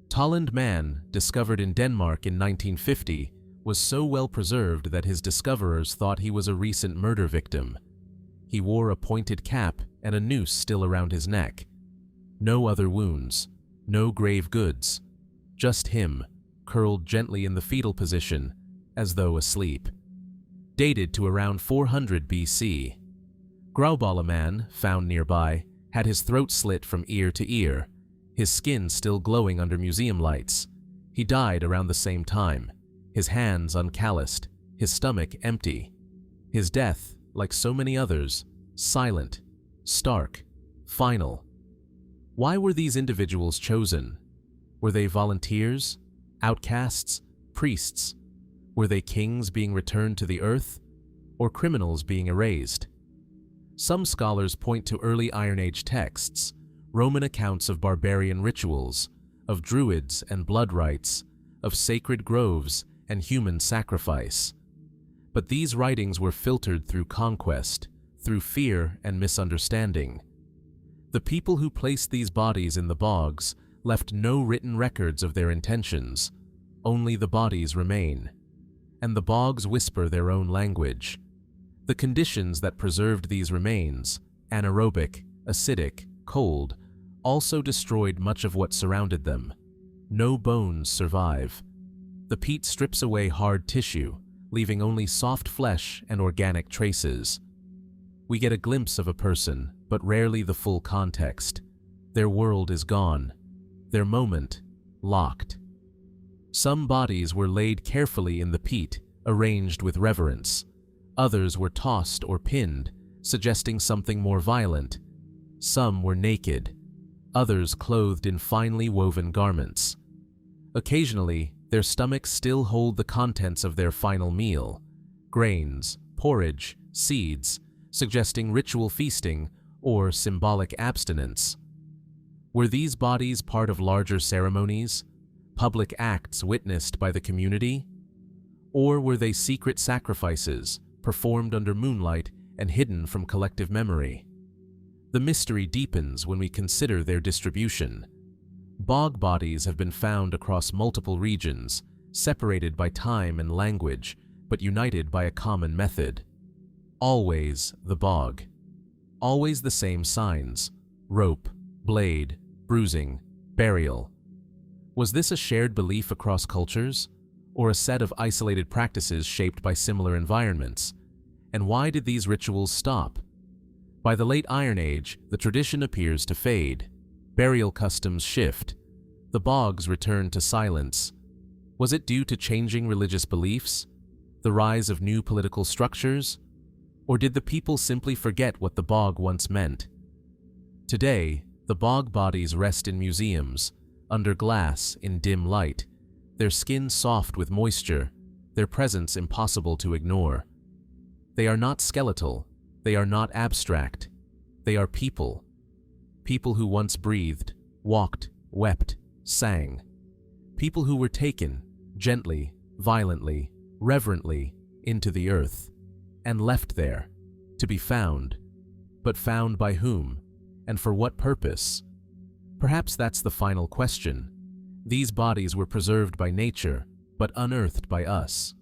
Tollund man, discovered in Denmark in 1950, was so well preserved that his discoverers thought he was a recent murder victim. He wore a pointed cap and a noose still around his neck. No other wounds, no grave goods, just him, curled gently in the fetal position, as though asleep. Dated to around 400 BC. Grauballemann, found nearby, had his throat slit from ear to ear, his skin still glowing under museum lights. He died around the same time, his hands uncalloused, his stomach empty. His death, like so many others, silent, stark, final. Why were these individuals chosen? Were they volunteers, outcasts, priests? Were they kings being returned to the earth, or criminals being erased? Some scholars point to early Iron Age texts, Roman accounts of barbarian rituals, of druids and blood rites, of sacred groves and human sacrifice. But these writings were filtered through conquest, through fear and misunderstanding. The people who placed these bodies in the bogs left no written records of their intentions. Only the bodies remain, and the bogs whisper their own language. The conditions that preserved these remains, anaerobic, acidic, cold, also destroyed much of what surrounded them. No bones survive. The peat strips away hard tissue, leaving only soft flesh and organic traces. We get a glimpse of a person, but rarely the full context. Their world is gone. Their moment, locked. Some bodies were laid carefully in the peat, arranged with reverence. Others were tossed or pinned, suggesting something more violent. Some were naked, others clothed in finely woven garments. Occasionally, their stomachs still hold the contents of their final meal, grains, porridge, seeds, suggesting ritual feasting or symbolic abstinence. Were these bodies part of larger ceremonies, public acts witnessed by the community? Or were they secret sacrifices, performed under moonlight and hidden from collective memory? The mystery deepens when we consider their distribution. Bog bodies have been found across multiple regions, separated by time and language, but united by a common method. Always the bog. Always the same signs: rope, blade, bruising, burial. Was this a shared belief across cultures, or a set of isolated practices shaped by similar environments? And why did these rituals stop? By the late Iron Age, the tradition appears to fade. Burial customs shift. The bogs return to silence. Was it due to changing religious beliefs? The rise of new political structures? Or did the people simply forget what the bog once meant? Today, the bog bodies rest in museums, under glass in dim light, their skin soft with moisture, their presence impossible to ignore. They are not skeletal, they are not abstract, they are people. People who once breathed, walked, wept, sang. People who were taken, gently, violently, reverently, into the earth, and left there, to be found. But found by whom, and for what purpose? Perhaps that's the final question. These bodies were preserved by nature, but unearthed by us,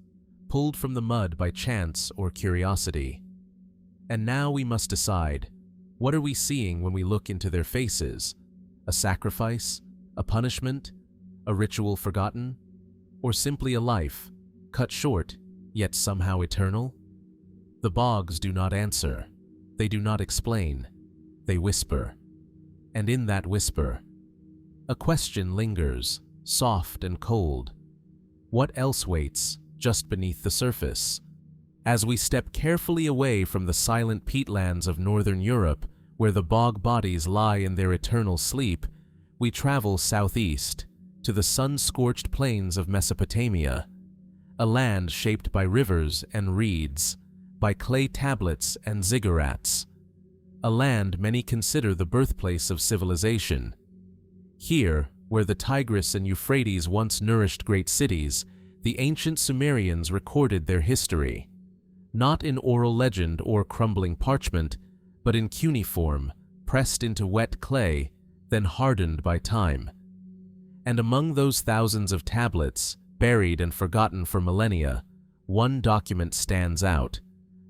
pulled from the mud by chance or curiosity. And now we must decide, what are we seeing when we look into their faces? A sacrifice? A punishment? A ritual forgotten? Or simply a life, cut short, yet somehow eternal? The bogs do not answer. They do not explain. They whisper. And in that whisper, a question lingers, soft and cold. What else waits just beneath the surface? As we step carefully away from the silent peatlands of northern Europe, where the bog bodies lie in their eternal sleep, we travel southeast, to the sun-scorched plains of Mesopotamia, a land shaped by rivers and reeds, by clay tablets and ziggurats, a land many consider the birthplace of civilization. Here, where the Tigris and Euphrates once nourished great cities, the ancient Sumerians recorded their history, not in oral legend or crumbling parchment, but in cuneiform, pressed into wet clay, then hardened by time. And among those thousands of tablets, buried and forgotten for millennia, one document stands out,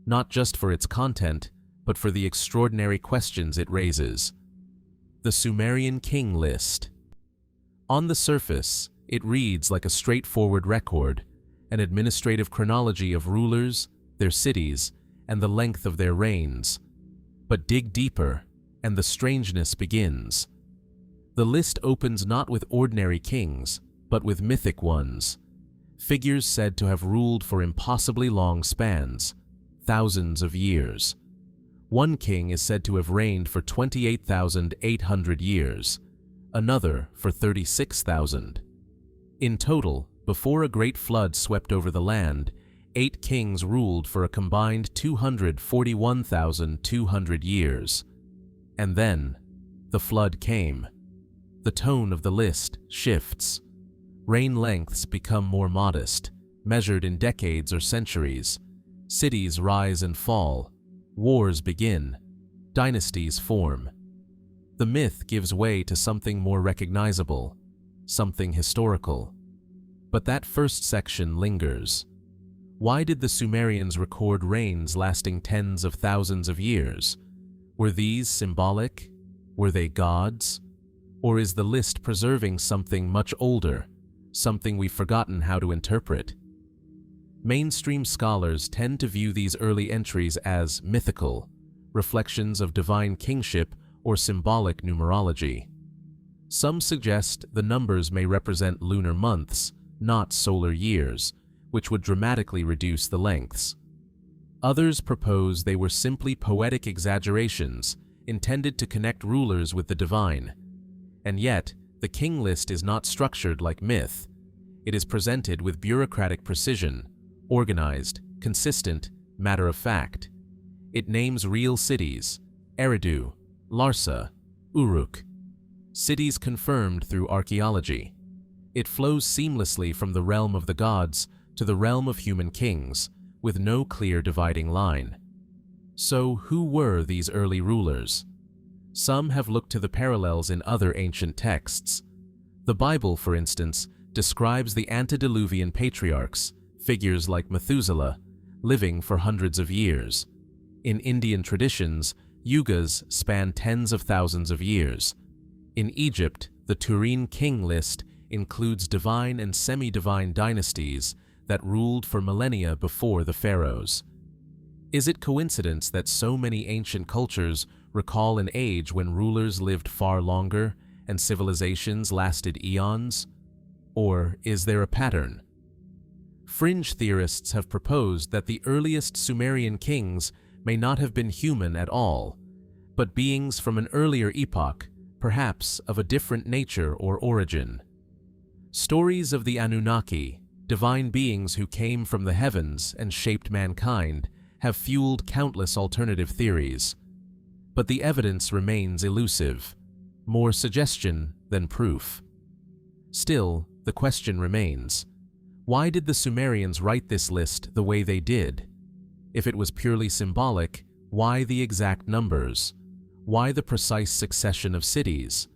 not just for its content, but for the extraordinary questions it raises. The Sumerian King List. On the surface, it reads like a straightforward record, an administrative chronology of rulers, their cities, and the length of their reigns. But dig deeper, and the strangeness begins. The list opens not with ordinary kings, but with mythic ones, figures said to have ruled for impossibly long spans, thousands of years. One king is said to have reigned for 28,800 years, another for 36,000. In total, before a great flood swept over the land, 8 kings ruled for a combined 241,200 years. And then, the flood came. The tone of the list shifts. Reign lengths become more modest, measured in decades or centuries. Cities rise and fall. Wars begin. Dynasties form. The myth gives way to something more recognizable, something historical. But that first section lingers. Why did the Sumerians record reigns lasting tens of thousands of years? Were these symbolic? Were they gods? Or is the list preserving something much older, something we've forgotten how to interpret? Mainstream scholars tend to view these early entries as mythical, reflections of divine kingship or symbolic numerology. Some suggest the numbers may represent lunar months, not solar years, which would dramatically reduce the lengths. Others propose they were simply poetic exaggerations intended to connect rulers with the divine. And yet, the king list is not structured like myth. It is presented with bureaucratic precision, organized, consistent, matter of fact. It names real cities: Eridu, Larsa, Uruk. Cities confirmed through archaeology. It flows seamlessly from the realm of the gods to the realm of human kings, with no clear dividing line. So, who were these early rulers? Some have looked to the parallels in other ancient texts. The Bible, for instance, describes the antediluvian patriarchs, figures like Methuselah, living for hundreds of years. In Indian traditions, yugas span tens of thousands of years. In Egypt, the Turin king list includes divine and semi-divine dynasties that ruled for millennia before the pharaohs. Is it coincidence that so many ancient cultures recall an age when rulers lived far longer and civilizations lasted eons? Or is there a pattern? Fringe theorists have proposed that the earliest Sumerian kings may not have been human at all, but beings from an earlier epoch, perhaps of a different nature or origin. Stories of the Anunnaki, divine beings who came from the heavens and shaped mankind, have fueled countless alternative theories. But the evidence remains elusive, more suggestion than proof. Still, the question remains: why did the Sumerians write this list the way they did? If it was purely symbolic, why the exact numbers? Why the precise succession of cities?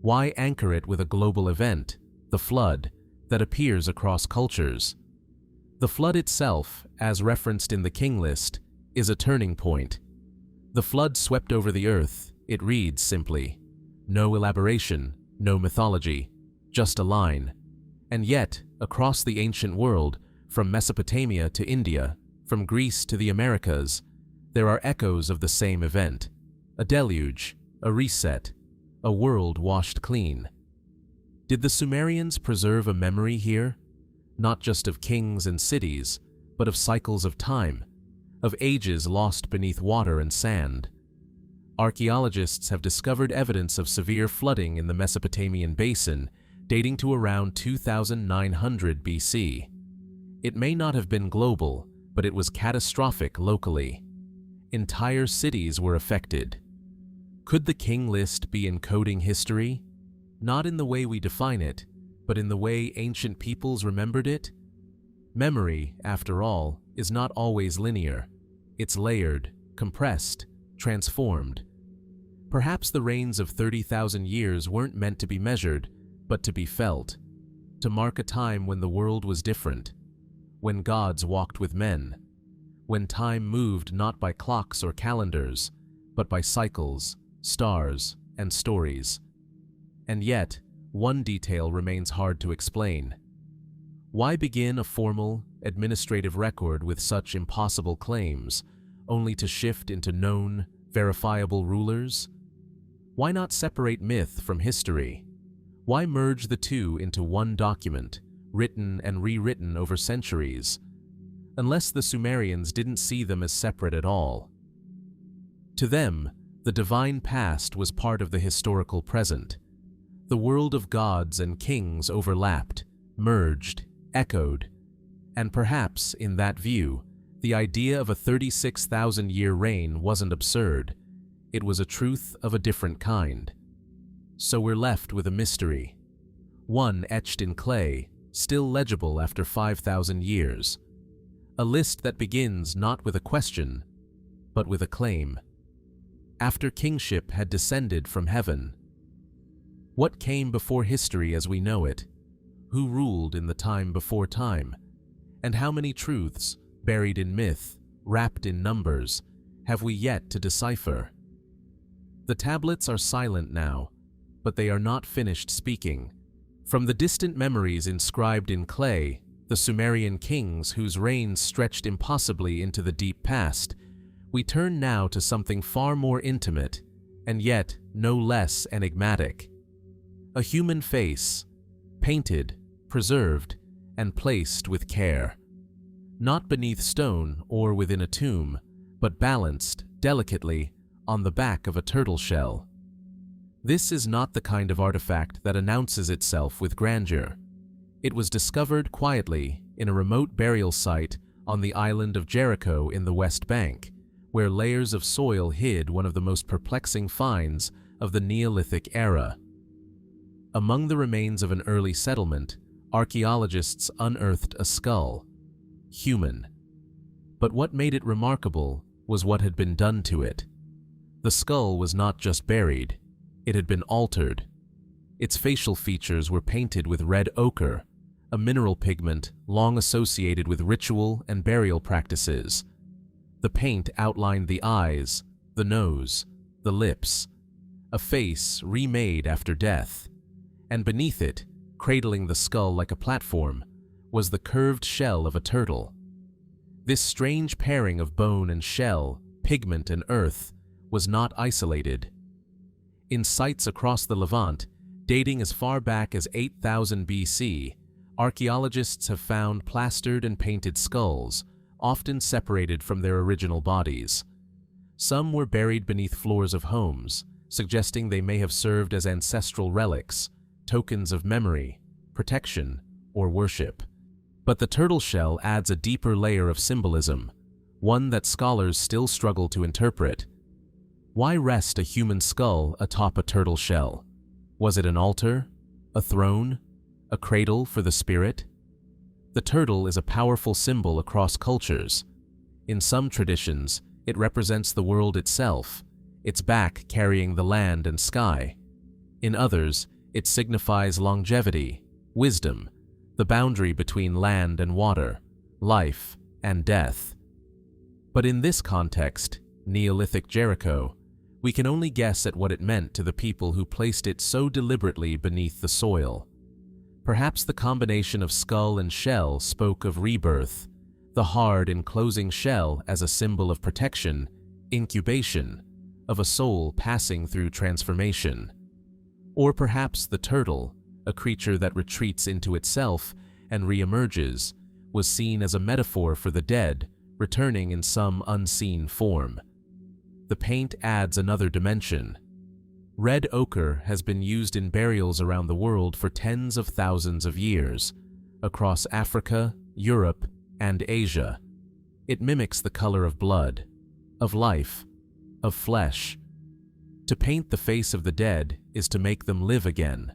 Why anchor it with a global event, the flood, that appears across cultures? The flood itself, as referenced in the king list, is a turning point. The flood swept over the earth, it reads simply. No elaboration, no mythology, just a line. And yet, across the ancient world, from Mesopotamia to India, from Greece to the Americas, there are echoes of the same event. A deluge, a reset, a world washed clean. Did the Sumerians preserve a memory here? Not just of kings and cities, but of cycles of time, of ages lost beneath water and sand. Archaeologists have discovered evidence of severe flooding in the Mesopotamian basin dating to around 2900 BC. It may not have been global, but it was catastrophic locally. Entire cities were affected. Could the king list be encoding history? Not in the way we define it, but in the way ancient peoples remembered it? Memory, after all, is not always linear. It's layered, compressed, transformed. Perhaps the reigns of 30,000 years weren't meant to be measured, but to be felt, to mark a time when the world was different, when gods walked with men, when time moved not by clocks or calendars, but by cycles, stars, and stories. And yet, one detail remains hard to explain. Why begin a formal, administrative record with such impossible claims, only to shift into known, verifiable rulers? Why not separate myth from history? Why merge the two into one document, written and rewritten over centuries, unless the Sumerians didn't see them as separate at all? To them, the divine past was part of the historical present. The world of gods and kings overlapped, merged, echoed, and perhaps, in that view, the idea of a 36,000-year reign wasn't absurd. It was a truth of a different kind. So we're left with a mystery, one etched in clay, still legible after 5,000 years. A list that begins not with a question, but with a claim. after kingship had descended from heaven. What came before history as we know it? Who ruled in the time before time? And how many truths, buried in myth, wrapped in numbers, have we yet to decipher? The tablets are silent now, but they are not finished speaking. From the distant memories inscribed in clay, the Sumerian kings whose reigns stretched impossibly into the deep past, we turn now to something far more intimate, and yet no less enigmatic. A human face, painted, preserved, and placed with care. Not beneath stone or within a tomb, but balanced, delicately, on the back of a turtle shell. This is not the kind of artifact that announces itself with grandeur. It was discovered quietly in a remote burial site on the island of Jericho in the West Bank, where layers of soil hid one of the most perplexing finds of the Neolithic era. Among the remains of an early settlement, archaeologists unearthed a skull, human. But what made it remarkable was what had been done to it. The skull was not just buried, it had been altered. Its facial features were painted with red ochre, a mineral pigment long associated with ritual and burial practices. The paint outlined the eyes, the nose, the lips, a face remade after death. And beneath it, cradling the skull like a platform, was the curved shell of a turtle. This strange pairing of bone and shell, pigment and earth, was not isolated. In sites across the Levant, dating as far back as 8000 BC, archaeologists have found plastered and painted skulls, often separated from their original bodies. Some were buried beneath floors of homes, suggesting they may have served as ancestral relics, tokens of memory, protection, or worship. But the turtle shell adds a deeper layer of symbolism, one that scholars still struggle to interpret. Why rest a human skull atop a turtle shell? Was it an altar, a throne, a cradle for the spirit? The turtle is a powerful symbol across cultures. In some traditions, it represents the world itself, its back carrying the land and sky. In others, it signifies longevity, wisdom, the boundary between land and water, life and death. But in this context, Neolithic Jericho, we can only guess at what it meant to the people who placed it so deliberately beneath the soil. Perhaps the combination of skull and shell spoke of rebirth, the hard enclosing shell as a symbol of protection, incubation, of a soul passing through transformation. Or perhaps the turtle, a creature that retreats into itself and reemerges, was seen as a metaphor for the dead, returning in some unseen form. The paint adds another dimension. Red ochre has been used in burials around the world for tens of thousands of years, across Africa, Europe, and Asia. It mimics the color of blood, of life, of flesh. To paint the face of the dead is to make them live again,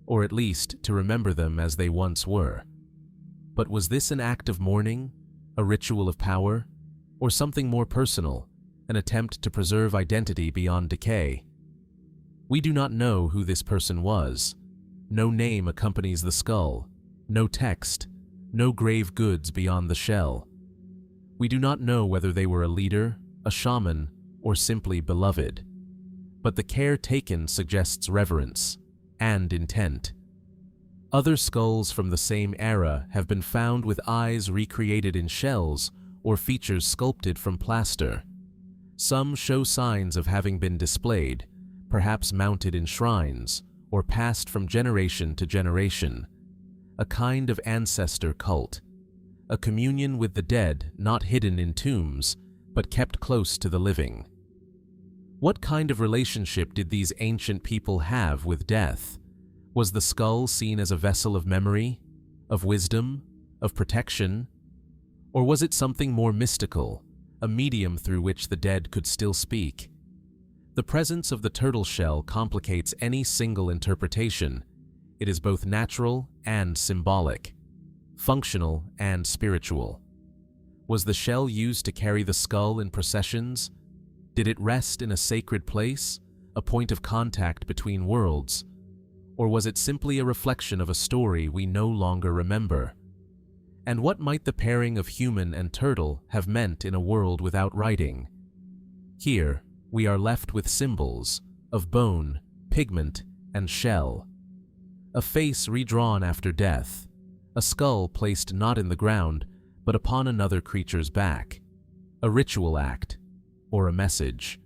or at least to remember them as they once were. But was this an act of mourning, a ritual of power, or something more personal, an attempt to preserve identity beyond decay? We do not know who this person was. No name accompanies the skull, no text, no grave goods beyond the shell. We do not know whether they were a leader, a shaman, or simply beloved. But the care taken suggests reverence and intent. Other skulls from the same era have been found with eyes recreated in shells or features sculpted from plaster. Some show signs of having been displayed, perhaps mounted in shrines, or passed from generation to generation. A kind of ancestor cult, a communion with the dead not hidden in tombs, but kept close to the living. What kind of relationship did these ancient people have with death? Was the skull seen as a vessel of memory, of wisdom, of protection? Or was it something more mystical, a medium through which the dead could still speak? The presence of the turtle shell complicates any single interpretation. It is both natural and symbolic, functional and spiritual. Was the shell used to carry the skull in processions? Did it rest in a sacred place, a point of contact between worlds? Or was it simply a reflection of a story we no longer remember? And what might the pairing of human and turtle have meant in a world without writing? Here, we are left with symbols of bone, pigment, and shell. A face redrawn after death, a skull placed not in the ground, but upon another creature's back, a ritual act, or a message.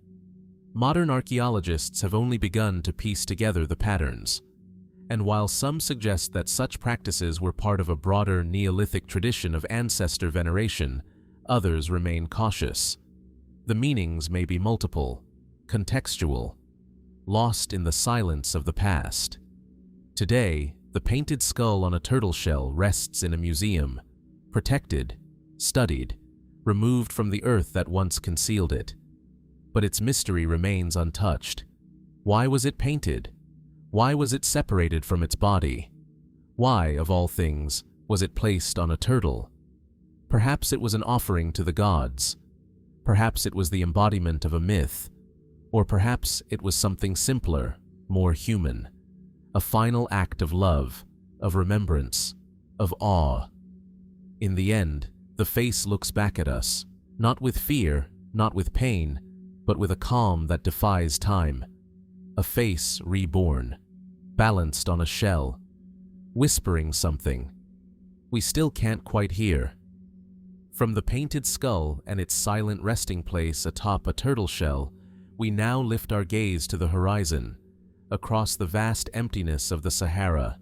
Modern archaeologists have only begun to piece together the patterns, and while some suggest that such practices were part of a broader Neolithic tradition of ancestor veneration, others remain cautious. The meanings may be multiple, contextual, lost in the silence of the past. Today, the painted skull on a turtle shell rests in a museum, protected, studied, removed from the earth that once concealed it. But its mystery remains untouched. Why was it painted? Why was it separated from its body? Why, of all things, was it placed on a turtle? Perhaps it was an offering to the gods. Perhaps it was the embodiment of a myth. Or perhaps it was something simpler, more human. A final act of love, of remembrance, of awe. In the end, the face looks back at us, not with fear, not with pain, but with a calm that defies time. A face reborn, balanced on a shell, whispering something we still can't quite hear. From the painted skull and its silent resting place atop a turtle shell, we now lift our gaze to the horizon, across the vast emptiness of the Sahara,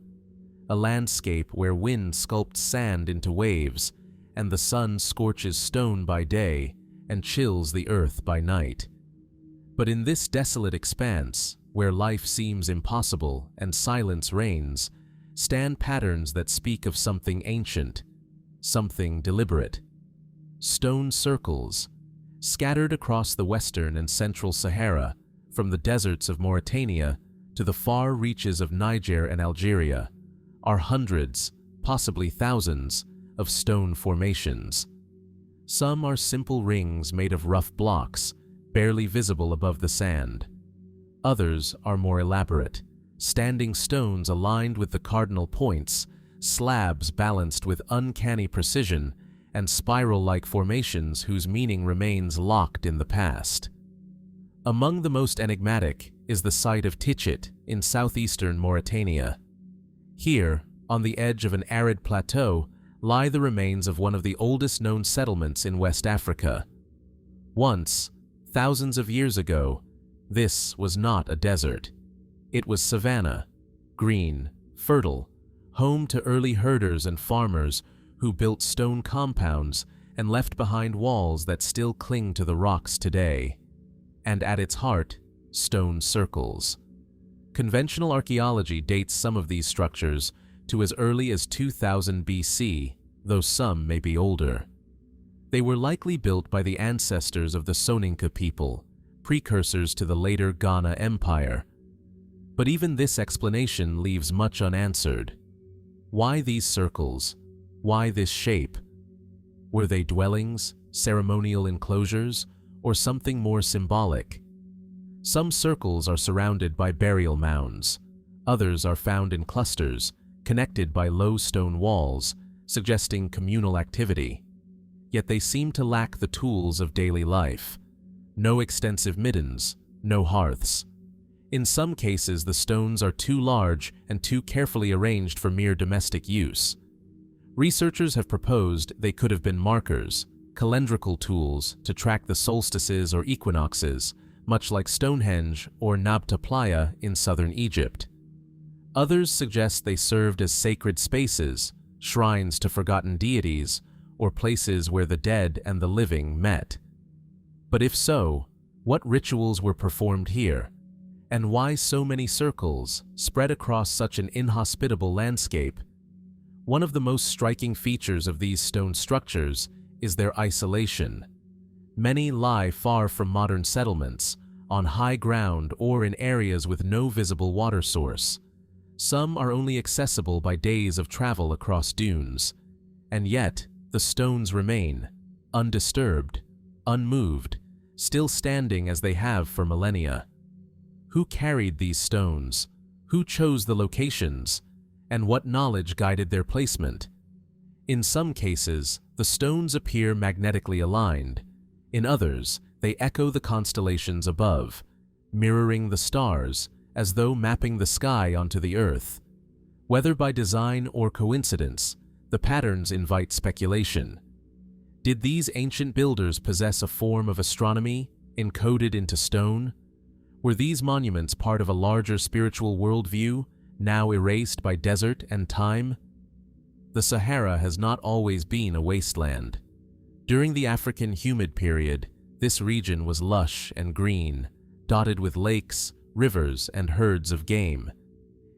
a landscape where wind sculpts sand into waves, and the sun scorches stone by day and chills the earth by night. But in this desolate expanse, where life seems impossible and silence reigns, stand patterns that speak of something ancient, something deliberate. Stone circles, scattered across the western and central Sahara, from the deserts of Mauritania to the far reaches of Niger and Algeria, are hundreds, possibly thousands, of stone formations. Some are simple rings made of rough blocks, barely visible above the sand. Others are more elaborate, standing stones aligned with the cardinal points, slabs balanced with uncanny precision, and spiral-like formations whose meaning remains locked in the past. Among the most enigmatic is the site of Tichit in southeastern Mauritania. Here, on the edge of an arid plateau, lie the remains of one of the oldest known settlements in West Africa. Once, thousands of years ago, this was not a desert. It was savanna, green, fertile, home to early herders and farmers who built stone compounds and left behind walls that still cling to the rocks today. And at its heart, stone circles. Conventional archaeology dates some of these structures to as early as 2000 BC, though some may be older. They were likely built by the ancestors of the Soninka people, precursors to the later Ghana Empire. But even this explanation leaves much unanswered. Why these circles? Why this shape? Were they dwellings, ceremonial enclosures, or something more symbolic? Some circles are surrounded by burial mounds. Others are found in clusters, connected by low stone walls, suggesting communal activity. Yet they seem to lack the tools of daily life. No extensive middens, no hearths. In some cases, the stones are too large and too carefully arranged for mere domestic use. Researchers have proposed they could have been markers, calendrical tools to track the solstices or equinoxes, much like Stonehenge or Nabta Playa in southern Egypt. Others suggest they served as sacred spaces, shrines to forgotten deities, or places where the dead and the living met. But if so, what rituals were performed here? And why so many circles, spread across such an inhospitable landscape? One of the most striking features of these stone structures is their isolation. Many lie far from modern settlements, on high ground or in areas with no visible water source. Some are only accessible by days of travel across dunes. And yet, the stones remain, undisturbed, unmoved, still standing as they have for millennia. Who carried these stones? Who chose the locations? And what knowledge guided their placement? In some cases, the stones appear magnetically aligned. In others, they echo the constellations above, mirroring the stars as though mapping the sky onto the earth. Whether by design or coincidence, the patterns invite speculation. Did these ancient builders possess a form of astronomy encoded into stone? Were these monuments part of a larger spiritual worldview, now erased by desert and time? The Sahara has not always been a wasteland. During the African humid period, this region was lush and green, dotted with lakes, rivers, and herds of game.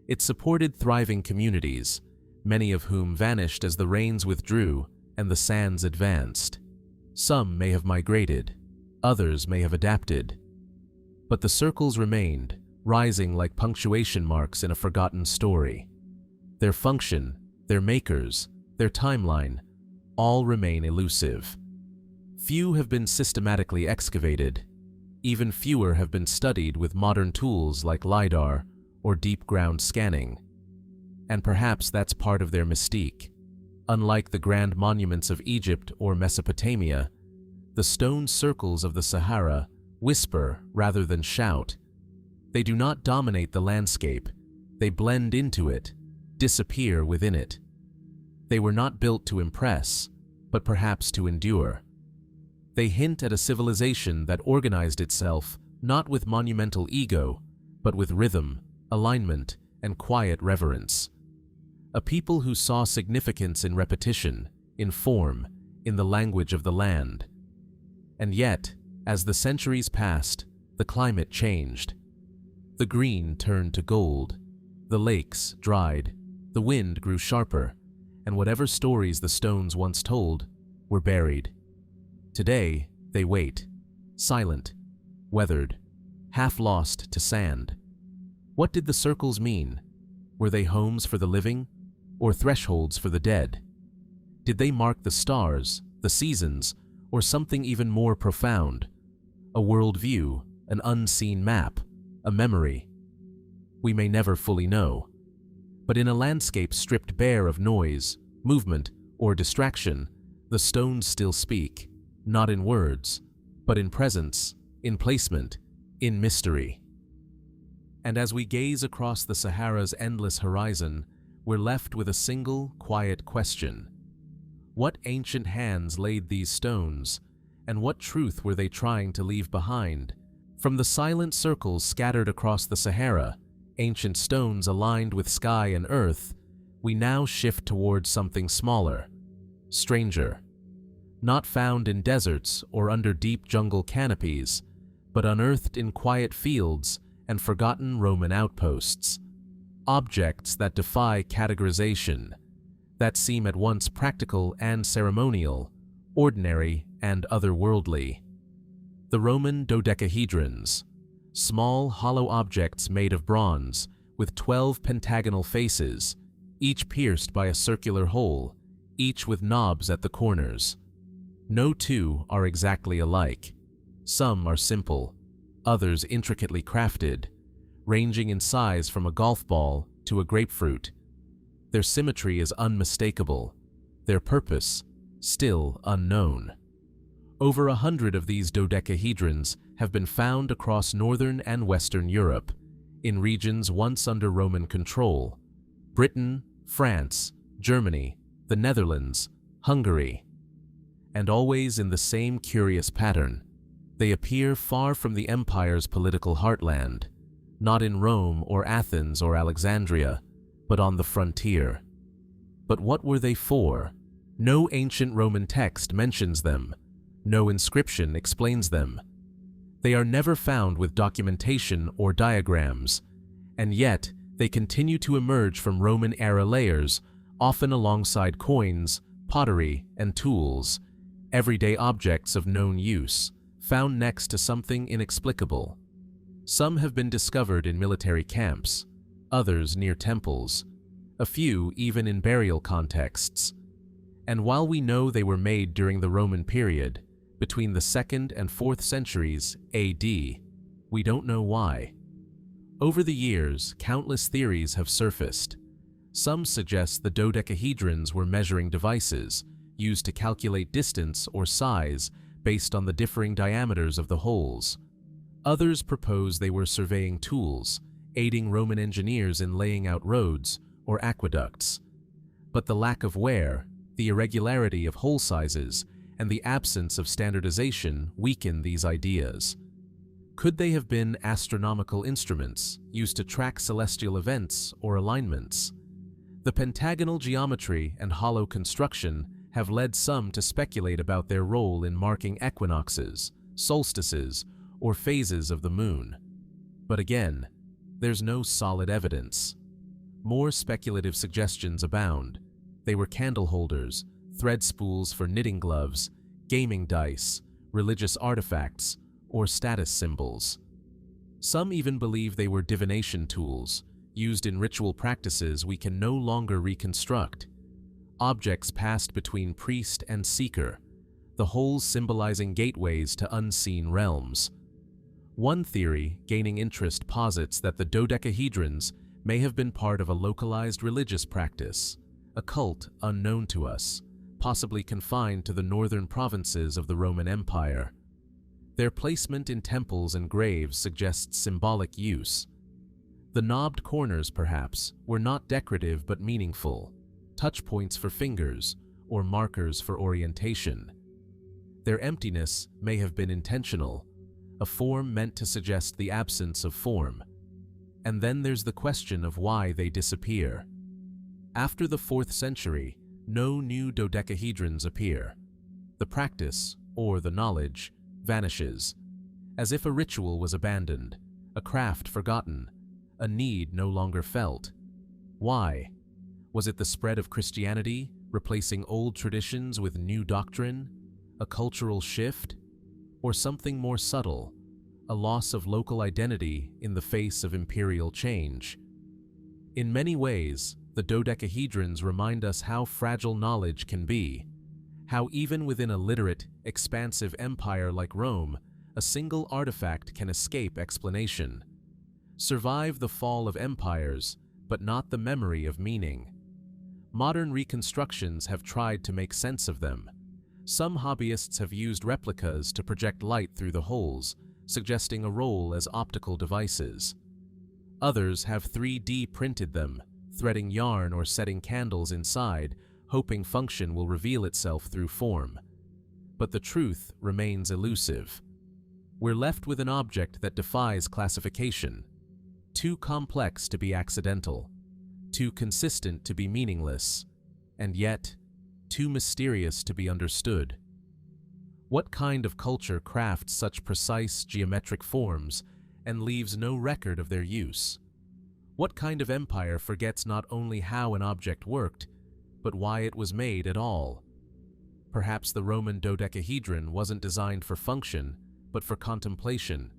It supported thriving communities, many of whom vanished as the rains withdrew and the sands advanced. Some may have migrated, others may have adapted. But the circles remained, rising like punctuation marks in a forgotten story. Their function, their makers, their timeline, all remain elusive. Few have been systematically excavated. Even fewer have been studied with modern tools like LiDAR or deep ground scanning. And perhaps that's part of their mystique. Unlike the grand monuments of Egypt or Mesopotamia, the stone circles of the Sahara whisper rather than shout. They do not dominate the landscape. They blend into it, disappear within it. They were not built to impress, but perhaps to endure. They hint at a civilization that organized itself not with monumental ego, but with rhythm, alignment, and quiet reverence. A people who saw significance in repetition, in form, in the language of the land. And yet, as the centuries passed, the climate changed. The green turned to gold, the lakes dried, the wind grew sharper, and whatever stories the stones once told were buried. Today, they wait, silent, weathered, half lost to sand. What did the circles mean? Were they homes for the living, or thresholds for the dead? Did they mark the stars, the seasons, or something even more profound? A worldview, an unseen map, a memory? We may never fully know. But in a landscape stripped bare of noise, movement, or distraction, the stones still speak, not in words, but in presence, in placement, in mystery. And as we gaze across the Sahara's endless horizon, we're left with a single, quiet question. What ancient hands laid these stones, and what truth were they trying to leave behind? From the silent circles scattered across the Sahara, ancient stones aligned with sky and earth, we now shift towards something smaller, stranger. Not found in deserts or under deep jungle canopies, but unearthed in quiet fields and forgotten Roman outposts. Objects that defy categorization, that seem at once practical and ceremonial, ordinary and otherworldly. The Roman dodecahedrons, small hollow objects made of bronze with 12 pentagonal faces, each pierced by a circular hole, each with knobs at the corners. No two are exactly alike. Some are simple, others intricately crafted, ranging in size from a golf ball to a grapefruit. Their symmetry is unmistakable, their purpose still unknown. Over 100 of these dodecahedrons have been found across northern and western Europe, in regions once under Roman control: Britain, France, Germany, the Netherlands, Hungary. And always in the same curious pattern. They appear far from the empire's political heartland, not in Rome or Athens or Alexandria, but on the frontier. But what were they for? No ancient Roman text mentions them. No inscription explains them. They are never found with documentation or diagrams, and yet they continue to emerge from Roman-era layers, often alongside coins, pottery, and tools, everyday objects of known use, found next to something inexplicable. Some have been discovered in military camps, others near temples, a few even in burial contexts. And while we know they were made during the Roman period, between the 2nd and 4th centuries AD. We don't know why. Over the years, countless theories have surfaced. Some suggest the dodecahedrons were measuring devices used to calculate distance or size based on the differing diameters of the holes. Others propose they were surveying tools, aiding Roman engineers in laying out roads or aqueducts. But the lack of wear, the irregularity of hole sizes, and the absence of standardization weaken these ideas. Could they have been astronomical instruments used to track celestial events or alignments? The pentagonal geometry and hollow construction have led some to speculate about their role in marking equinoxes, solstices, or phases of the moon. But again, there's no solid evidence. More speculative suggestions abound. They were candle holders, thread spools for knitting gloves, gaming dice, religious artifacts, or status symbols. Some even believe they were divination tools, used in ritual practices we can no longer reconstruct. Objects passed between priest and seeker, the holes symbolizing gateways to unseen realms. One theory, gaining interest, posits that the dodecahedrons may have been part of a localized religious practice, a cult unknown to us, possibly confined to the northern provinces of the Roman Empire. Their placement in temples and graves suggests symbolic use. The knobbed corners, perhaps, were not decorative but meaningful, touch points for fingers or markers for orientation. Their emptiness may have been intentional, a form meant to suggest the absence of form. And then there's the question of why they disappear. After the 4th century, no new dodecahedrons appear. The practice, or the knowledge, vanishes, as if a ritual was abandoned, a craft forgotten, a need no longer felt. Why? Was it the spread of Christianity, replacing old traditions with new doctrine, a cultural shift, or something more subtle, a loss of local identity in the face of imperial change? In many ways, the dodecahedrons remind us how fragile knowledge can be, how even within a literate, expansive empire like Rome, a single artifact can escape explanation, survive the fall of empires, but not the memory of meaning. Modern reconstructions have tried to make sense of them. Some hobbyists have used replicas to project light through the holes, suggesting a role as optical devices. Others have 3D printed them, threading yarn or setting candles inside, hoping function will reveal itself through form. But the truth remains elusive. We're left with an object that defies classification, too complex to be accidental, too consistent to be meaningless, and yet too mysterious to be understood. What kind of culture crafts such precise geometric forms and leaves no record of their use? What kind of empire forgets not only how an object worked, but why it was made at all? Perhaps the Roman dodecahedron wasn't designed for function, but for contemplation.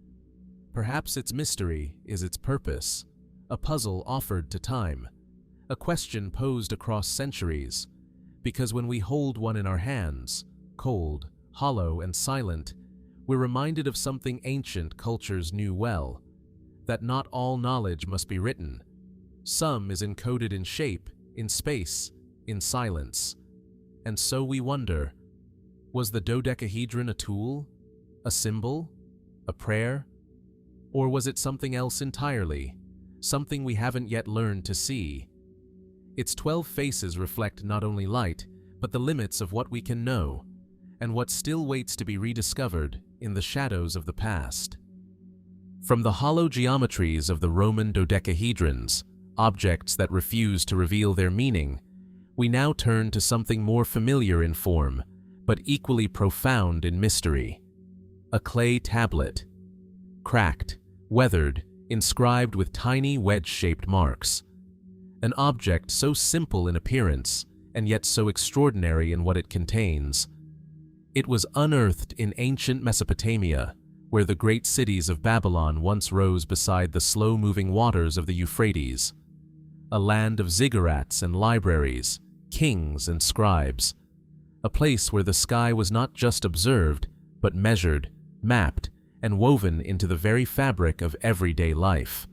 Perhaps its mystery is its purpose, a puzzle offered to time, a question posed across centuries, because when we hold one in our hands, cold, hollow, and silent, we're reminded of something ancient cultures knew well, that not all knowledge must be written. Some is encoded in shape, in space, in silence. And so we wonder, was the dodecahedron a tool, a symbol, a prayer? Or was it something else entirely, something we haven't yet learned to see? Its 12 faces reflect not only light, but the limits of what we can know, and what still waits to be rediscovered in the shadows of the past. From the hollow geometries of the Roman dodecahedrons, objects that refuse to reveal their meaning, we now turn to something more familiar in form, but equally profound in mystery. A clay tablet, cracked, weathered, inscribed with tiny wedge-shaped marks. An object so simple in appearance, and yet so extraordinary in what it contains. It was unearthed in ancient Mesopotamia, where the great cities of Babylon once rose beside the slow-moving waters of the Euphrates. A land of ziggurats and libraries, kings and scribes. A place where the sky was not just observed, but measured, mapped, and woven into the very fabric of everyday life.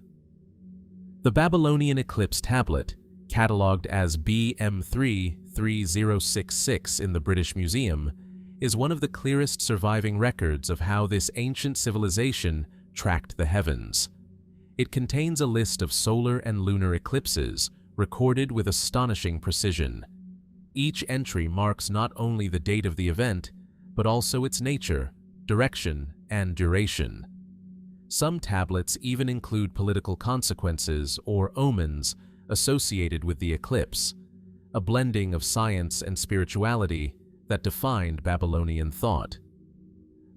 The Babylonian Eclipse tablet, catalogued as BM33066 in the British Museum, is one of the clearest surviving records of how this ancient civilization tracked the heavens. It contains a list of solar and lunar eclipses, recorded with astonishing precision. Each entry marks not only the date of the event, but also its nature, direction, and duration. Some tablets even include political consequences or omens associated with the eclipse, a blending of science and spirituality that defined Babylonian thought.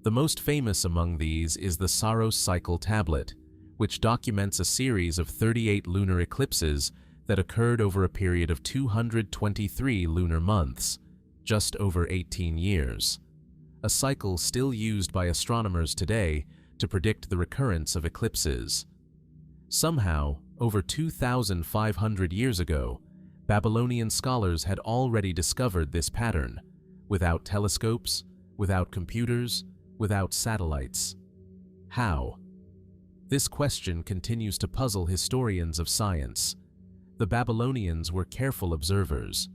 The most famous among these is the Saros Cycle tablet, which documents a series of 38 lunar eclipses that occurred over a period of 223 lunar months, just over 18 years. A cycle still used by astronomers today to predict the recurrence of eclipses. Somehow, over 2,500 years ago, Babylonian scholars had already discovered this pattern, without telescopes, without computers, without satellites. How? This question continues to puzzle historians of science. The Babylonians were careful observers.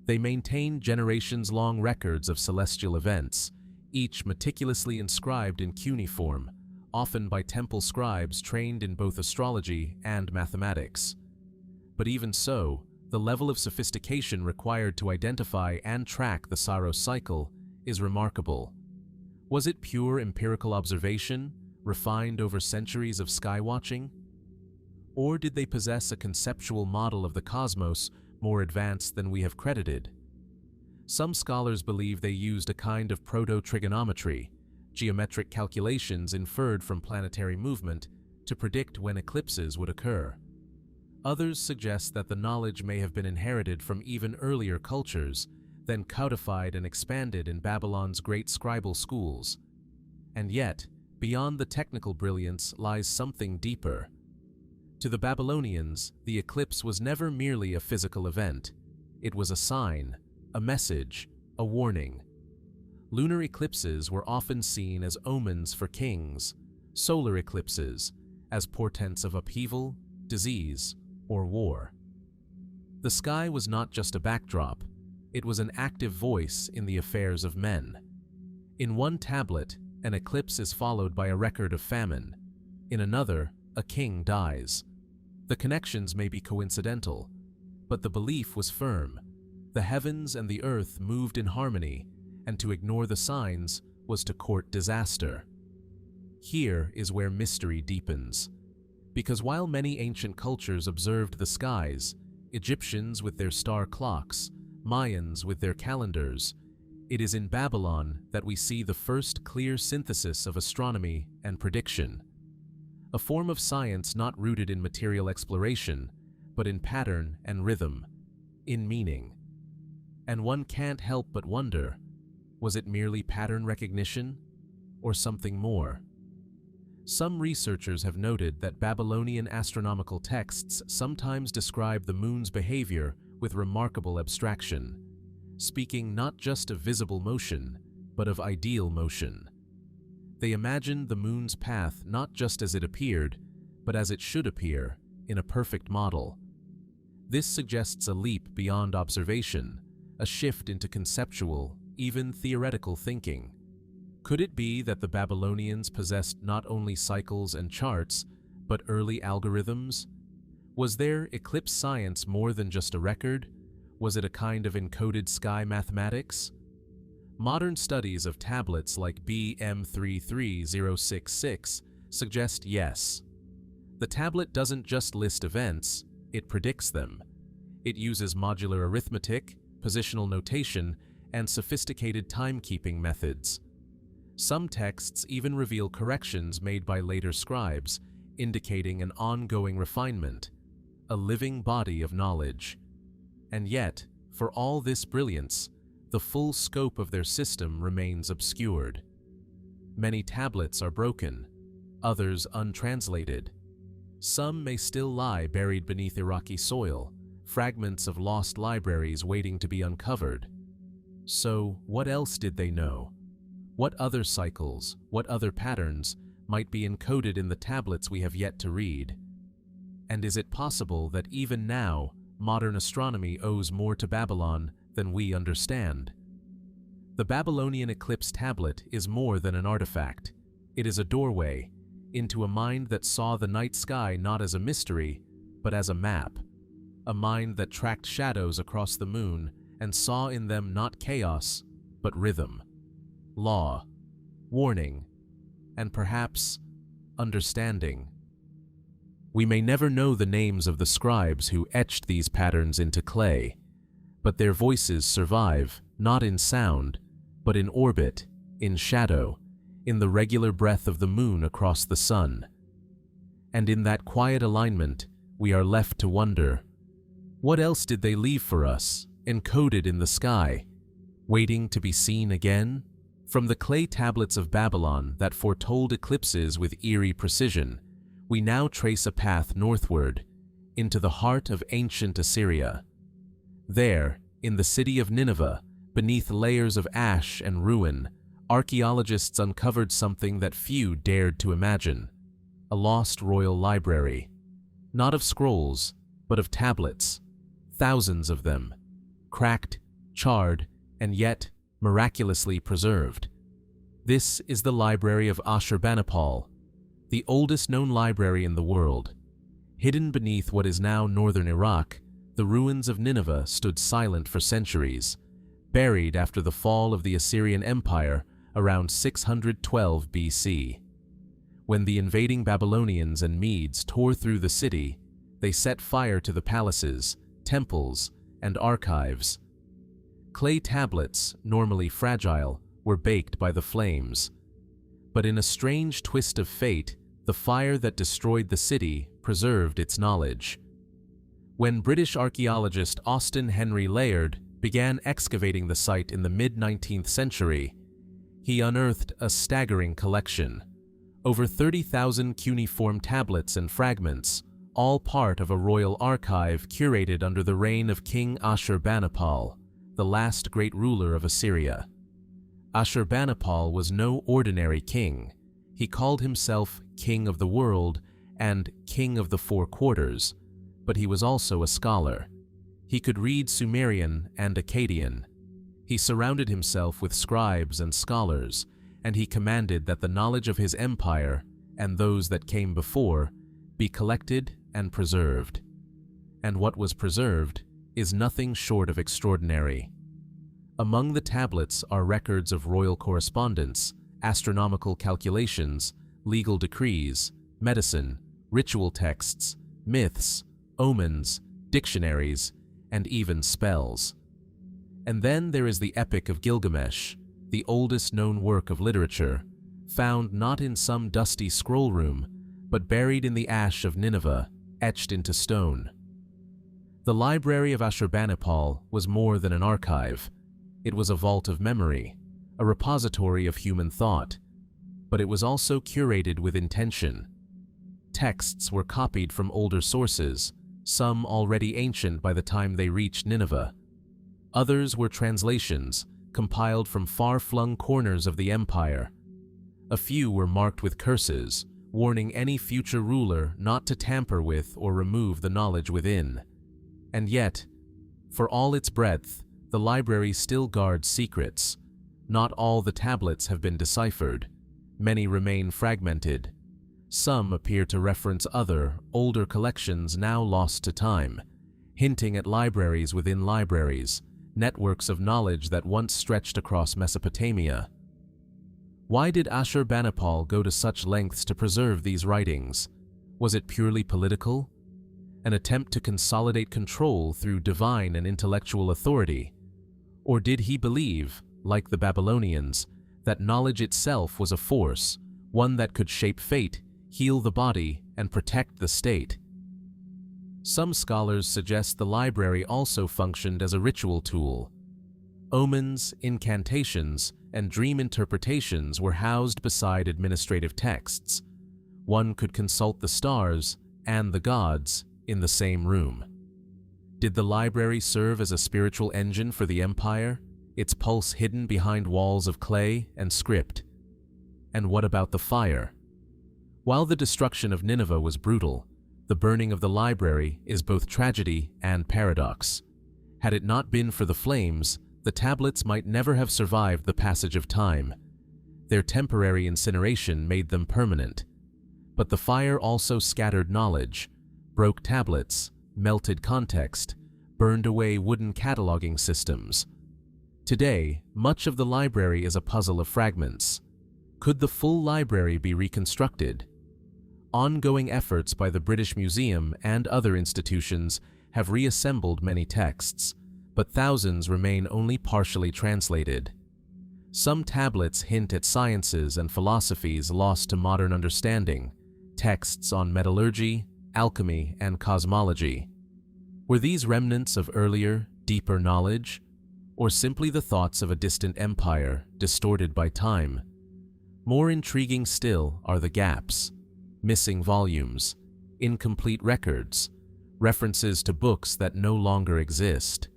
They maintained generations-long records of celestial events, each meticulously inscribed in cuneiform, often by temple scribes trained in both astrology and mathematics. But even so, the level of sophistication required to identify and track the Saros cycle is remarkable. Was it pure empirical observation, refined over centuries of skywatching? Or did they possess a conceptual model of the cosmos more advanced than we have credited? Some scholars believe they used a kind of proto-trigonometry, geometric calculations inferred from planetary movement, to predict when eclipses would occur. Others suggest that the knowledge may have been inherited from even earlier cultures, then codified and expanded in Babylon's great scribal schools. And yet, beyond the technical brilliance lies something deeper. To the Babylonians, the eclipse was never merely a physical event. It was a sign, a message, a warning. Lunar eclipses were often seen as omens for kings, solar eclipses as portents of upheaval, disease, or war. The sky was not just a backdrop, it was an active voice in the affairs of men. In one tablet, an eclipse is followed by a record of famine. In another, a king dies. The connections may be coincidental, but the belief was firm. The heavens and the earth moved in harmony, and to ignore the signs was to court disaster. Here is where mystery deepens. Because while many ancient cultures observed the skies, Egyptians with their star clocks, Mayans with their calendars, it is in Babylon that we see the first clear synthesis of astronomy and prediction. A form of science not rooted in material exploration, but in pattern and rhythm, in meaning. And one can't help but wonder, was it merely pattern recognition, or something more? Some researchers have noted that Babylonian astronomical texts sometimes describe the moon's behavior with remarkable abstraction, speaking not just of visible motion, but of ideal motion. They imagined the moon's path not just as it appeared, but as it should appear, in a perfect model. This suggests a leap beyond observation, a shift into conceptual, even theoretical thinking. Could it be that the Babylonians possessed not only cycles and charts, but early algorithms? Was their eclipse science more than just a record? Was it a kind of encoded sky mathematics? Modern studies of tablets like BM33066 suggest yes. The tablet doesn't just list events, it predicts them. It uses modular arithmetic, positional notation, and sophisticated timekeeping methods. Some texts even reveal corrections made by later scribes, indicating an ongoing refinement, a living body of knowledge. And yet, for all this brilliance, the full scope of their system remains obscured. Many tablets are broken, others untranslated. Some may still lie buried beneath Iraqi soil, fragments of lost libraries waiting to be uncovered. So, what else did they know? What other cycles, what other patterns might be encoded in the tablets we have yet to read? And is it possible that even now, modern astronomy owes more to Babylon than we understand? The Babylonian Eclipse tablet is more than an artifact. It is a doorway into a mind that saw the night sky not as a mystery, but as a map. A mind that tracked shadows across the moon and saw in them not chaos, but rhythm, law, warning, and perhaps understanding. We may never know the names of the scribes who etched these patterns into clay, but their voices survive, not in sound, but in orbit, in shadow, in the regular breath of the moon across the sun. And in that quiet alignment, we are left to wonder, what else did they leave for us, encoded in the sky, waiting to be seen again? From the clay tablets of Babylon that foretold eclipses with eerie precision, we now trace a path northward, into the heart of ancient Assyria. There, in the city of Nineveh, beneath layers of ash and ruin, archaeologists uncovered something that few dared to imagine: a lost royal library. Not of scrolls, but of tablets, thousands of them, cracked, charred, and yet miraculously preserved. This is the library of Ashurbanipal, the oldest known library in the world. Hidden beneath what is now northern Iraq, the ruins of Nineveh stood silent for centuries, buried after the fall of the Assyrian Empire around 612 BC. When the invading Babylonians and Medes tore through the city, they set fire to the palaces, temples, and archives. Clay tablets, normally fragile, were baked by the flames. But in a strange twist of fate, the fire that destroyed the city preserved its knowledge. When British archaeologist Austen Henry Layard began excavating the site in the mid-19th century, he unearthed a staggering collection: over 30,000 cuneiform tablets and fragments, all part of a royal archive curated under the reign of King Ashurbanipal, the last great ruler of Assyria. Ashurbanipal was no ordinary king. He called himself King of the World and King of the Four Quarters, but he was also a scholar. He could read Sumerian and Akkadian. He surrounded himself with scribes and scholars, and he commanded that the knowledge of his empire, and those that came before, be collected and preserved. And what was preserved is nothing short of extraordinary. Among the tablets are records of royal correspondence, astronomical calculations, legal decrees, medicine, ritual texts, myths, omens, dictionaries, and even spells. And then there is the Epic of Gilgamesh, the oldest known work of literature, found not in some dusty scroll room, but buried in the ash of Nineveh, etched into stone. The library of Ashurbanipal was more than an archive. It was a vault of memory, a repository of human thought, but it was also curated with intention. Texts were copied from older sources, some already ancient by the time they reached Nineveh. Others were translations, compiled from far-flung corners of the empire. A few were marked with curses, warning any future ruler not to tamper with or remove the knowledge within. And yet, for all its breadth, the library still guards secrets. Not all the tablets have been deciphered. Many remain fragmented. Some appear to reference other, older collections now lost to time, hinting at libraries within libraries, networks of knowledge that once stretched across Mesopotamia. Why did Ashurbanipal go to such lengths to preserve these writings? Was it purely political? An attempt to consolidate control through divine and intellectual authority? Or did he believe, like the Babylonians, that knowledge itself was a force, one that could shape fate, heal the body, and protect the state? Some scholars suggest the library also functioned as a ritual tool. Omens, incantations, and dream interpretations were housed beside administrative texts. One could consult the stars and the gods in the same room. Did the library serve as a spiritual engine for the empire, its pulse hidden behind walls of clay and script. And what about the fire? While the destruction of Nineveh was brutal, the burning of the library is both tragedy and paradox. Had it not been for the flames, the tablets might never have survived the passage of time. Their temporary incineration made them permanent. But the fire also scattered knowledge, broke tablets, melted context, burned away wooden cataloging systems. Today, much of the library is a puzzle of fragments. Could the full library be reconstructed? Ongoing efforts by the British Museum and other institutions have reassembled many texts, but thousands remain only partially translated. Some tablets hint at sciences and philosophies lost to modern understanding, texts on metallurgy, alchemy, and cosmology. Were these remnants of earlier, deeper knowledge, or simply the thoughts of a distant empire distorted by time? More intriguing still are the gaps. Missing volumes, incomplete records, references to books that no longer exist.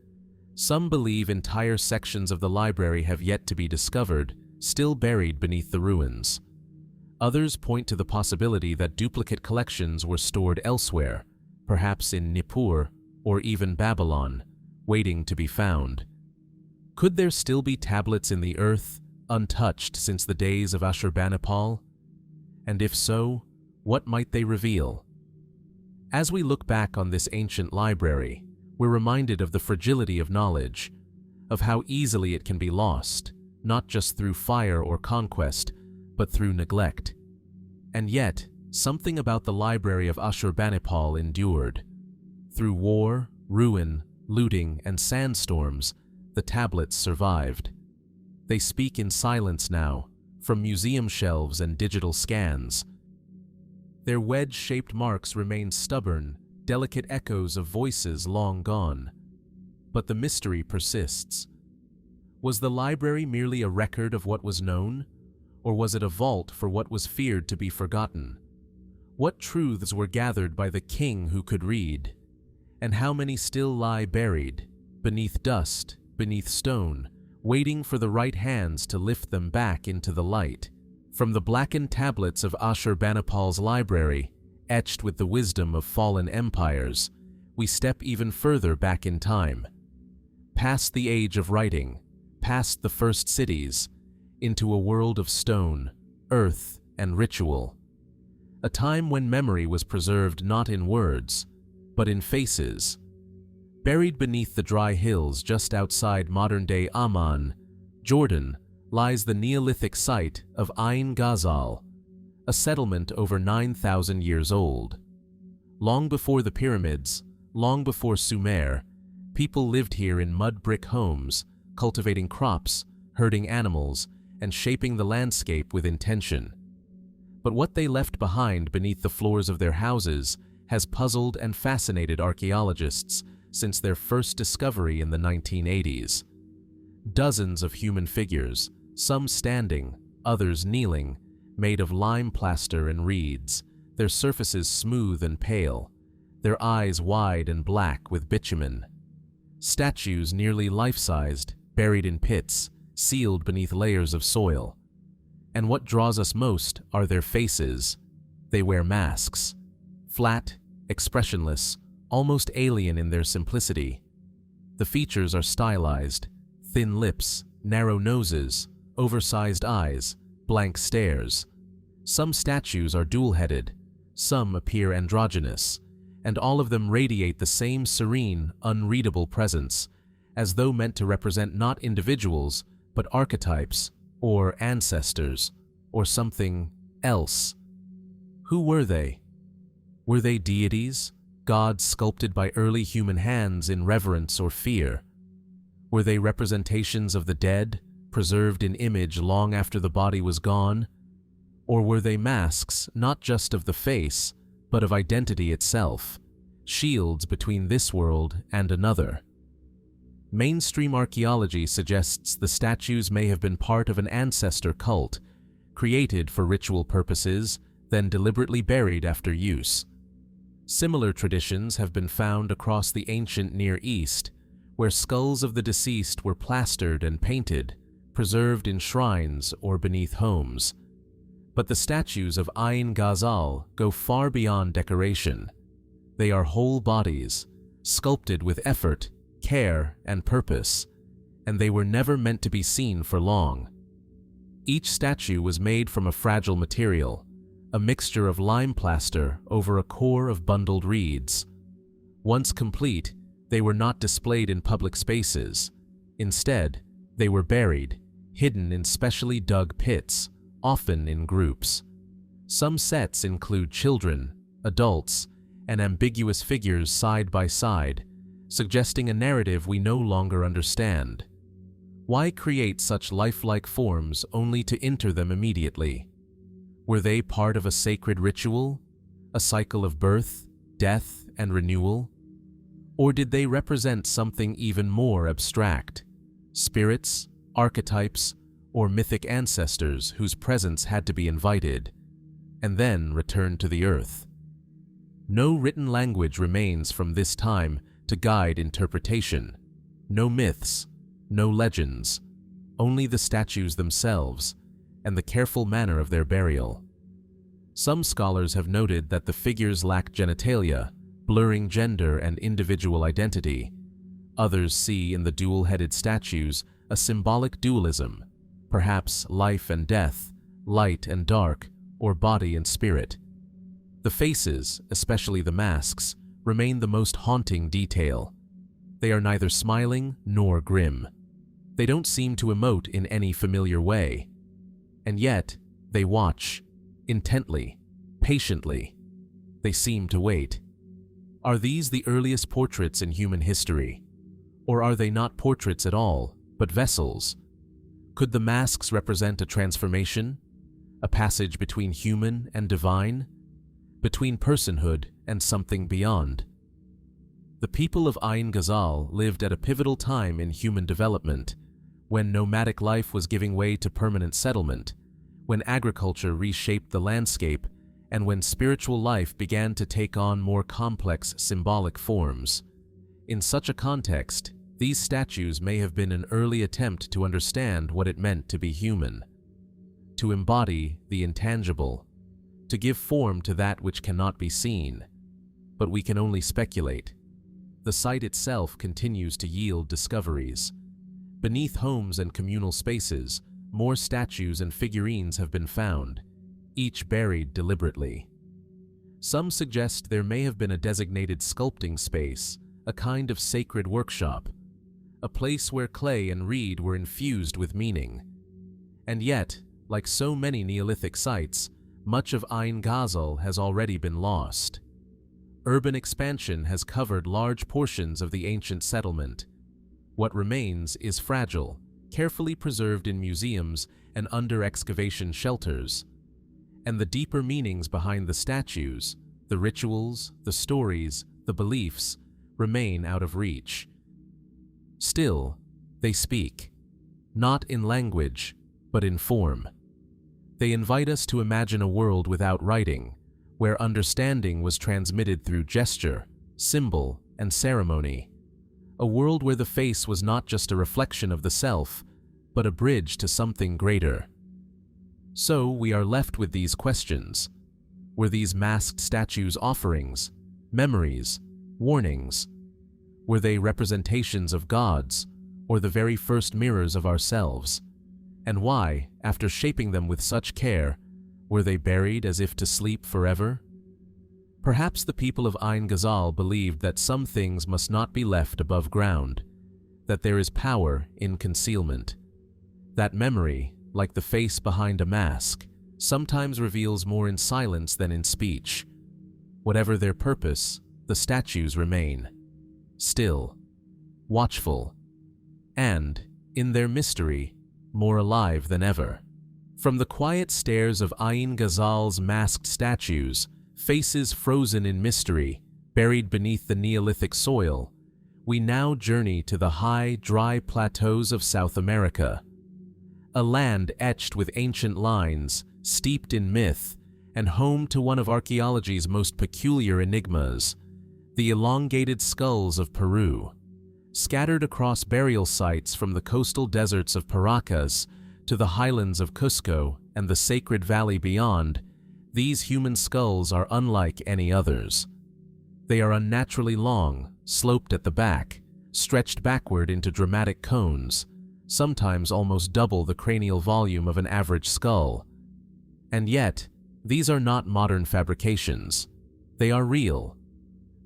Some believe entire sections of the library have yet to be discovered, still buried beneath the ruins. Others point to the possibility that duplicate collections were stored elsewhere, perhaps in Nippur or even Babylon, waiting to be found. Could there still be tablets in the earth, untouched since the days of Ashurbanipal? And if so, what might they reveal? As we look back on this ancient library, we're reminded of the fragility of knowledge, of how easily it can be lost, not just through fire or conquest, but through neglect. And yet, something about the library of Ashurbanipal endured. Through war, ruin, looting, and sandstorms, the tablets survived. They speak in silence now, from museum shelves and digital scans. Their wedge-shaped marks remain stubborn, delicate echoes of voices long gone. But the mystery persists. Was the library merely a record of what was known, or was it a vault for what was feared to be forgotten? What truths were gathered by the king who could read? And how many still lie buried, beneath dust, beneath stone, waiting for the right hands to lift them back into the light? From the blackened tablets of Ashurbanipal's library, etched with the wisdom of fallen empires, we step even further back in time. Past the age of writing, past the first cities, into a world of stone, earth, and ritual. A time when memory was preserved not in words, but in faces. Buried beneath the dry hills just outside modern-day Amman, Jordan, lies the Neolithic site of Ain Ghazal, a settlement over 9,000 years old. Long before the pyramids, long before Sumer, people lived here in mud brick homes, cultivating crops, herding animals, and shaping the landscape with intention. But what they left behind beneath the floors of their houses has puzzled and fascinated archaeologists since their first discovery in the 1980s. Dozens of human figures, some standing, others kneeling, made of lime plaster and reeds, their surfaces smooth and pale, their eyes wide and black with bitumen. Statues nearly life-sized, buried in pits, sealed beneath layers of soil. And what draws us most are their faces. They wear masks, flat, expressionless, almost alien in their simplicity. The features are stylized, thin lips, narrow noses, oversized eyes, blank stares. Some statues are dual-headed, some appear androgynous, and all of them radiate the same serene, unreadable presence, as though meant to represent not individuals, but archetypes, or ancestors, or something else. Who were they? Were they deities, gods sculpted by early human hands in reverence or fear? Were they representations of the dead, preserved in image long after the body was gone? Or were they masks not just of the face, but of identity itself, shields between this world and another? Mainstream archaeology suggests the statues may have been part of an ancestor cult, created for ritual purposes, then deliberately buried after use. Similar traditions have been found across the ancient Near East, where skulls of the deceased were plastered and painted, preserved in shrines or beneath homes. But the statues of Ain Ghazal go far beyond decoration. They are whole bodies, sculpted with effort, care, and purpose, and they were never meant to be seen for long. Each statue was made from a fragile material, a mixture of lime plaster over a core of bundled reeds. Once complete, they were not displayed in public spaces. Instead, they were buried, hidden in specially dug pits, often in groups. Some sets include children, adults, and ambiguous figures side by side, suggesting a narrative we no longer understand. Why create such lifelike forms only to enter them immediately? Were they part of a sacred ritual, a cycle of birth, death, and renewal? Or did they represent something even more abstract? Spirits, archetypes, or mythic ancestors whose presence had to be invited, and then returned to the earth? No written language remains from this time to guide interpretation. No myths, no legends, only the statues themselves and the careful manner of their burial. Some scholars have noted that the figures lack genitalia, blurring gender and individual identity. Others see in the dual-headed statues a symbolic dualism, perhaps life and death, light and dark, or body and spirit. The faces, especially the masks, remain the most haunting detail. They are neither smiling nor grim. They don't seem to emote in any familiar way. And yet, they watch, intently, patiently. They seem to wait. Are these the earliest portraits in human history? Or are they not portraits at all, but vessels? Could the masks represent a transformation? A passage between human and divine? Between personhood and something beyond? The people of Ain Ghazal lived at a pivotal time in human development, when nomadic life was giving way to permanent settlement, when agriculture reshaped the landscape, and when spiritual life began to take on more complex symbolic forms. In such a context, these statues may have been an early attempt to understand what it meant to be human, to embody the intangible, to give form to that which cannot be seen. But we can only speculate. The site itself continues to yield discoveries. Beneath homes and communal spaces, more statues and figurines have been found, each buried deliberately. Some suggest there may have been a designated sculpting space, a kind of sacred workshop, a place where clay and reed were infused with meaning. And yet, like so many Neolithic sites, much of Ain Ghazal has already been lost. Urban expansion has covered large portions of the ancient settlement. What remains is fragile, carefully preserved in museums and under excavation shelters. And the deeper meanings behind the statues, the rituals, the stories, the beliefs, remain out of reach. Still, they speak, not in language, but in form. They invite us to imagine a world without writing, where understanding was transmitted through gesture, symbol, and ceremony. A world where the face was not just a reflection of the self, but a bridge to something greater. So we are left with these questions. Were these masked statues offerings, memories, warnings? Were they representations of gods, or the very first mirrors of ourselves? And why, after shaping them with such care, were they buried as if to sleep forever? Perhaps the people of Ain Ghazal believed that some things must not be left above ground, that there is power in concealment, that memory, like the face behind a mask, sometimes reveals more in silence than in speech. Whatever their purpose, the statues remain, still, watchful, and, in their mystery, more alive than ever. From the quiet stairs of Ain Ghazal's masked statues, faces frozen in mystery, buried beneath the Neolithic soil, we now journey to the high, dry plateaus of South America. A land etched with ancient lines, steeped in myth, and home to one of archaeology's most peculiar enigmas, the elongated skulls of Peru. Scattered across burial sites from the coastal deserts of Paracas to the highlands of Cusco and the sacred valley beyond, these human skulls are unlike any others. They are unnaturally long, sloped at the back, stretched backward into dramatic cones, sometimes almost double the cranial volume of an average skull. And yet, these are not modern fabrications. They are real.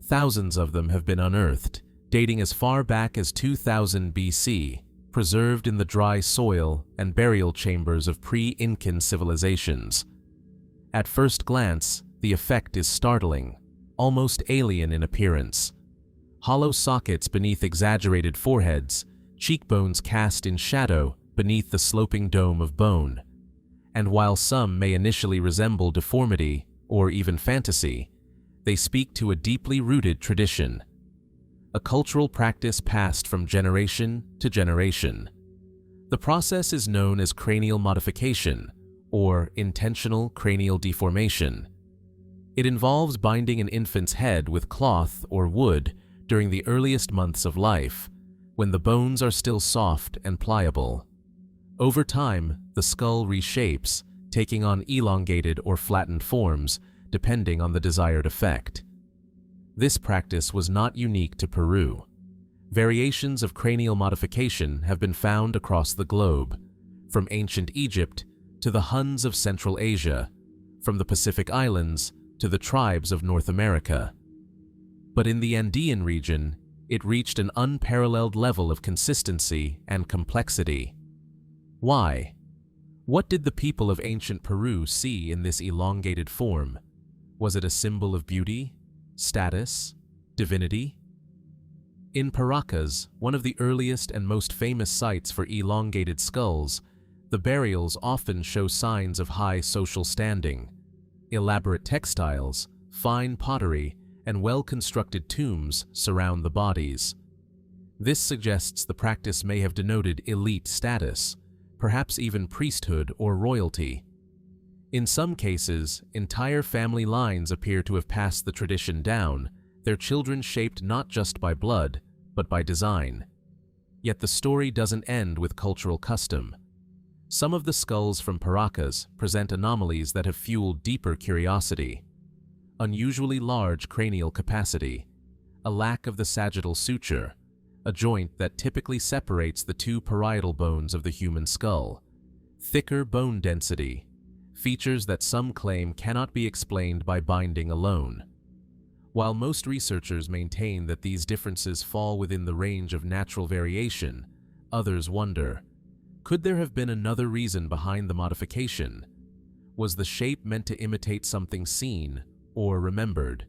Thousands of them have been unearthed, dating as far back as 2000 BC, preserved in the dry soil and burial chambers of pre-Incan civilizations. At first glance, the effect is startling, almost alien in appearance. Hollow sockets beneath exaggerated foreheads, cheekbones cast in shadow beneath the sloping dome of bone. And while some may initially resemble deformity or even fantasy, they speak to a deeply rooted tradition, a cultural practice passed from generation to generation. The process is known as cranial modification or intentional cranial deformation. It involves binding an infant's head with cloth or wood during the earliest months of life, when the bones are still soft and pliable. Over time, the skull reshapes, taking on elongated or flattened forms, depending on the desired effect. This practice was not unique to Peru. Variations of cranial modification have been found across the globe, from ancient Egypt to the Huns of Central Asia, from the Pacific Islands to the tribes of North America. But in the Andean region, it reached an unparalleled level of consistency and complexity. Why? What did the people of ancient Peru see in this elongated form? Was it a symbol of beauty, status, divinity? In Paracas, one of the earliest and most famous sites for elongated skulls, the burials often show signs of high social standing. Elaborate textiles, fine pottery, and well-constructed tombs surround the bodies. This suggests the practice may have denoted elite status, perhaps even priesthood or royalty. In some cases, entire family lines appear to have passed the tradition down, their children shaped not just by blood, but by design. Yet the story doesn't end with cultural custom. Some of the skulls from Paracas present anomalies that have fueled deeper curiosity. Unusually large cranial capacity, a lack of the sagittal suture, a joint that typically separates the two parietal bones of the human skull, thicker bone density, features that some claim cannot be explained by binding alone. While most researchers maintain that these differences fall within the range of natural variation, others wonder, could there have been another reason behind the modification? Was the shape meant to imitate something seen or remembered?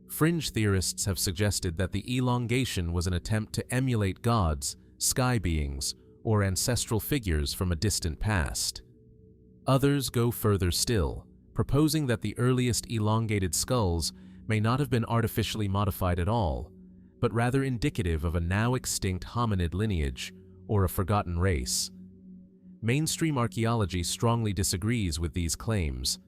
Fringe theorists have suggested that the elongation was an attempt to emulate gods, sky beings, or ancestral figures from a distant past. Others go further still, proposing that the earliest elongated skulls may not have been artificially modified at all, but rather indicative of a now extinct hominid lineage or a forgotten race. Mainstream archaeology strongly disagrees with these claims.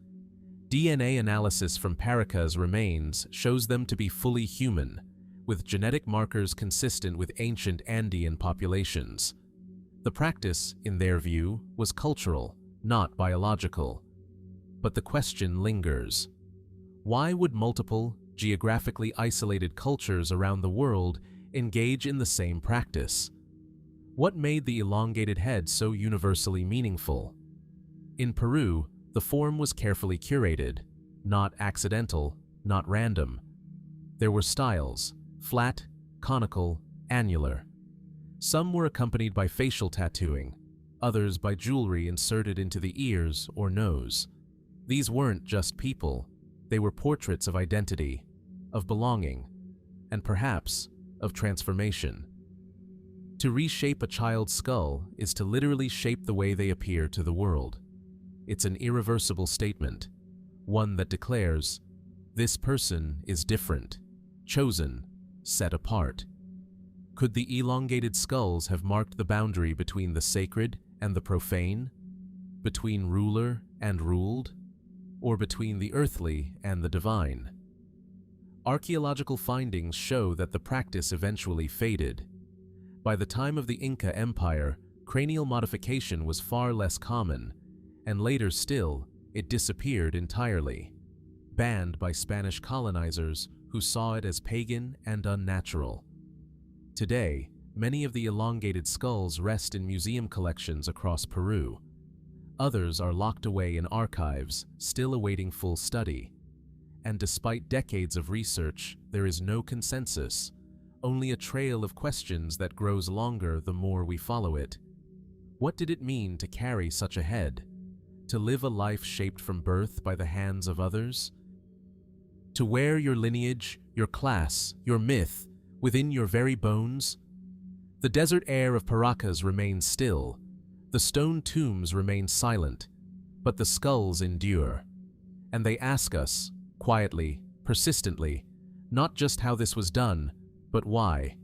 DNA analysis from Paracas remains shows them to be fully human, with genetic markers consistent with ancient Andean populations. The practice, in their view, was cultural, not biological. But the question lingers. Why would multiple, geographically isolated cultures around the world engage in the same practice? What made the elongated head so universally meaningful? In Peru, the form was carefully curated, not accidental, not random. There were styles, flat, conical, annular. Some were accompanied by facial tattooing, others by jewelry inserted into the ears or nose. These weren't just people, they were portraits of identity, of belonging, and perhaps of transformation. To reshape a child's skull is to literally shape the way they appear to the world. It's an irreversible statement, one that declares, this person is different, chosen, set apart. Could the elongated skulls have marked the boundary between the sacred and the profane? Between ruler and ruled? Or between the earthly and the divine? Archaeological findings show that the practice eventually faded. By the time of the Inca Empire, cranial modification was far less common, and later still, it disappeared entirely, banned by Spanish colonizers who saw it as pagan and unnatural. Today, many of the elongated skulls rest in museum collections across Peru. Others are locked away in archives, still awaiting full study. And despite decades of research, there is no consensus, only a trail of questions that grows longer the more we follow it. What did it mean to carry such a head? To live a life shaped from birth by the hands of others? To wear your lineage, your class, your myth, within your very bones? The desert air of Paracas remains still, the stone tombs remain silent, but the skulls endure. And they ask us, quietly, persistently, not just how this was done, but why.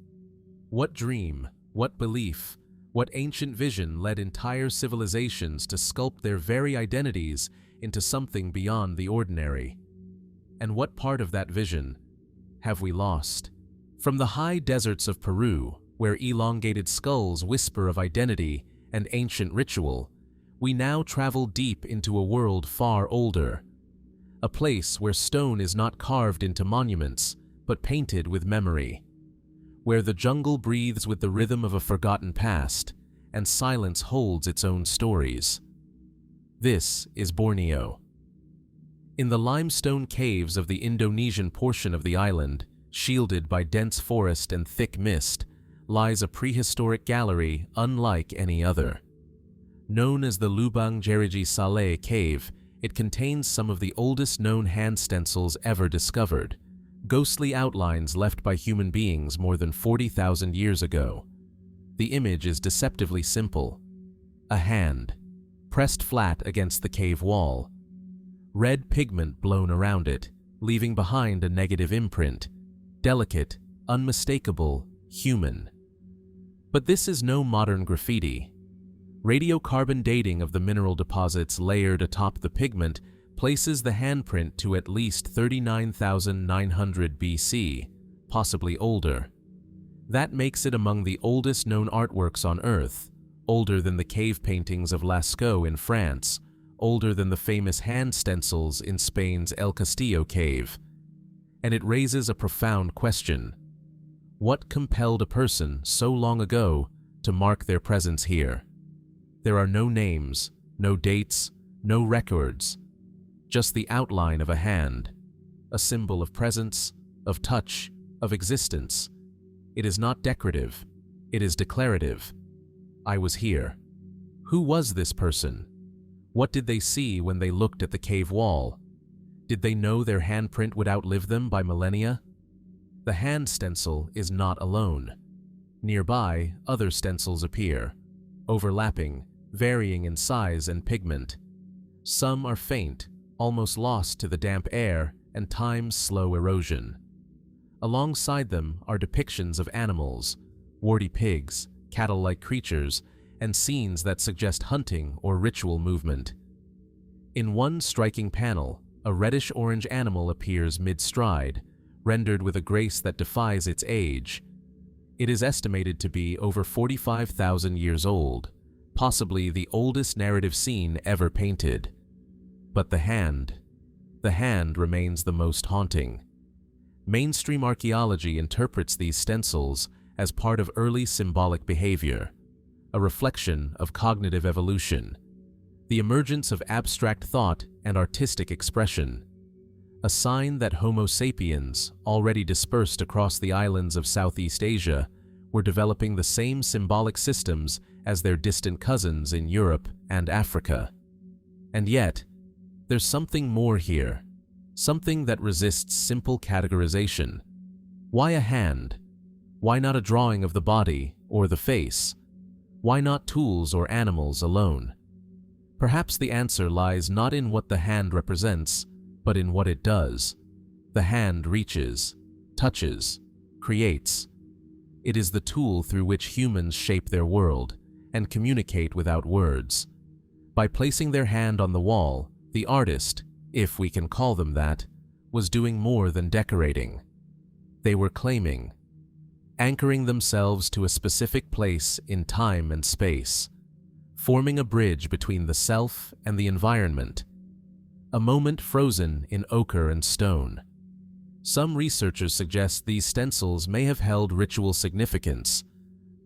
What dream, what belief, what ancient vision led entire civilizations to sculpt their very identities into something beyond the ordinary? And what part of that vision have we lost? From the high deserts of Peru, where elongated skulls whisper of identity and ancient ritual, we now travel deep into a world far older, a place where stone is not carved into monuments, but painted with memory, where the jungle breathes with the rhythm of a forgotten past, and silence holds its own stories. This is Borneo. In the limestone caves of the Indonesian portion of the island, shielded by dense forest and thick mist, lies a prehistoric gallery unlike any other. Known as the Lubang Jeriji Saleh Cave, it contains some of the oldest known hand stencils ever discovered, ghostly outlines left by human beings more than 40,000 years ago. The image is deceptively simple. A hand, pressed flat against the cave wall. Red pigment blown around it, leaving behind a negative imprint. Delicate, unmistakable, human. But this is no modern graffiti. Radiocarbon dating of the mineral deposits layered atop the pigment places the handprint to at least 39,900 BC, possibly older. That makes it among the oldest known artworks on Earth, older than the cave paintings of Lascaux in France, older than the famous hand stencils in Spain's El Castillo cave. And it raises a profound question. What compelled a person so long ago to mark their presence here? There are no names, no dates, no records, just the outline of a hand, a symbol of presence, of touch, of existence. It is not decorative, it is declarative. I was here. Who was this person? What did they see when they looked at the cave wall? Did they know their handprint would outlive them by millennia? The hand stencil is not alone. Nearby, other stencils appear, overlapping, varying in size and pigment. Some are faint, almost lost to the damp air and time's slow erosion. Alongside them are depictions of animals, warty pigs, cattle-like creatures, and scenes that suggest hunting or ritual movement. In one striking panel, a reddish-orange animal appears mid-stride, rendered with a grace that defies its age. It is estimated to be over 45,000 years old, possibly the oldest narrative scene ever painted. But the hand remains the most haunting. Mainstream archaeology interprets these stencils as part of early symbolic behavior, a reflection of cognitive evolution, the emergence of abstract thought and artistic expression, a sign that Homo sapiens, already dispersed across the islands of Southeast Asia, were developing the same symbolic systems as their distant cousins in Europe and Africa. And yet, there's something more here, something that resists simple categorization. Why a hand? Why not a drawing of the body or the face? Why not tools or animals alone? Perhaps the answer lies not in what the hand represents, but in what it does. The hand reaches, touches, creates. It is the tool through which humans shape their world and communicate without words. By placing their hand on the wall, the artist, if we can call them that, was doing more than decorating. They were claiming. anchoring themselves to a specific place in time and space, forming a bridge between the self and the environment, a moment frozen in ochre and stone. Some researchers suggest these stencils may have held ritual significance,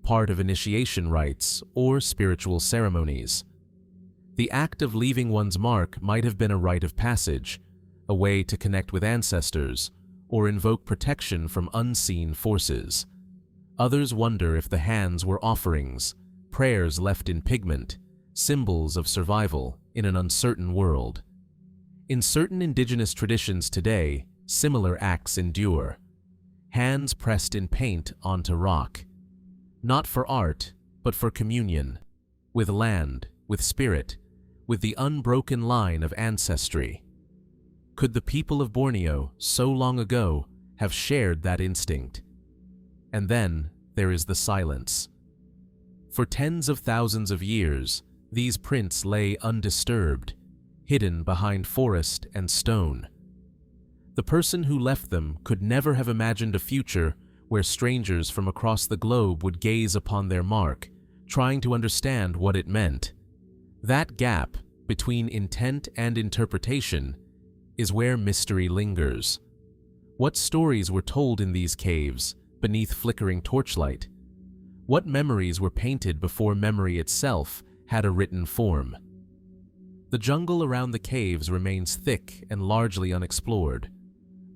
part of initiation rites or spiritual ceremonies. The act of leaving one's mark might have been a rite of passage, a way to connect with ancestors or invoke protection from unseen forces. Others wonder if the hands were offerings, prayers left in pigment, symbols of survival in an uncertain world. In certain indigenous traditions today, similar acts endure. Hands pressed in paint onto rock. Not for art, but for communion, with land, with spirit, with the unbroken line of ancestry. Could the people of Borneo, so long ago, have shared that instinct? And then there is the silence. For tens of thousands of years, these prints lay undisturbed, hidden behind forest and stone. The person who left them could never have imagined a future where strangers from across the globe would gaze upon their mark, trying to understand what it meant. That gap between intent and interpretation is where mystery lingers. What stories were told in these caves, beneath flickering torchlight? What memories were painted before memory itself had a written form? The jungle around the caves remains thick and largely unexplored.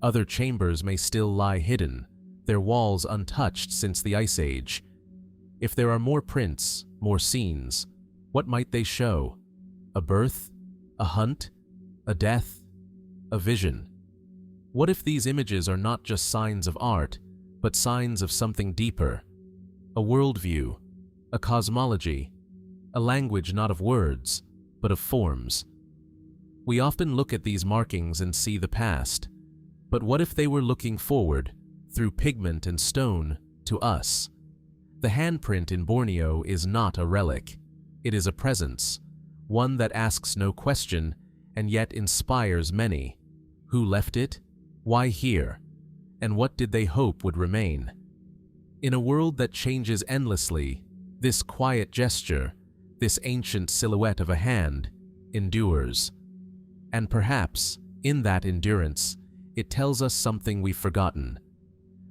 Other chambers may still lie hidden, their walls untouched since the Ice Age. If there are more prints, more scenes, what might they show? A birth? A hunt? A death? A vision? What if these images are not just signs of art, but signs of something deeper? A worldview, a cosmology, a language not of words, but of forms. We often look at these markings and see the past, but what if they were looking forward, through pigment and stone, to us? The handprint in Borneo is not a relic. It is a presence, one that asks no question and yet inspires many. Who left it? Why here? And what did they hope would remain? In a world that changes endlessly, this quiet gesture, this ancient silhouette of a hand, endures. And perhaps, in that endurance, it tells us something we've forgotten.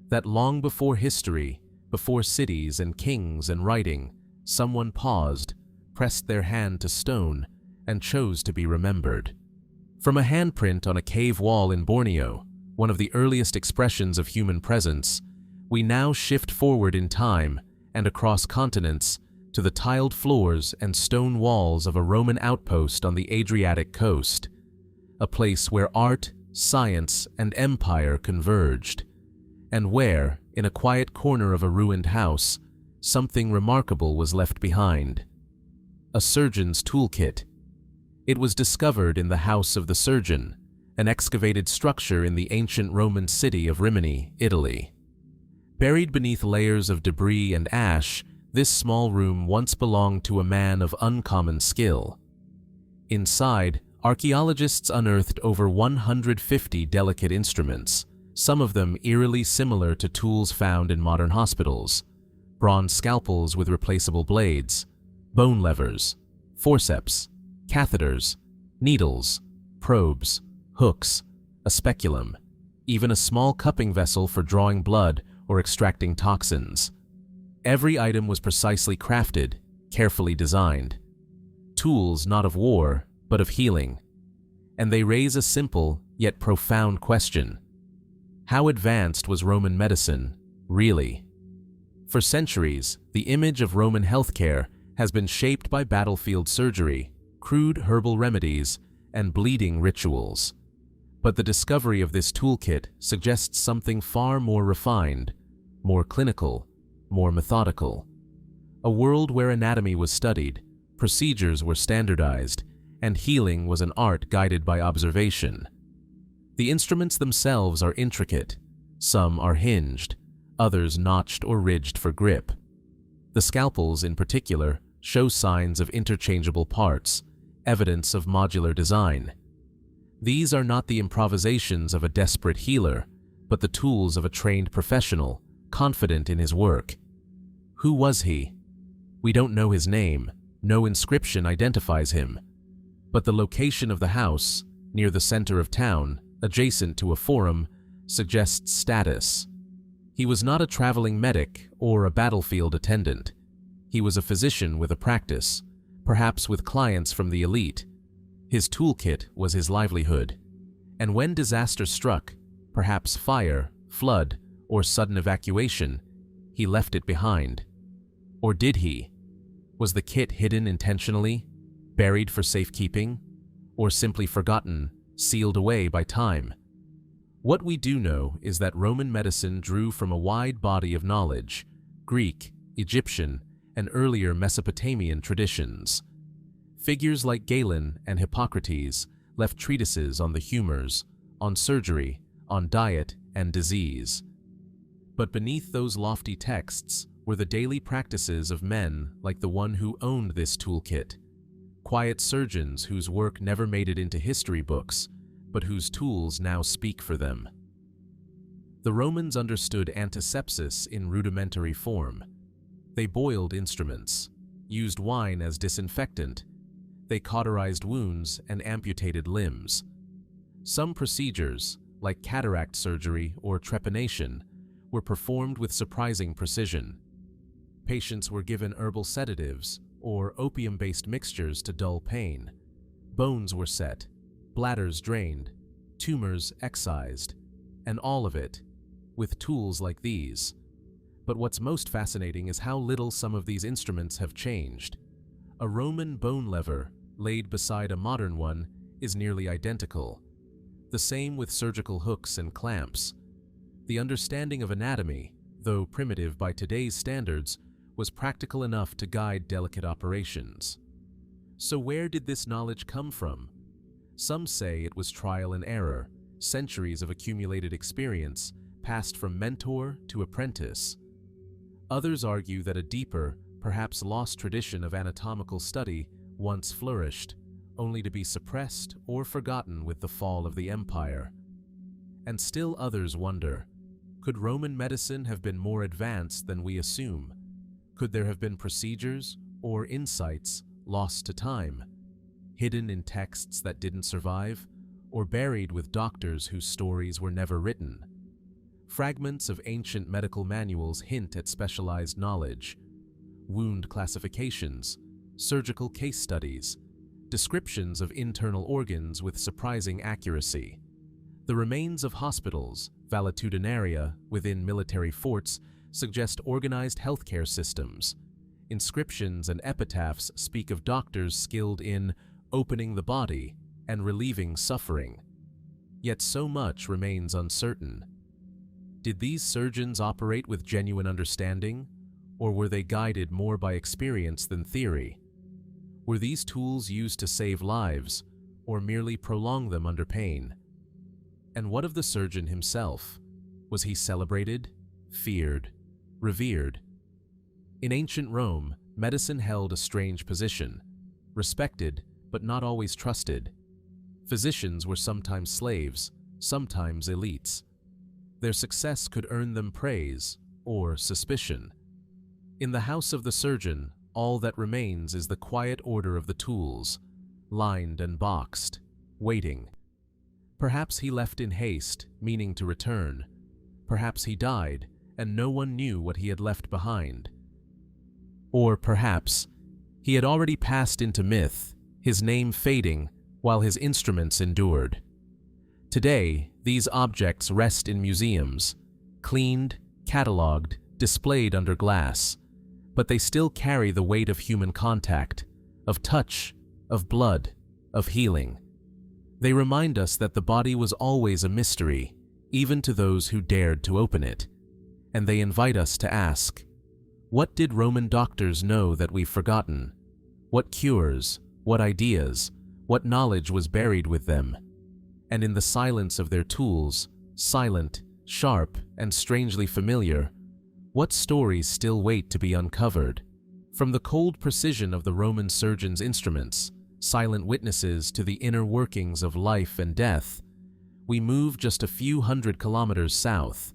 That long before history, before cities and kings and writing, someone paused, pressed their hand to stone, and chose to be remembered. From a handprint on a cave wall in Borneo, one of the earliest expressions of human presence, we now shift forward in time and across continents to the tiled floors and stone walls of a Roman outpost on the Adriatic coast, a place where art, science, and empire converged, and where, in a quiet corner of a ruined house, something remarkable was left behind. A surgeon's toolkit. It was discovered in the House of the Surgeon, an excavated structure in the ancient Roman city of Rimini, Italy. Buried beneath layers of debris and ash, this small room once belonged to a man of uncommon skill. Inside, archaeologists unearthed over 150 delicate instruments, some of them eerily similar to tools found in modern hospitals: bronze scalpels with replaceable blades, bone levers, forceps, catheters, needles, probes, hooks, a speculum, even a small cupping vessel for drawing blood or extracting toxins. Every item was precisely crafted, carefully designed. Tools not of war, but of healing. And they raise a simple, yet profound question. How advanced was Roman medicine, really? For centuries, the image of Roman healthcare has been shaped by battlefield surgery, crude herbal remedies, and bleeding rituals. But the discovery of this toolkit suggests something far more refined, more clinical, more methodical. A world where anatomy was studied, procedures were standardized, and healing was an art guided by observation. The instruments themselves are intricate. Some are hinged, others notched or ridged for grip. The scalpels, in particular, show signs of interchangeable parts, evidence of modular design. These are not the improvisations of a desperate healer, but the tools of a trained professional, confident in his work. Who was he? We don't know his name, no inscription identifies him. But the location of the house, near the center of town, adjacent to a forum, suggests status. He was not a traveling medic or a battlefield attendant. He was a physician with a practice, perhaps with clients from the elite. His toolkit was his livelihood. And when disaster struck, perhaps fire, flood, or sudden evacuation, he left it behind. Or did he? Was the kit hidden intentionally, buried for safekeeping, or simply forgotten, sealed away by time? What we do know is that Roman medicine drew from a wide body of knowledge, Greek, Egyptian, and earlier Mesopotamian traditions. Figures like Galen and Hippocrates left treatises on the humors, on surgery, on diet and disease. But beneath those lofty texts were the daily practices of men like the one who owned this toolkit, quiet surgeons whose work never made it into history books, but whose tools now speak for them. The Romans understood antisepsis in rudimentary form. They boiled instruments, used wine as disinfectant. They cauterized wounds and amputated limbs. Some procedures, like cataract surgery or trepanation, were performed with surprising precision. Patients were given herbal sedatives or opium-based mixtures to dull pain. Bones were set, bladders drained, tumors excised, and all of it with tools like these. But what's most fascinating is how little some of these instruments have changed. A Roman bone lever laid beside a modern one is nearly identical. The same with surgical hooks and clamps. The understanding of anatomy, though primitive by today's standards, was practical enough to guide delicate operations. So where did this knowledge come from? Some say it was trial and error, centuries of accumulated experience, passed from mentor to apprentice. Others argue that a deeper, perhaps lost tradition of anatomical study once flourished, only to be suppressed or forgotten with the fall of the empire. And still others wonder, could Roman medicine have been more advanced than we assume? Could there have been procedures or insights lost to time, hidden in texts that didn't survive, or buried with doctors whose stories were never written? Fragments of ancient medical manuals hint at specialized knowledge, wound classifications, surgical case studies, descriptions of internal organs with surprising accuracy. The remains of hospitals, valetudinaria within military forts, suggest organized healthcare systems. Inscriptions and epitaphs speak of doctors skilled in opening the body and relieving suffering. Yet so much remains uncertain. Did these surgeons operate with genuine understanding, or were they guided more by experience than theory? Were these tools used to save lives, or merely prolong them under pain? And what of the surgeon himself? Was he celebrated, feared, revered? In ancient Rome, medicine held a strange position, respected but not always trusted. Physicians were sometimes slaves, sometimes elites. Their success could earn them praise or suspicion. In the house of the surgeon, all that remains is the quiet order of the tools, lined and boxed, waiting. Perhaps he left in haste, meaning to return. Perhaps he died, and no one knew what he had left behind. Or perhaps he had already passed into myth, his name fading while his instruments endured. Today, these objects rest in museums, cleaned, catalogued, displayed under glass, but they still carry the weight of human contact, of touch, of blood, of healing. They remind us that the body was always a mystery, even to those who dared to open it. And they invite us to ask, what did Roman doctors know that we've forgotten? What cures, what ideas, what knowledge was buried with them? And in the silence of their tools, silent, sharp, and strangely familiar, what stories still wait to be uncovered? From the cold precision of the Roman surgeon's instruments, silent witnesses to the inner workings of life and death, we move just a few hundred kilometers south.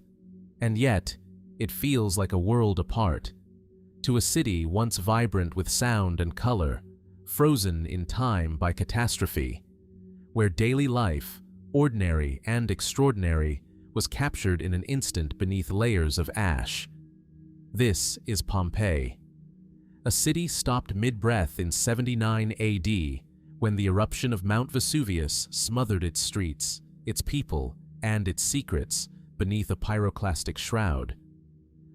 And yet, it feels like a world apart. To a city once vibrant with sound and color, frozen in time by catastrophe, where daily life, ordinary and extraordinary, was captured in an instant beneath layers of ash. This is Pompeii. A city stopped mid-breath in 79 AD when the eruption of Mount Vesuvius smothered its streets, its people, and its secrets beneath a pyroclastic shroud.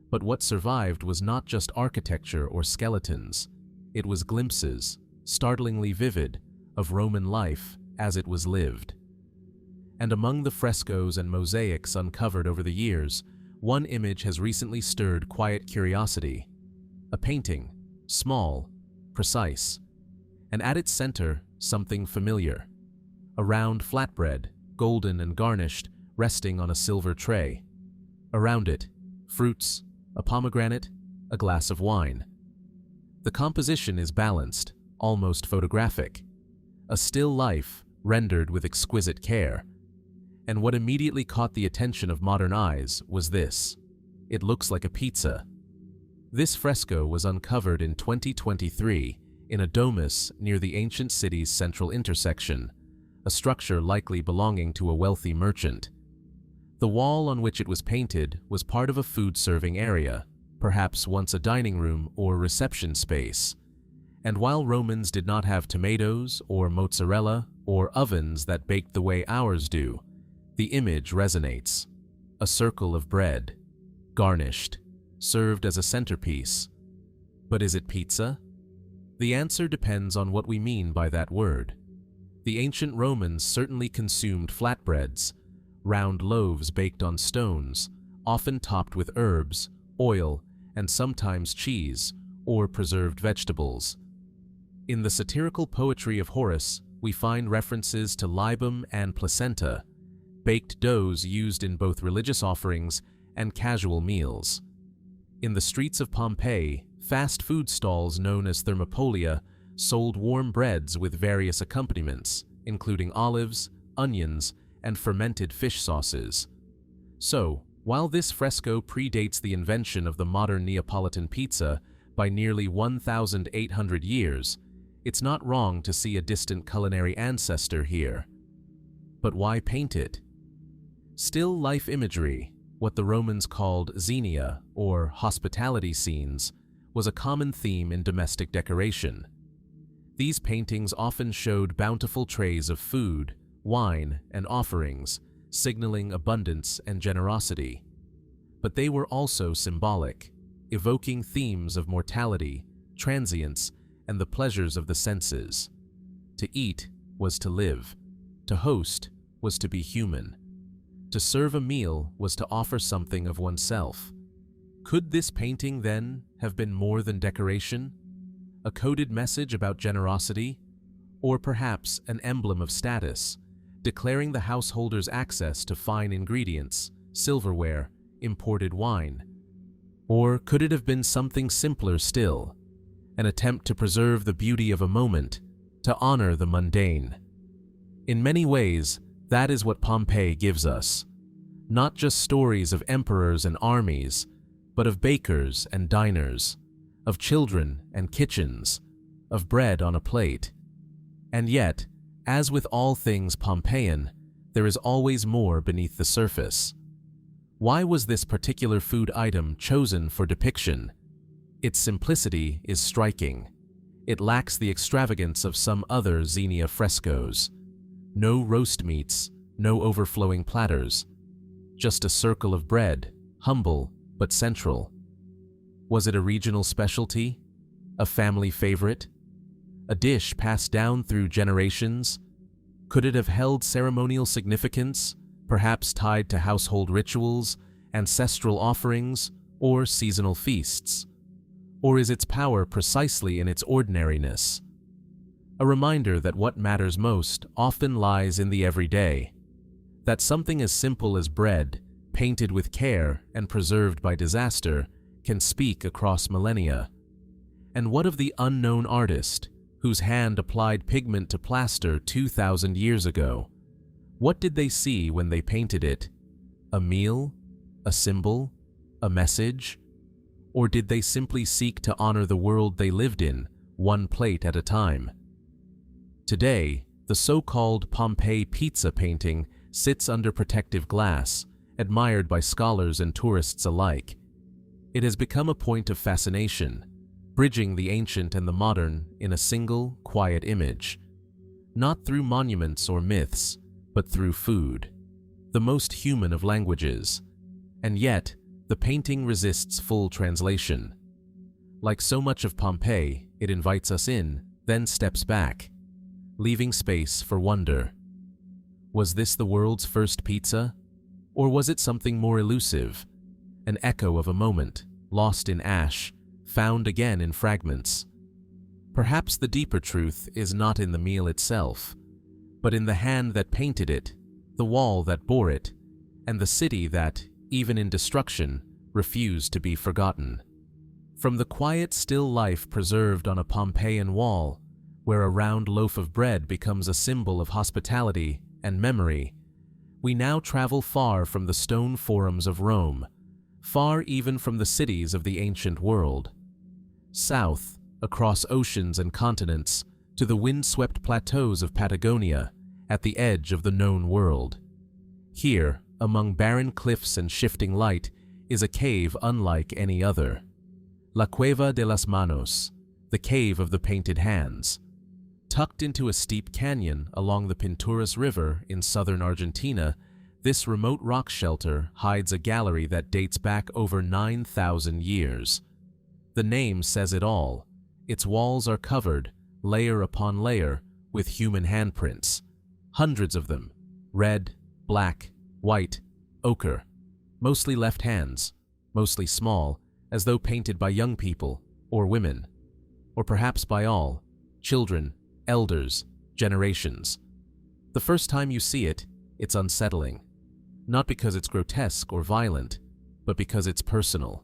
But what survived was not just architecture or skeletons. It was glimpses, startlingly vivid, of Roman life as it was lived. And among the frescoes and mosaics uncovered over the years, one image has recently stirred quiet curiosity. A painting, small, precise, and at its center, something familiar. A round flatbread, golden and garnished, resting on a silver tray. Around it, fruits, a pomegranate, a glass of wine. The composition is balanced, almost photographic. A still life, rendered with exquisite care. And what immediately caught the attention of modern eyes was this. It looks like a pizza. This fresco was uncovered in 2023 in a domus near the ancient city's central intersection, a structure likely belonging to a wealthy merchant. The wall on which it was painted was part of a food-serving area, perhaps once a dining room or reception space. And while Romans did not have tomatoes or mozzarella or ovens that baked the way ours do, the image resonates. A circle of bread, garnished, served as a centerpiece. But is it pizza? The answer depends on what we mean by that word. The ancient Romans certainly consumed flatbreads, round loaves baked on stones, often topped with herbs, oil, and sometimes cheese or preserved vegetables. In the satirical poetry of Horace, we find references to libum and placenta, baked doughs used in both religious offerings and casual meals. In the streets of Pompeii, fast food stalls known as thermopolia sold warm breads with various accompaniments, including olives, onions, and fermented fish sauces. So, while this fresco predates the invention of the modern Neapolitan pizza by nearly 1,800 years, it's not wrong to see a distant culinary ancestor here. But why paint it? Still life imagery, what the Romans called xenia, or hospitality scenes, was a common theme in domestic decoration. These paintings often showed bountiful trays of food, wine, and offerings, signaling abundance and generosity. But they were also symbolic, evoking themes of mortality, transience, and the pleasures of the senses. To eat was to live. To host was to be human. To serve a meal was to offer something of oneself. Could this painting, then, have been more than decoration? A coded message about generosity? Or perhaps an emblem of status, declaring the householder's access to fine ingredients, silverware, imported wine? Or could it have been something simpler still, an attempt to preserve the beauty of a moment, to honor the mundane? In many ways, that is what Pompeii gives us. Not just stories of emperors and armies, but of bakers and diners, of children and kitchens, of bread on a plate. And yet, as with all things Pompeian, there is always more beneath the surface. Why was this particular food item chosen for depiction? Its simplicity is striking. It lacks the extravagance of some other Xenia frescoes. No roast meats, no overflowing platters. Just a circle of bread, humble but central. Was it a regional specialty? A family favorite? A dish passed down through generations? Could it have held ceremonial significance, perhaps tied to household rituals, ancestral offerings, or seasonal feasts? Or is its power precisely in its ordinariness? A reminder that what matters most often lies in the everyday. That something as simple as bread, painted with care and preserved by disaster, can speak across millennia. And what of the unknown artist, whose hand applied pigment to plaster 2,000 years ago? What did they see when they painted it? A meal? A symbol? A message? Or did they simply seek to honor the world they lived in, one plate at a time? Today, the so-called Pompeii pizza painting sits under protective glass, admired by scholars and tourists alike. It has become a point of fascination, bridging the ancient and the modern in a single, quiet image. Not through monuments or myths, but through food, the most human of languages. And yet, the painting resists full translation. Like so much of Pompeii, it invites us in, then steps back, leaving space for wonder. Was this the world's first pizza? Or was it something more elusive? An echo of a moment, lost in ash, found again in fragments. Perhaps the deeper truth is not in the meal itself, but in the hand that painted it, the wall that bore it, and the city that, even in destruction, refused to be forgotten. From the quiet, still life preserved on a Pompeian wall, where a round loaf of bread becomes a symbol of hospitality and memory, we now travel far from the stone forums of Rome, far even from the cities of the ancient world. South, across oceans and continents, to the wind-swept plateaus of Patagonia, at the edge of the known world. Here, among barren cliffs and shifting light, is a cave unlike any other. La Cueva de las Manos, the cave of the painted hands. Tucked into a steep canyon along the Pinturas River in southern Argentina, this remote rock shelter hides a gallery that dates back over 9,000 years. The name says it all. Its walls are covered, layer upon layer, with human handprints. Hundreds of them, red, black, white, ochre, mostly left hands, mostly small, as though painted by young people or women, or perhaps by all, children, elders, generations. The first time you see it, it's unsettling, not because it's grotesque or violent, but because it's personal.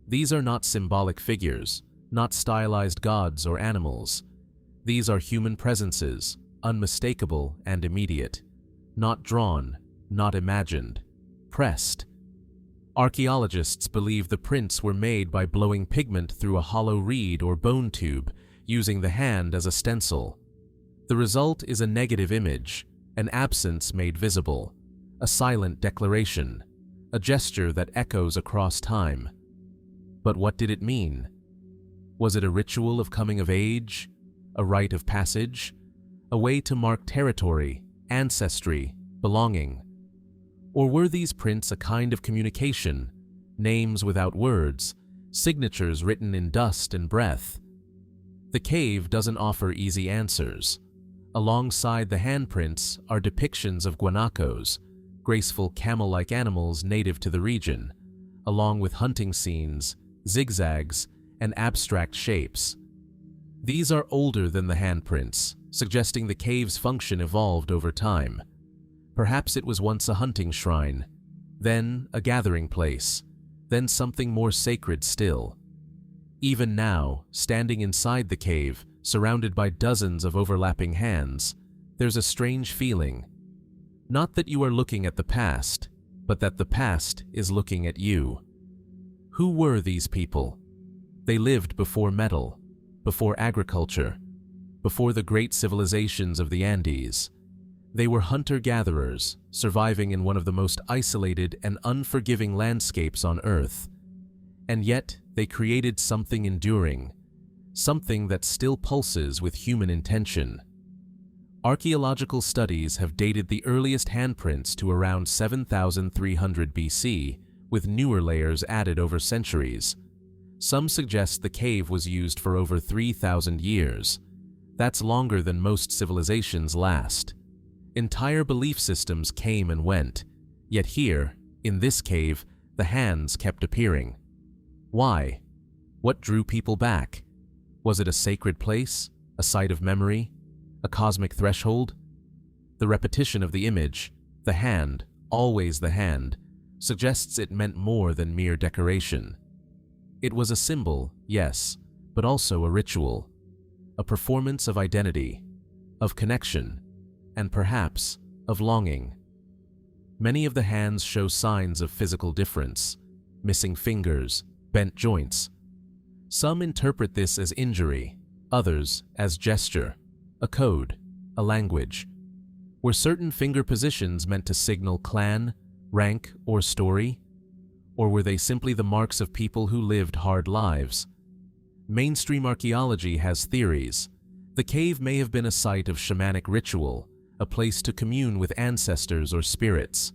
These are not symbolic figures, not stylized gods or animals. These are human presences, unmistakable and immediate, not drawn, not imagined, pressed. Archaeologists believe the prints were made by blowing pigment through a hollow reed or bone tube, using the hand as a stencil. The result is a negative image, an absence made visible, a silent declaration, a gesture that echoes across time. But what did it mean? Was it a ritual of coming of age, a rite of passage, a way to mark territory, ancestry, belonging? Or were these prints a kind of communication, names without words, signatures written in dust and breath? The cave doesn't offer easy answers. Alongside the handprints are depictions of guanacos, graceful camel-like animals native to the region, along with hunting scenes, zigzags, and abstract shapes. These are older than the handprints, suggesting the cave's function evolved over time. Perhaps it was once a hunting shrine, then a gathering place, then something more sacred still. Even now, standing inside the cave, surrounded by dozens of overlapping hands, there's a strange feeling. Not that you are looking at the past, but that the past is looking at you. Who were these people? They lived before metal, before agriculture, before the great civilizations of the Andes. They were hunter-gatherers, surviving in one of the most isolated and unforgiving landscapes on Earth. And yet, they created something enduring, something that still pulses with human intention. Archaeological studies have dated the earliest handprints to around 7,300 BC, with newer layers added over centuries. Some suggest the cave was used for over 3,000 years. That's longer than most civilizations last. Entire belief systems came and went, yet here, in this cave, the hands kept appearing. Why? What drew people back? Was it a sacred place, a site of memory, a cosmic threshold? The repetition of the image, the hand, always the hand, suggests it meant more than mere decoration. It was a symbol, yes, but also a ritual, a performance of identity, of connection, and perhaps of longing. Many of the hands show signs of physical difference. missing fingers, bent joints. Some interpret this as injury, others as gesture, a code, a language. Were certain finger positions meant to signal clan, rank, or story? Or were they simply the marks of people who lived hard lives? Mainstream archaeology has theories. The cave may have been a site of shamanic ritual, a place to commune with ancestors or spirits.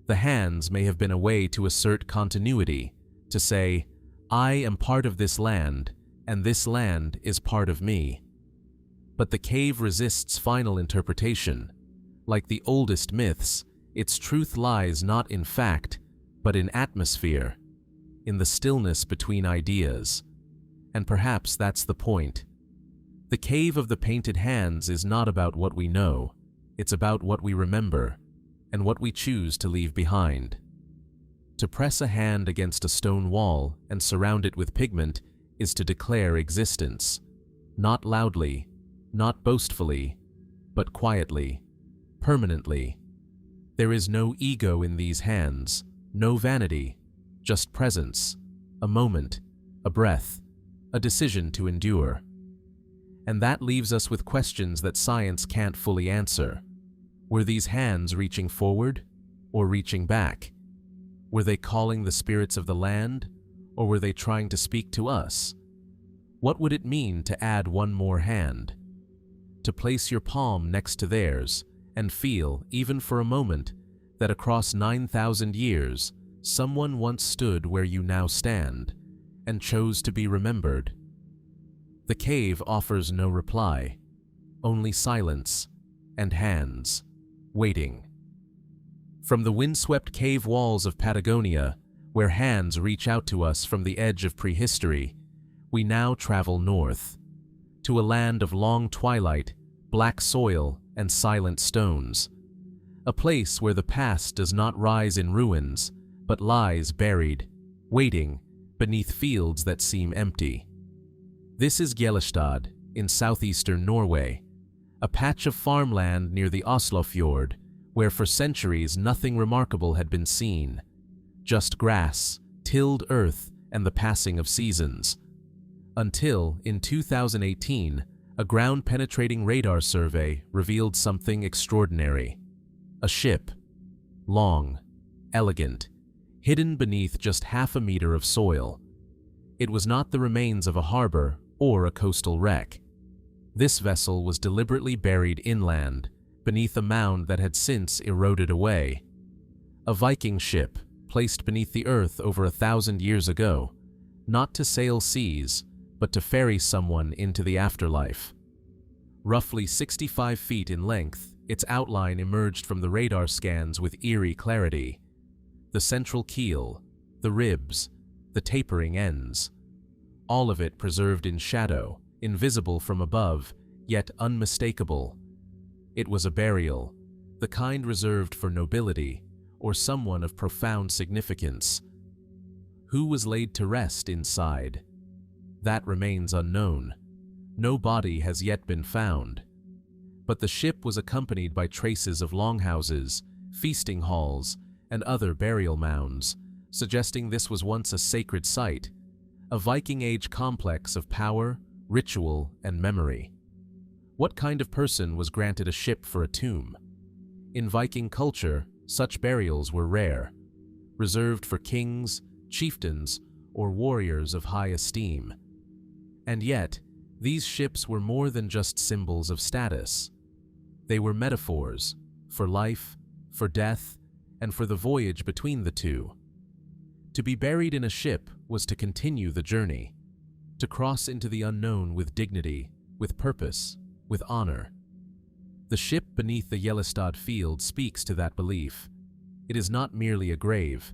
The hands may have been a way to assert continuity, to say, I am part of this land, and this land is part of me. But the cave resists final interpretation. Like the oldest myths, its truth lies not in fact, but in atmosphere, in the stillness between ideas. And perhaps that's the point. The cave of the painted hands is not about what we know, it's about what we remember, and what we choose to leave behind. To press a hand against a stone wall and surround it with pigment is to declare existence, not loudly, not boastfully, but quietly, permanently. There is no ego in these hands, no vanity, just presence, a moment, a breath, a decision to endure. And that leaves us with questions that science can't fully answer. Were these hands reaching forward or reaching back? Were they calling the spirits of the land, or were they trying to speak to us? What would it mean to add one more hand? To place your palm next to theirs and feel, even for a moment, that across 9,000 years, someone once stood where you now stand and chose to be remembered. The cave offers no reply, only silence and hands, waiting. From the windswept cave walls of Patagonia, where hands reach out to us from the edge of prehistory, we now travel north, to a land of long twilight, black soil, and silent stones. A place where the past does not rise in ruins, but lies buried, waiting, beneath fields that seem empty. This is Gjellestad, in southeastern Norway, a patch of farmland near the Oslofjord, where for centuries nothing remarkable had been seen. Just grass, tilled earth, and the passing of seasons. Until, in 2018, a ground-penetrating radar survey revealed something extraordinary. A ship. Long, elegant, hidden beneath just half a meter of soil. It was not the remains of a harbor or a coastal wreck. This vessel was deliberately buried inland, beneath a mound that had since eroded away. A Viking ship, placed beneath the earth over 1,000 years ago, not to sail seas, but to ferry someone into the afterlife. Roughly 65 feet in length, its outline emerged from the radar scans with eerie clarity. The central keel, the ribs, the tapering ends. All of it preserved in shadow, invisible from above, yet unmistakable. It was a burial, the kind reserved for nobility, or someone of profound significance. Who was laid to rest inside? That remains unknown. No body has yet been found. But the ship was accompanied by traces of longhouses, feasting halls, and other burial mounds, suggesting this was once a sacred site, a Viking Age complex of power, ritual, and memory. What kind of person was granted a ship for a tomb? In Viking culture, such burials were rare, reserved for kings, chieftains, or warriors of high esteem. And yet, these ships were more than just symbols of status. They were metaphors for life, for death, and for the voyage between the two. To be buried in a ship was to continue the journey, to cross into the unknown with dignity, with purpose, with honor. The ship beneath the Gjellestad field speaks to that belief. It is not merely a grave,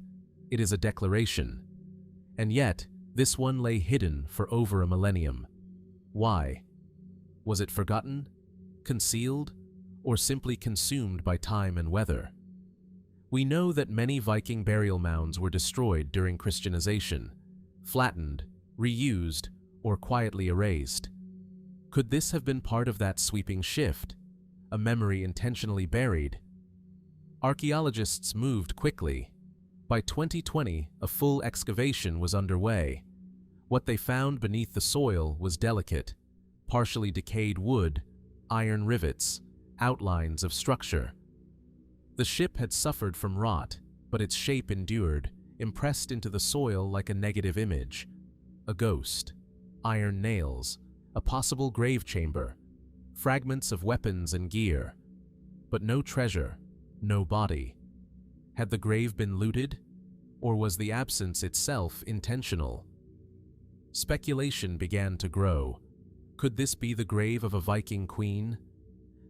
it is a declaration. And yet, this one lay hidden for over a millennium. Why? Was it forgotten, concealed, or simply consumed by time and weather? We know that many Viking burial mounds were destroyed during Christianization, flattened, reused, or quietly erased. Could this have been part of that sweeping shift, a memory intentionally buried? Archaeologists moved quickly. By 2020, a full excavation was underway. What they found beneath the soil was delicate, partially decayed wood, iron rivets, outlines of structure. The ship had suffered from rot, but its shape endured, impressed into the soil like a negative image. A ghost, iron nails, a possible grave chamber, fragments of weapons and gear. But no treasure, no body. Had the grave been looted, or was the absence itself intentional? Speculation began to grow. Could this be the grave of a Viking queen?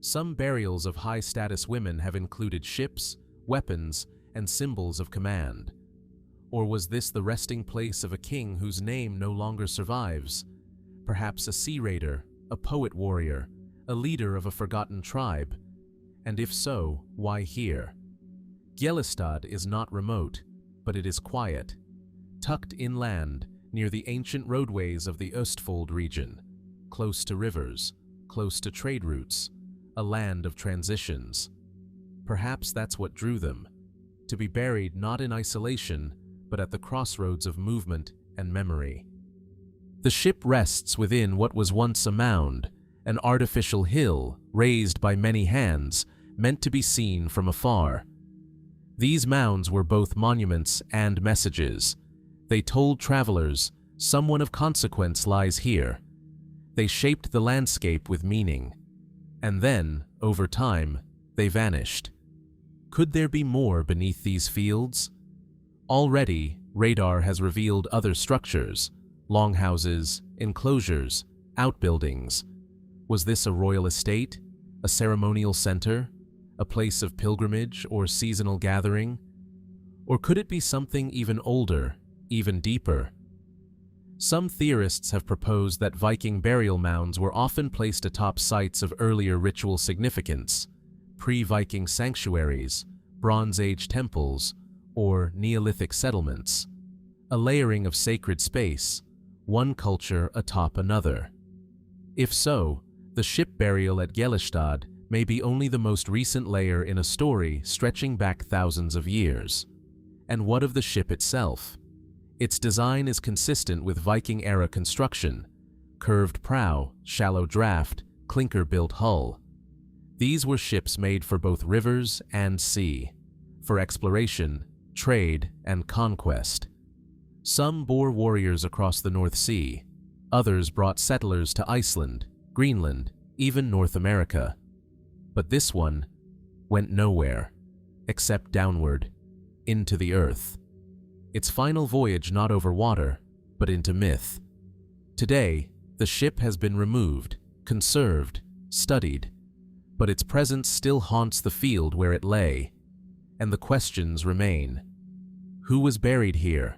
Some burials of high-status women have included ships, weapons, and symbols of command. Or was this the resting place of a king whose name no longer survives? Perhaps a sea raider, a poet warrior, a leader of a forgotten tribe? And if so, why here? Gjellestad is not remote, but it is quiet, tucked inland near the ancient roadways of the Østfold region, close to rivers, close to trade routes, a land of transitions. Perhaps that's what drew them, to be buried not in isolation, but at the crossroads of movement and memory. The ship rests within what was once a mound, an artificial hill raised by many hands, meant to be seen from afar. These mounds were both monuments and messages. They told travelers, someone of consequence lies here. They shaped the landscape with meaning. And then, over time, they vanished. Could there be more beneath these fields? Already, radar has revealed other structures, longhouses, enclosures, outbuildings. Was this a royal estate, a ceremonial center, a place of pilgrimage or seasonal gathering? Or could it be something even older, even deeper? Some theorists have proposed that Viking burial mounds were often placed atop sites of earlier ritual significance, pre-Viking sanctuaries, Bronze Age temples, or Neolithic settlements, a layering of sacred space, one culture atop another. If so, the ship burial at Gjellestad may be only the most recent layer in a story stretching back thousands of years. And what of the ship itself? Its design is consistent with Viking-era construction: curved prow, shallow draft, clinker-built hull. These were ships made for both rivers and sea, for exploration, trade, and conquest. Some bore warriors across the North Sea, others brought settlers to Iceland, Greenland, even North America. But this one went nowhere, except downward, into the earth. Its final voyage not over water, but into myth. Today, the ship has been removed, conserved, studied, but its presence still haunts the field where it lay, and the questions remain. Who was buried here?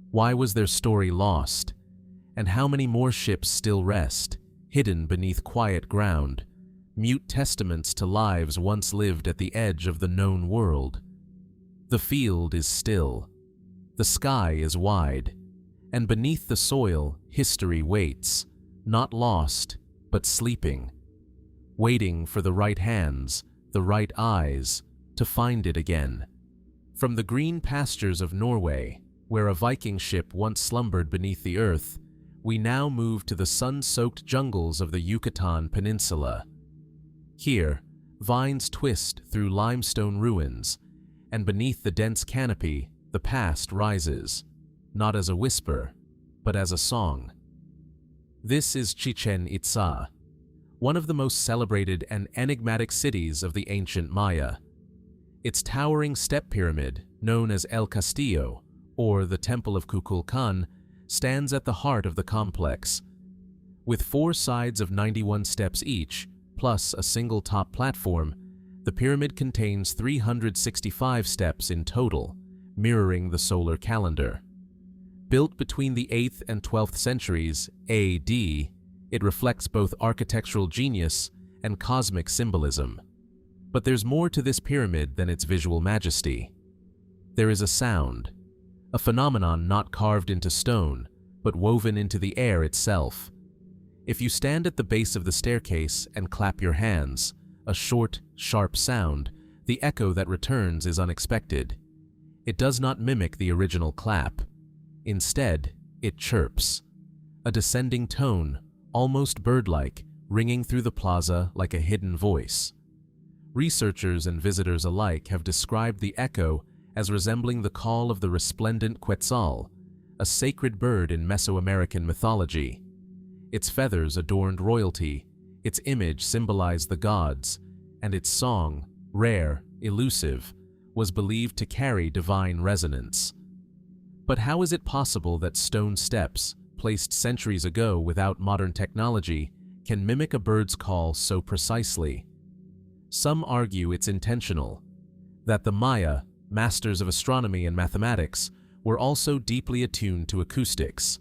Why was their story lost? And how many more ships still rest, hidden beneath quiet ground, mute testaments to lives once lived at the edge of the known world? The field is still. The sky is wide, and beneath the soil, history waits, not lost, but sleeping, waiting for the right hands, the right eyes, to find it again. From the green pastures of Norway, where a Viking ship once slumbered beneath the earth, we now move to the sun-soaked jungles of the Yucatan Peninsula. Here, vines twist through limestone ruins, and beneath the dense canopy, the past rises, not as a whisper, but as a song. This is Chichen Itza, one of the most celebrated and enigmatic cities of the ancient Maya. Its towering step pyramid, known as El Castillo, or the Temple of Kukulkan, stands at the heart of the complex. With 4 sides of 91 steps each, plus a single top platform, the pyramid contains 365 steps in total, mirroring the solar calendar. Built between the 8th and 12th centuries AD, it reflects both architectural genius and cosmic symbolism. But there's more to this pyramid than its visual majesty. There is a sound, a phenomenon not carved into stone, but woven into the air itself. If you stand at the base of the staircase and clap your hands, a short, sharp sound, the echo that returns is unexpected. It does not mimic the original clap. Instead, it chirps, a descending tone, almost bird-like, ringing through the plaza like a hidden voice. Researchers and visitors alike have described the echo as resembling the call of the resplendent Quetzal, a sacred bird in Mesoamerican mythology. Its feathers adorned royalty, its image symbolized the gods, and its song, rare, elusive, was believed to carry divine resonance. But how is it possible that stone steps, placed centuries ago without modern technology, can mimic a bird's call so precisely? Some argue it's intentional, that the Maya, masters of astronomy and mathematics, were also deeply attuned to acoustics.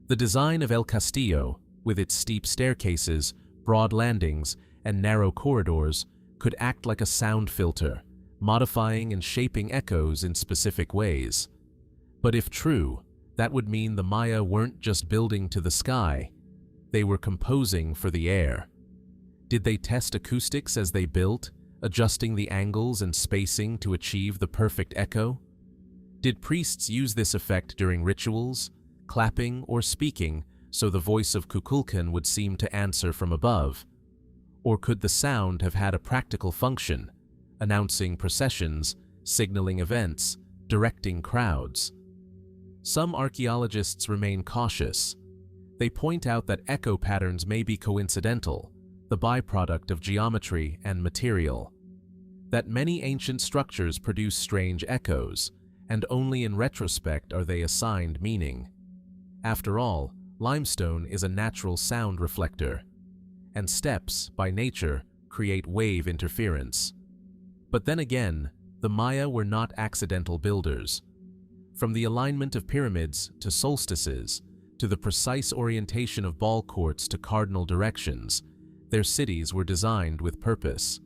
The design of El Castillo, with its steep staircases, broad landings, and narrow corridors, could act like a sound filter, modifying and shaping echoes in specific ways. But if true, that would mean the Maya weren't just building to the sky, they were composing for the air. Did they test acoustics as they built, adjusting the angles and spacing to achieve the perfect echo? Did priests use this effect during rituals, clapping or speaking, so the voice of Kukulkan would seem to answer from above? Or could the sound have had a practical function, announcing processions, signaling events, directing crowds? Some archaeologists remain cautious. They point out that echo patterns may be coincidental, the byproduct of geometry and material. That many ancient structures produce strange echoes, and only in retrospect are they assigned meaning. After all, limestone is a natural sound reflector, and steps, by nature, create wave interference. But then again, the Maya were not accidental builders. From the alignment of pyramids to solstices, to the precise orientation of ball courts to cardinal directions, their cities were designed with purpose.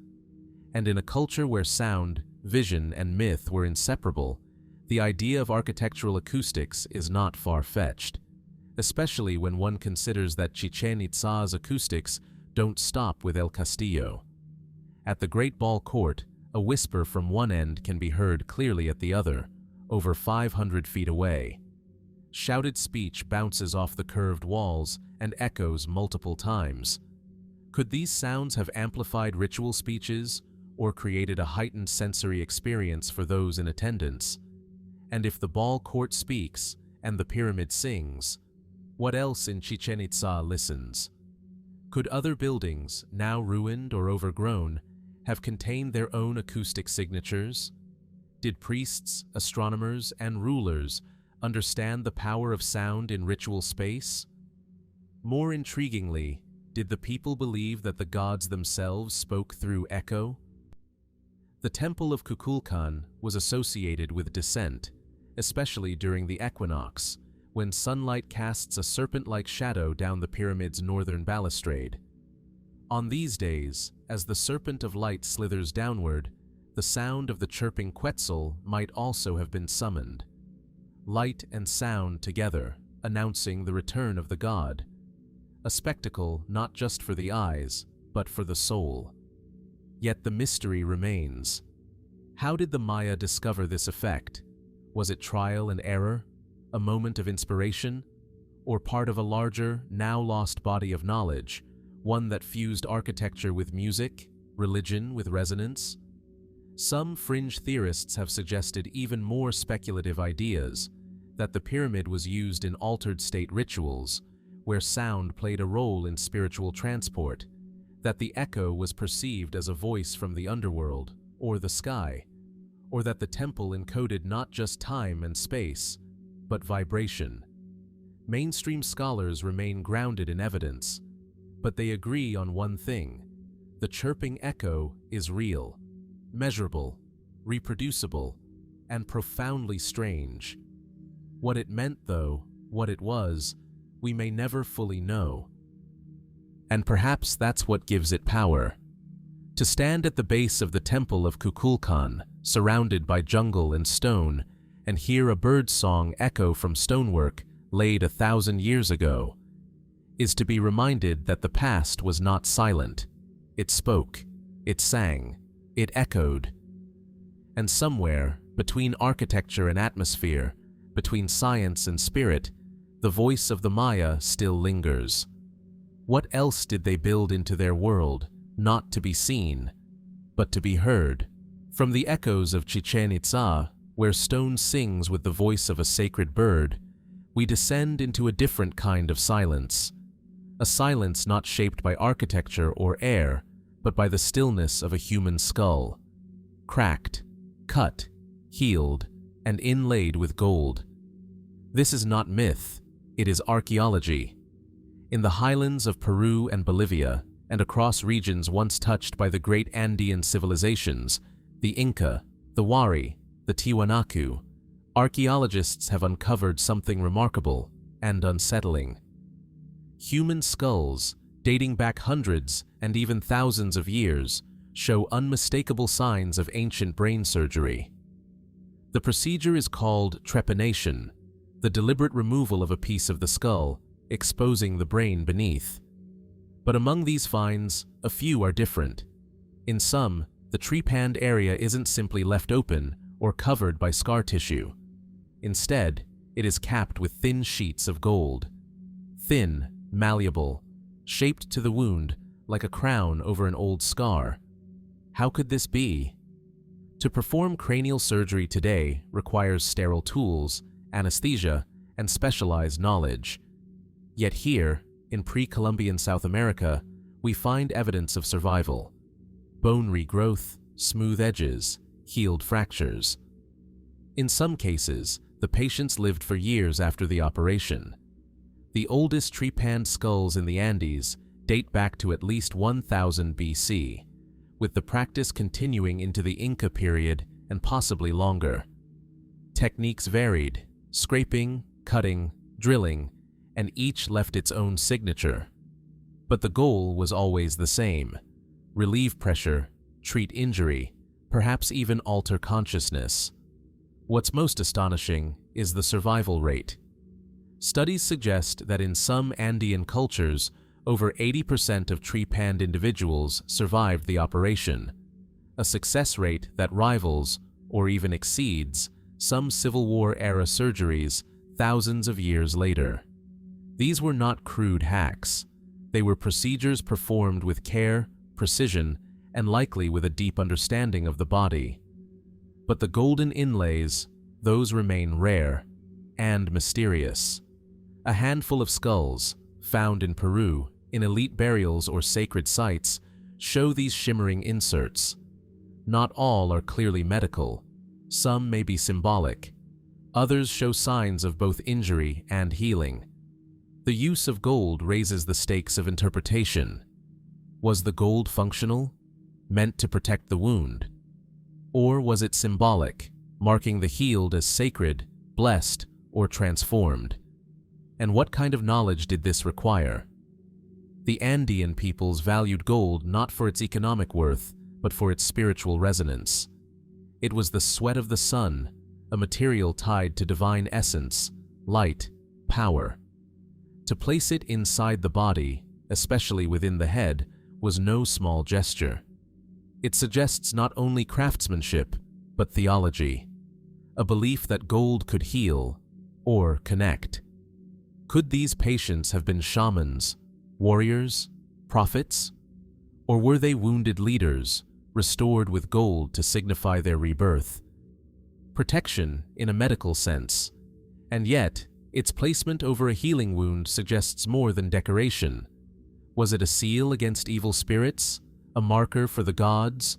And in a culture where sound, vision, and myth were inseparable, the idea of architectural acoustics is not far-fetched, especially when one considers that Chichen Itza's acoustics don't stop with El Castillo. At the Great Ball Court, a whisper from one end can be heard clearly at the other, over 500 feet away. Shouted speech bounces off the curved walls and echoes multiple times. Could these sounds have amplified ritual speeches or created a heightened sensory experience for those in attendance? And if the ball court speaks and the pyramid sings, what else in Chichen Itza listens? Could other buildings, now ruined or overgrown, have contained their own acoustic signatures? Did priests, astronomers, and rulers understand the power of sound in ritual space? More intriguingly, did the people believe that the gods themselves spoke through echo? The temple of Kukulkan was associated with descent, especially during the equinox, when sunlight casts a serpent-like shadow down the pyramid's northern balustrade. On these days, as the serpent of light slithers downward, the sound of the chirping Quetzal might also have been summoned. Light and sound together, announcing the return of the god. A spectacle not just for the eyes, but for the soul. Yet the mystery remains. How did the Maya discover this effect? Was it trial and error, a moment of inspiration, or part of a larger, now lost body of knowledge, one that fused architecture with music, religion with resonance? Some fringe theorists have suggested even more speculative ideas, that the pyramid was used in altered state rituals, where sound played a role in spiritual transport, that the echo was perceived as a voice from the underworld, or the sky, or that the temple encoded not just time and space, but vibration. Mainstream scholars remain grounded in evidence, but they agree on one thing: the chirping echo is real, measurable, reproducible, and profoundly strange. What it meant, though, what it was, we may never fully know. And perhaps that's what gives it power. To stand at the base of the temple of Kukulkan, surrounded by jungle and stone, and hear a bird's song echo from stonework laid 1,000 years ago, is to be reminded that the past was not silent. It spoke, it sang, it echoed. And somewhere, between architecture and atmosphere, between science and spirit, the voice of the Maya still lingers. What else did they build into their world, not to be seen, but to be heard? From the echoes of Chichen Itza, where stone sings with the voice of a sacred bird, we descend into a different kind of silence. A silence not shaped by architecture or air, but by the stillness of a human skull. Cracked, cut, healed, and inlaid with gold. This is not myth, it is archaeology. In the highlands of Peru and Bolivia, and across regions once touched by the great Andean civilizations, the Inca, the Wari, the Tiwanaku, archaeologists have uncovered something remarkable and unsettling. Human skulls, dating back hundreds and even thousands of years, show unmistakable signs of ancient brain surgery. The procedure is called trepanation, the deliberate removal of a piece of the skull, exposing the brain beneath. But among these finds, a few are different. In some, the trepanned area isn't simply left open or covered by scar tissue. Instead, it is capped with thin sheets of gold. Thin, malleable, shaped to the wound like a crown over an old scar. How could this be? To perform cranial surgery today requires sterile tools, anesthesia, and specialized knowledge. Yet here, in pre-Columbian South America, we find evidence of survival. Bone regrowth, smooth edges, healed fractures. In some cases, the patients lived for years after the operation. The oldest trepanned skulls in the Andes date back to at least 1000 BC, with the practice continuing into the Inca period and possibly longer. Techniques varied: scraping, cutting, drilling, and each left its own signature. But the goal was always the same: relieve pressure, treat injury, perhaps even alter consciousness. What's most astonishing is the survival rate. Studies suggest that in some Andean cultures, over 80% of trepanned individuals survived the operation, a success rate that rivals, or even exceeds, some Civil War-era surgeries thousands of years later. These were not crude hacks. They were procedures performed with care, precision, and likely with a deep understanding of the body. But the golden inlays, those remain rare and mysterious. A handful of skulls, found in Peru, in elite burials or sacred sites, show these shimmering inserts. Not all are clearly medical. Some may be symbolic. Others show signs of both injury and healing. The use of gold raises the stakes of interpretation. Was the gold functional, meant to protect the wound? Or was it symbolic, marking the healed as sacred, blessed, or transformed? And what kind of knowledge did this require? The Andean peoples valued gold not for its economic worth, but for its spiritual resonance. It was the sweat of the sun, a material tied to divine essence, light, power. To place it inside the body, especially within the head, was no small gesture. It suggests not only craftsmanship, but theology, a belief that gold could heal or connect. Could these patients have been shamans, warriors, prophets? Or were they wounded leaders, restored with gold to signify their rebirth? Protection in a medical sense, and yet its placement over a healing wound suggests more than decoration. Was it a seal against evil spirits, a marker for the gods,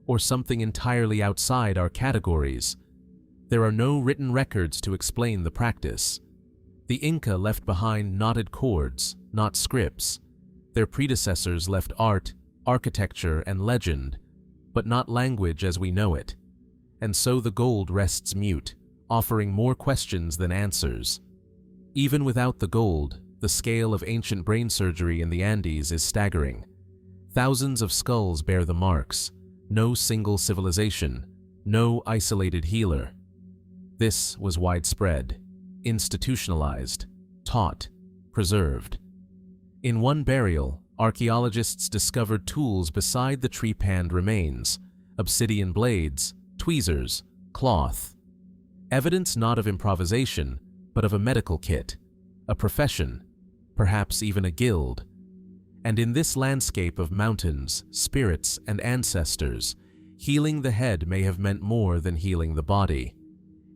or something entirely outside our categories? There are no written records to explain the practice. The Inca left behind knotted cords, not scripts. Their predecessors left art, architecture, and legend, but not language as we know it. And so the gold rests mute, offering more questions than answers. Even without the gold, the scale of ancient brain surgery in the Andes is staggering. Thousands of skulls bear the marks, no single civilization, no isolated healer. This was widespread, institutionalized, taught, preserved. In one burial, archaeologists discovered tools beside the trepanned remains: obsidian blades, tweezers, cloth. Evidence not of improvisation, but of a medical kit, a profession, perhaps even a guild. And in this landscape of mountains, spirits, and ancestors, healing the head may have meant more than healing the body.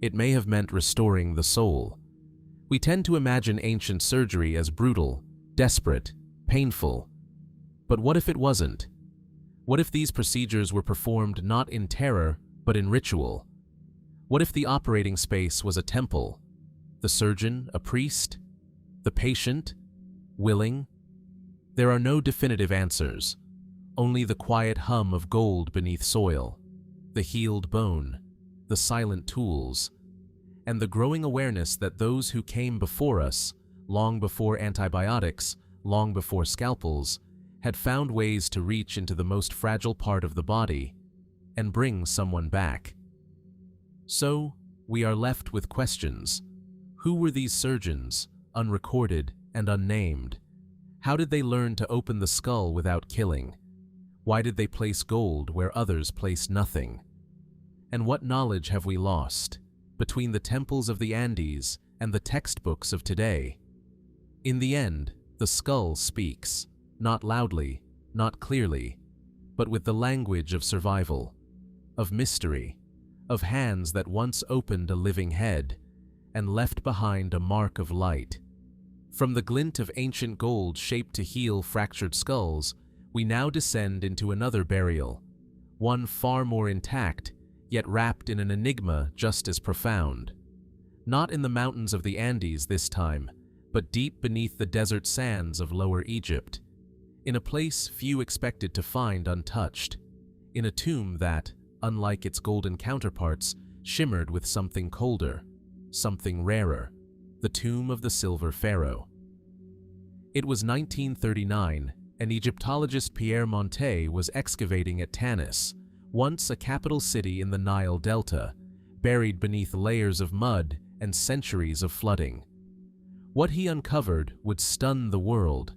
It may have meant restoring the soul. We tend to imagine ancient surgery as brutal, desperate, painful. But what if it wasn't? What if these procedures were performed not in terror, but in ritual? What if the operating space was a temple, the surgeon a priest, the patient willing? There are no definitive answers, only the quiet hum of gold beneath soil, the healed bone, the silent tools, and the growing awareness that those who came before us, long before antibiotics, long before scalpels, had found ways to reach into the most fragile part of the body and bring someone back. So, we are left with questions. Who were these surgeons, unrecorded and unnamed? How did they learn to open the skull without killing? Why did they place gold where others placed nothing? And what knowledge have we lost between the temples of the Andes and the textbooks of today? In the end, the skull speaks, not loudly, not clearly, but with the language of survival, of mystery, of hands that once opened a living head and left behind a mark of light. From the glint of ancient gold shaped to heal fractured skulls, we now descend into another burial, one far more intact, yet wrapped in an enigma just as profound. Not in the mountains of the Andes this time, but deep beneath the desert sands of Lower Egypt, in a place few expected to find untouched, in a tomb that, unlike its golden counterparts, shimmered with something colder, something rarer, the tomb of the Silver Pharaoh. It was 1939, and Egyptologist Pierre Montet was excavating at Tanis, once a capital city in the Nile Delta, buried beneath layers of mud and centuries of flooding. What he uncovered would stun the world,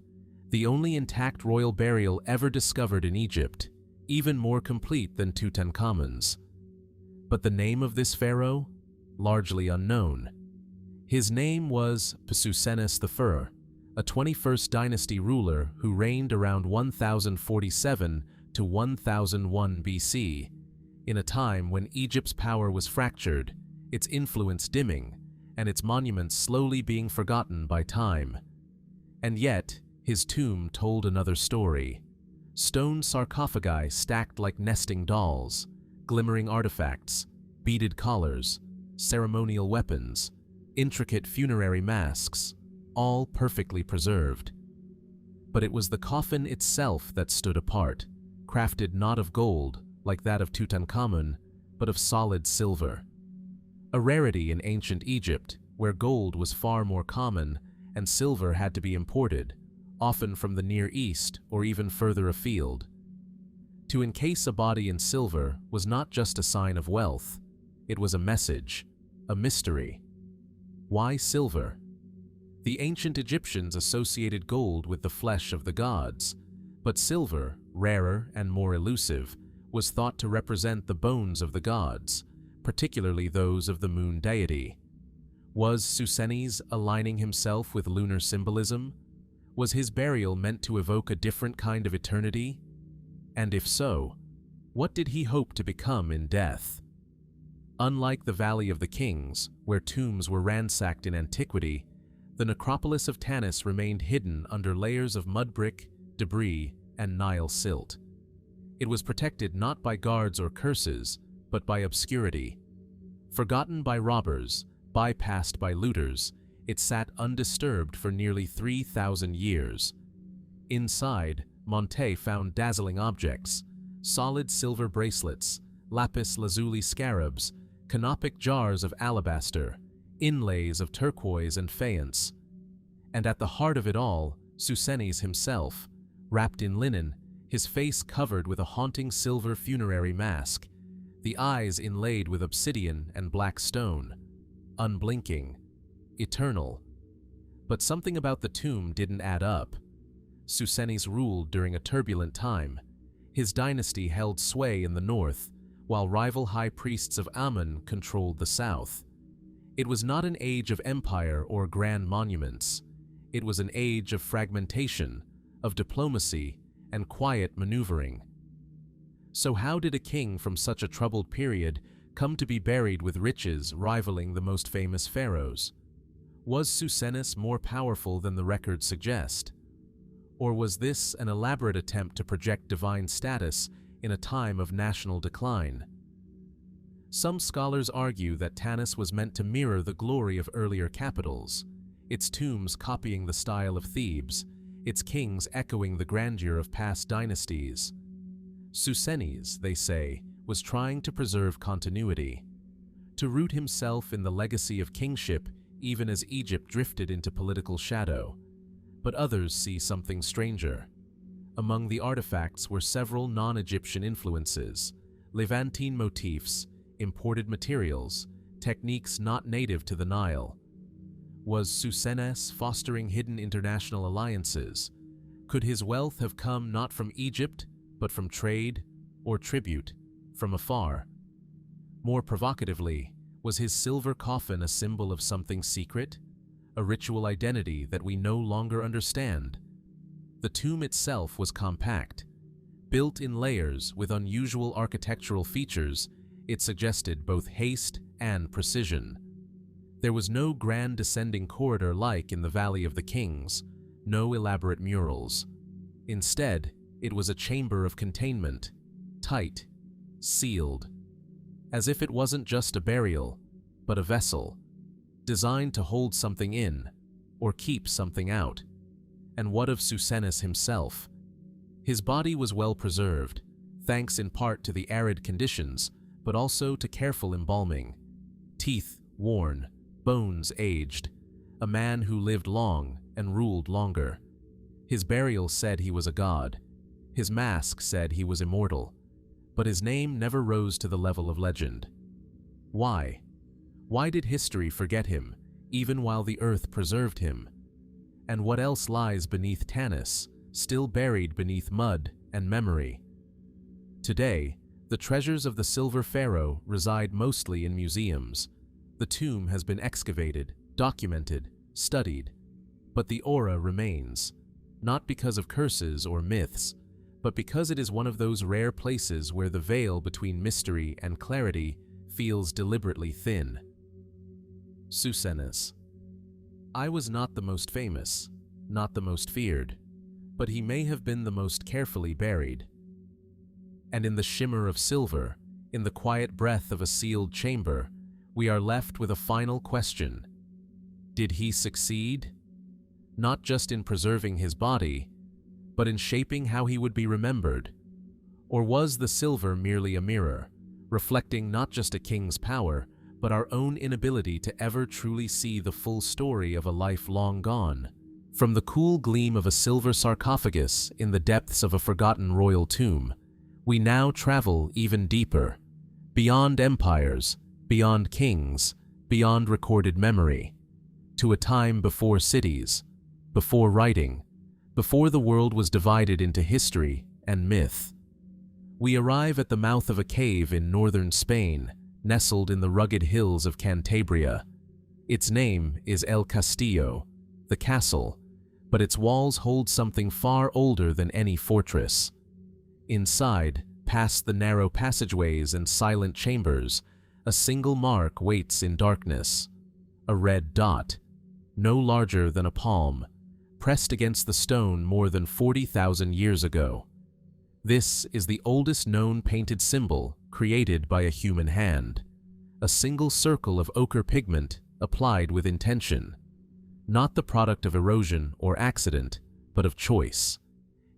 the only intact royal burial ever discovered in Egypt, even more complete than Tutankhamun's. But the name of this pharaoh? Largely unknown. His name was Pesusenes I, a 21st dynasty ruler who reigned around 1047 to 1001 BC, in a time when Egypt's power was fractured, its influence dimming, and its monuments slowly being forgotten by time. And yet, his tomb told another story. Stone sarcophagi stacked like nesting dolls, glimmering artifacts, beaded collars, ceremonial weapons, intricate funerary masks, all perfectly preserved. But it was the coffin itself that stood apart, crafted not of gold, like that of Tutankhamun, but of solid silver. A rarity in ancient Egypt, where gold was far more common and silver had to be imported, often from the Near East or even further afield. To encase a body in silver was not just a sign of wealth, it was a message, a mystery. Why silver? The ancient Egyptians associated gold with the flesh of the gods, but silver, rarer and more elusive, was thought to represent the bones of the gods, particularly those of the moon deity. Was Susenes aligning himself with lunar symbolism? Was his burial meant to evoke a different kind of eternity? And if so, what did he hope to become in death? Unlike the Valley of the Kings, where tombs were ransacked in antiquity, the necropolis of Tanis remained hidden under layers of mud brick, debris, and Nile silt. It was protected not by guards or curses, but by obscurity. Forgotten by robbers, bypassed by looters, it sat undisturbed for nearly 3,000 years. Inside, Montet found dazzling objects, solid silver bracelets, lapis lazuli scarabs, canopic jars of alabaster, inlays of turquoise and faience. And at the heart of it all, Susenes himself, wrapped in linen, his face covered with a haunting silver funerary mask, the eyes inlaid with obsidian and black stone, unblinking, eternal. But something about the tomb didn't add up. Susenes ruled during a turbulent time. His dynasty held sway in the north, while rival high priests of Amun controlled the south. It was not an age of empire or grand monuments. It was an age of fragmentation, of diplomacy, and quiet maneuvering. So how did a king from such a troubled period come to be buried with riches rivaling the most famous pharaohs? Was Susenus more powerful than the records suggest? Or was this an elaborate attempt to project divine status in a time of national decline? Some scholars argue that Tanis was meant to mirror the glory of earlier capitals, its tombs copying the style of Thebes, its kings echoing the grandeur of past dynasties. Susenes, they say, was trying to preserve continuity, to root himself in the legacy of kingship even as Egypt drifted into political shadow. But others see something stranger. Among the artifacts were several non-Egyptian influences, Levantine motifs, imported materials, techniques not native to the Nile. Was Susenes fostering hidden international alliances? Could his wealth have come not from Egypt, but from trade or tribute from afar? More provocatively, was his silver coffin a symbol of something secret, a ritual identity that we no longer understand? The tomb itself was compact. Built in layers with unusual architectural features, it suggested both haste and precision. There was no grand descending corridor like in the Valley of the Kings, no elaborate murals. Instead, it was a chamber of containment, tight, sealed, as if it wasn't just a burial, but a vessel, designed to hold something in, or keep something out. And what of Susenus himself? His body was well preserved, thanks in part to the arid conditions, but also to careful embalming. Teeth worn, bones aged, a man who lived long and ruled longer. His burial said he was a god. His mask said he was immortal. But his name never rose to the level of legend. Why? Why did history forget him, even while the earth preserved him? And what else lies beneath Tanis, still buried beneath mud and memory? Today, the treasures of the Silver Pharaoh reside mostly in museums. The tomb has been excavated, documented, studied, but the aura remains, not because of curses or myths, but because it is one of those rare places where the veil between mystery and clarity feels deliberately thin. Susenus. I was not the most famous, not the most feared, but he may have been the most carefully buried. And in the shimmer of silver, in the quiet breath of a sealed chamber, we are left with a final question. Did he succeed? Not just in preserving his body, but in shaping how he would be remembered? Or was the silver merely a mirror, reflecting not just a king's power, but our own inability to ever truly see the full story of a life long gone? From the cool gleam of a silver sarcophagus in the depths of a forgotten royal tomb, we now travel even deeper, beyond empires, beyond kings, beyond recorded memory, to a time before cities, before writing, before the world was divided into history and myth. We arrive at the mouth of a cave in northern Spain, nestled in the rugged hills of Cantabria. Its name is El Castillo, the castle, but its walls hold something far older than any fortress. Inside, past the narrow passageways and silent chambers, a single mark waits in darkness, a red dot, no larger than a palm, pressed against the stone more than 40,000 years ago. This is the oldest known painted symbol created by a human hand, a single circle of ochre pigment applied with intention, not the product of erosion or accident, but of choice.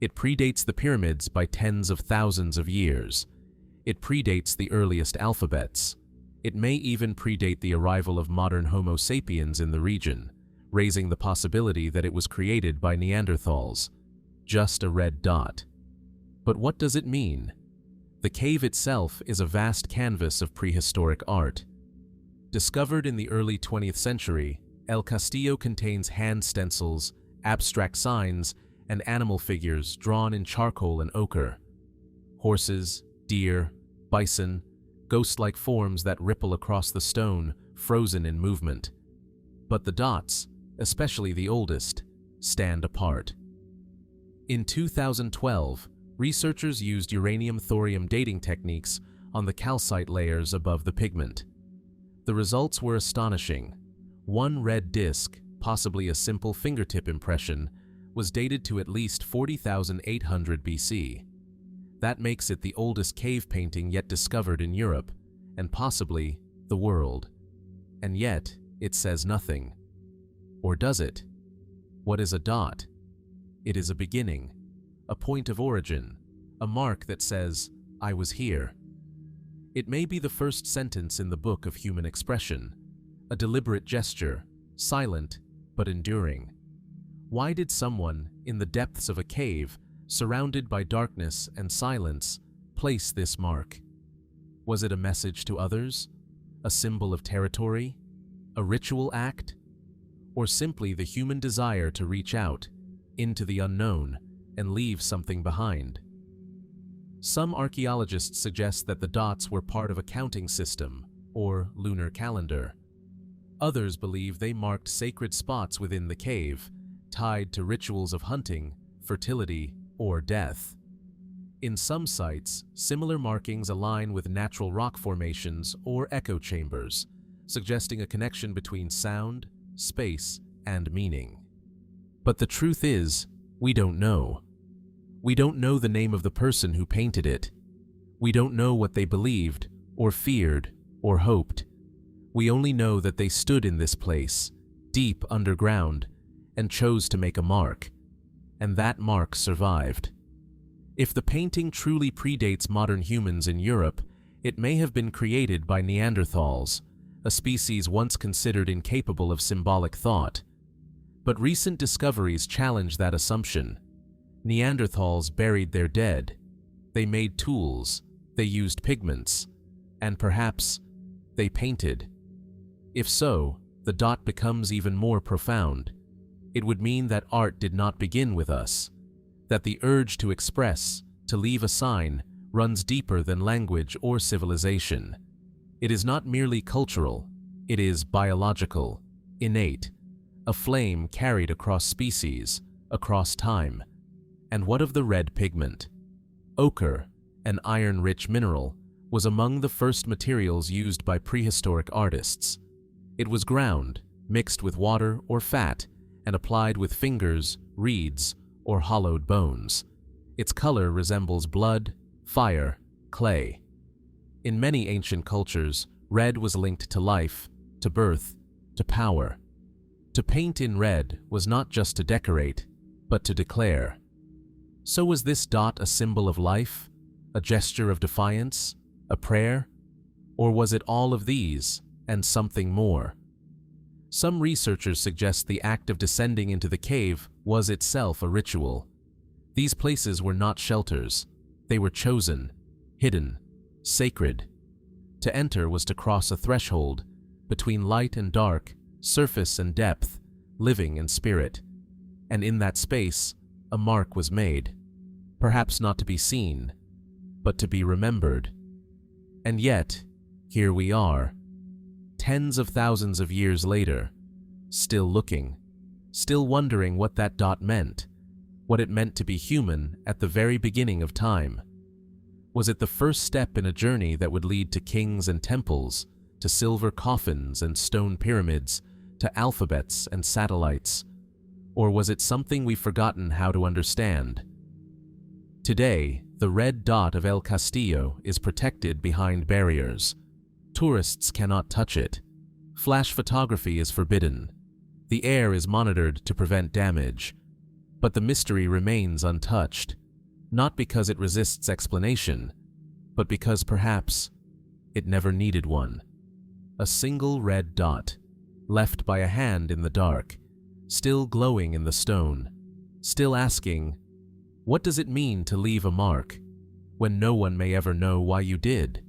It predates the pyramids by tens of thousands of years. It predates the earliest alphabets. It may even predate the arrival of modern Homo sapiens in the region, raising the possibility that it was created by Neanderthals. Just a red dot. But what does it mean? The cave itself is a vast canvas of prehistoric art. Discovered in the early 20th century, El Castillo contains hand stencils, abstract signs, and animal figures drawn in charcoal and ochre. Horses, deer, bison, ghost-like forms that ripple across the stone, frozen in movement. But the dots, especially the oldest, stand apart. In 2012, researchers used uranium-thorium dating techniques on the calcite layers above the pigment. The results were astonishing. One red disk, possibly a simple fingertip impression, was dated to at least 40,800 BC. That makes it the oldest cave painting yet discovered in Europe, and possibly the world. And yet, it says nothing. Or does it? What is a dot? It is a beginning, a point of origin, a mark that says, "I was here." It may be the first sentence in the book of human expression, a deliberate gesture, silent but enduring. Why did someone, in the depths of a cave, surrounded by darkness and silence, place this mark? Was it a message to others? A symbol of territory? A ritual act? Or simply the human desire to reach out into the unknown and leave something behind? Some archaeologists suggest that the dots were part of a counting system, or lunar calendar. Others believe they marked sacred spots within the cave, tied to rituals of hunting, fertility, or death. In some sites, similar markings align with natural rock formations or echo chambers, suggesting a connection between sound, space, and meaning. But the truth is, we don't know. We don't know the name of the person who painted it. We don't know what they believed, or feared, or hoped. We only know that they stood in this place, deep underground, and chose to make a mark. And that mark survived. If the painting truly predates modern humans in Europe, it may have been created by Neanderthals, a species once considered incapable of symbolic thought. But recent discoveries challenge that assumption. Neanderthals buried their dead. They made tools, they used pigments, and perhaps they painted. If so, the dot becomes even more profound. It would mean that art did not begin with us, that the urge to express, to leave a sign, runs deeper than language or civilization. It is not merely cultural, it is biological, innate, a flame carried across species, across time. And what of the red pigment? Ochre, an iron-rich mineral, was among the first materials used by prehistoric artists. It was ground, mixed with water or fat, and applied with fingers, reeds, or hollowed bones. Its color resembles blood, fire, clay. In many ancient cultures, red was linked to life, to birth, to power. To paint in red was not just to decorate, but to declare. So was this dot a symbol of life, a gesture of defiance, a prayer? Or was it all of these, and something more? Some researchers suggest the act of descending into the cave was itself a ritual. These places were not shelters. They were chosen, hidden, sacred. To enter was to cross a threshold between light and dark, surface and depth, living and spirit. And in that space, a mark was made, perhaps not to be seen, but to be remembered. And yet, here we are, tens of thousands of years later, still looking, still wondering what that dot meant, what it meant to be human at the very beginning of time. Was it the first step in a journey that would lead to kings and temples, to silver coffins and stone pyramids, to alphabets and satellites? Or was it something we've forgotten how to understand? Today, the red dot of El Castillo is protected behind barriers. Tourists cannot touch it. Flash photography is forbidden. The air is monitored to prevent damage. But the mystery remains untouched, not because it resists explanation, but because perhaps it never needed one. A single red dot, left by a hand in the dark, still glowing in the stone, still asking, what does it mean to leave a mark, when no one may ever know why you did?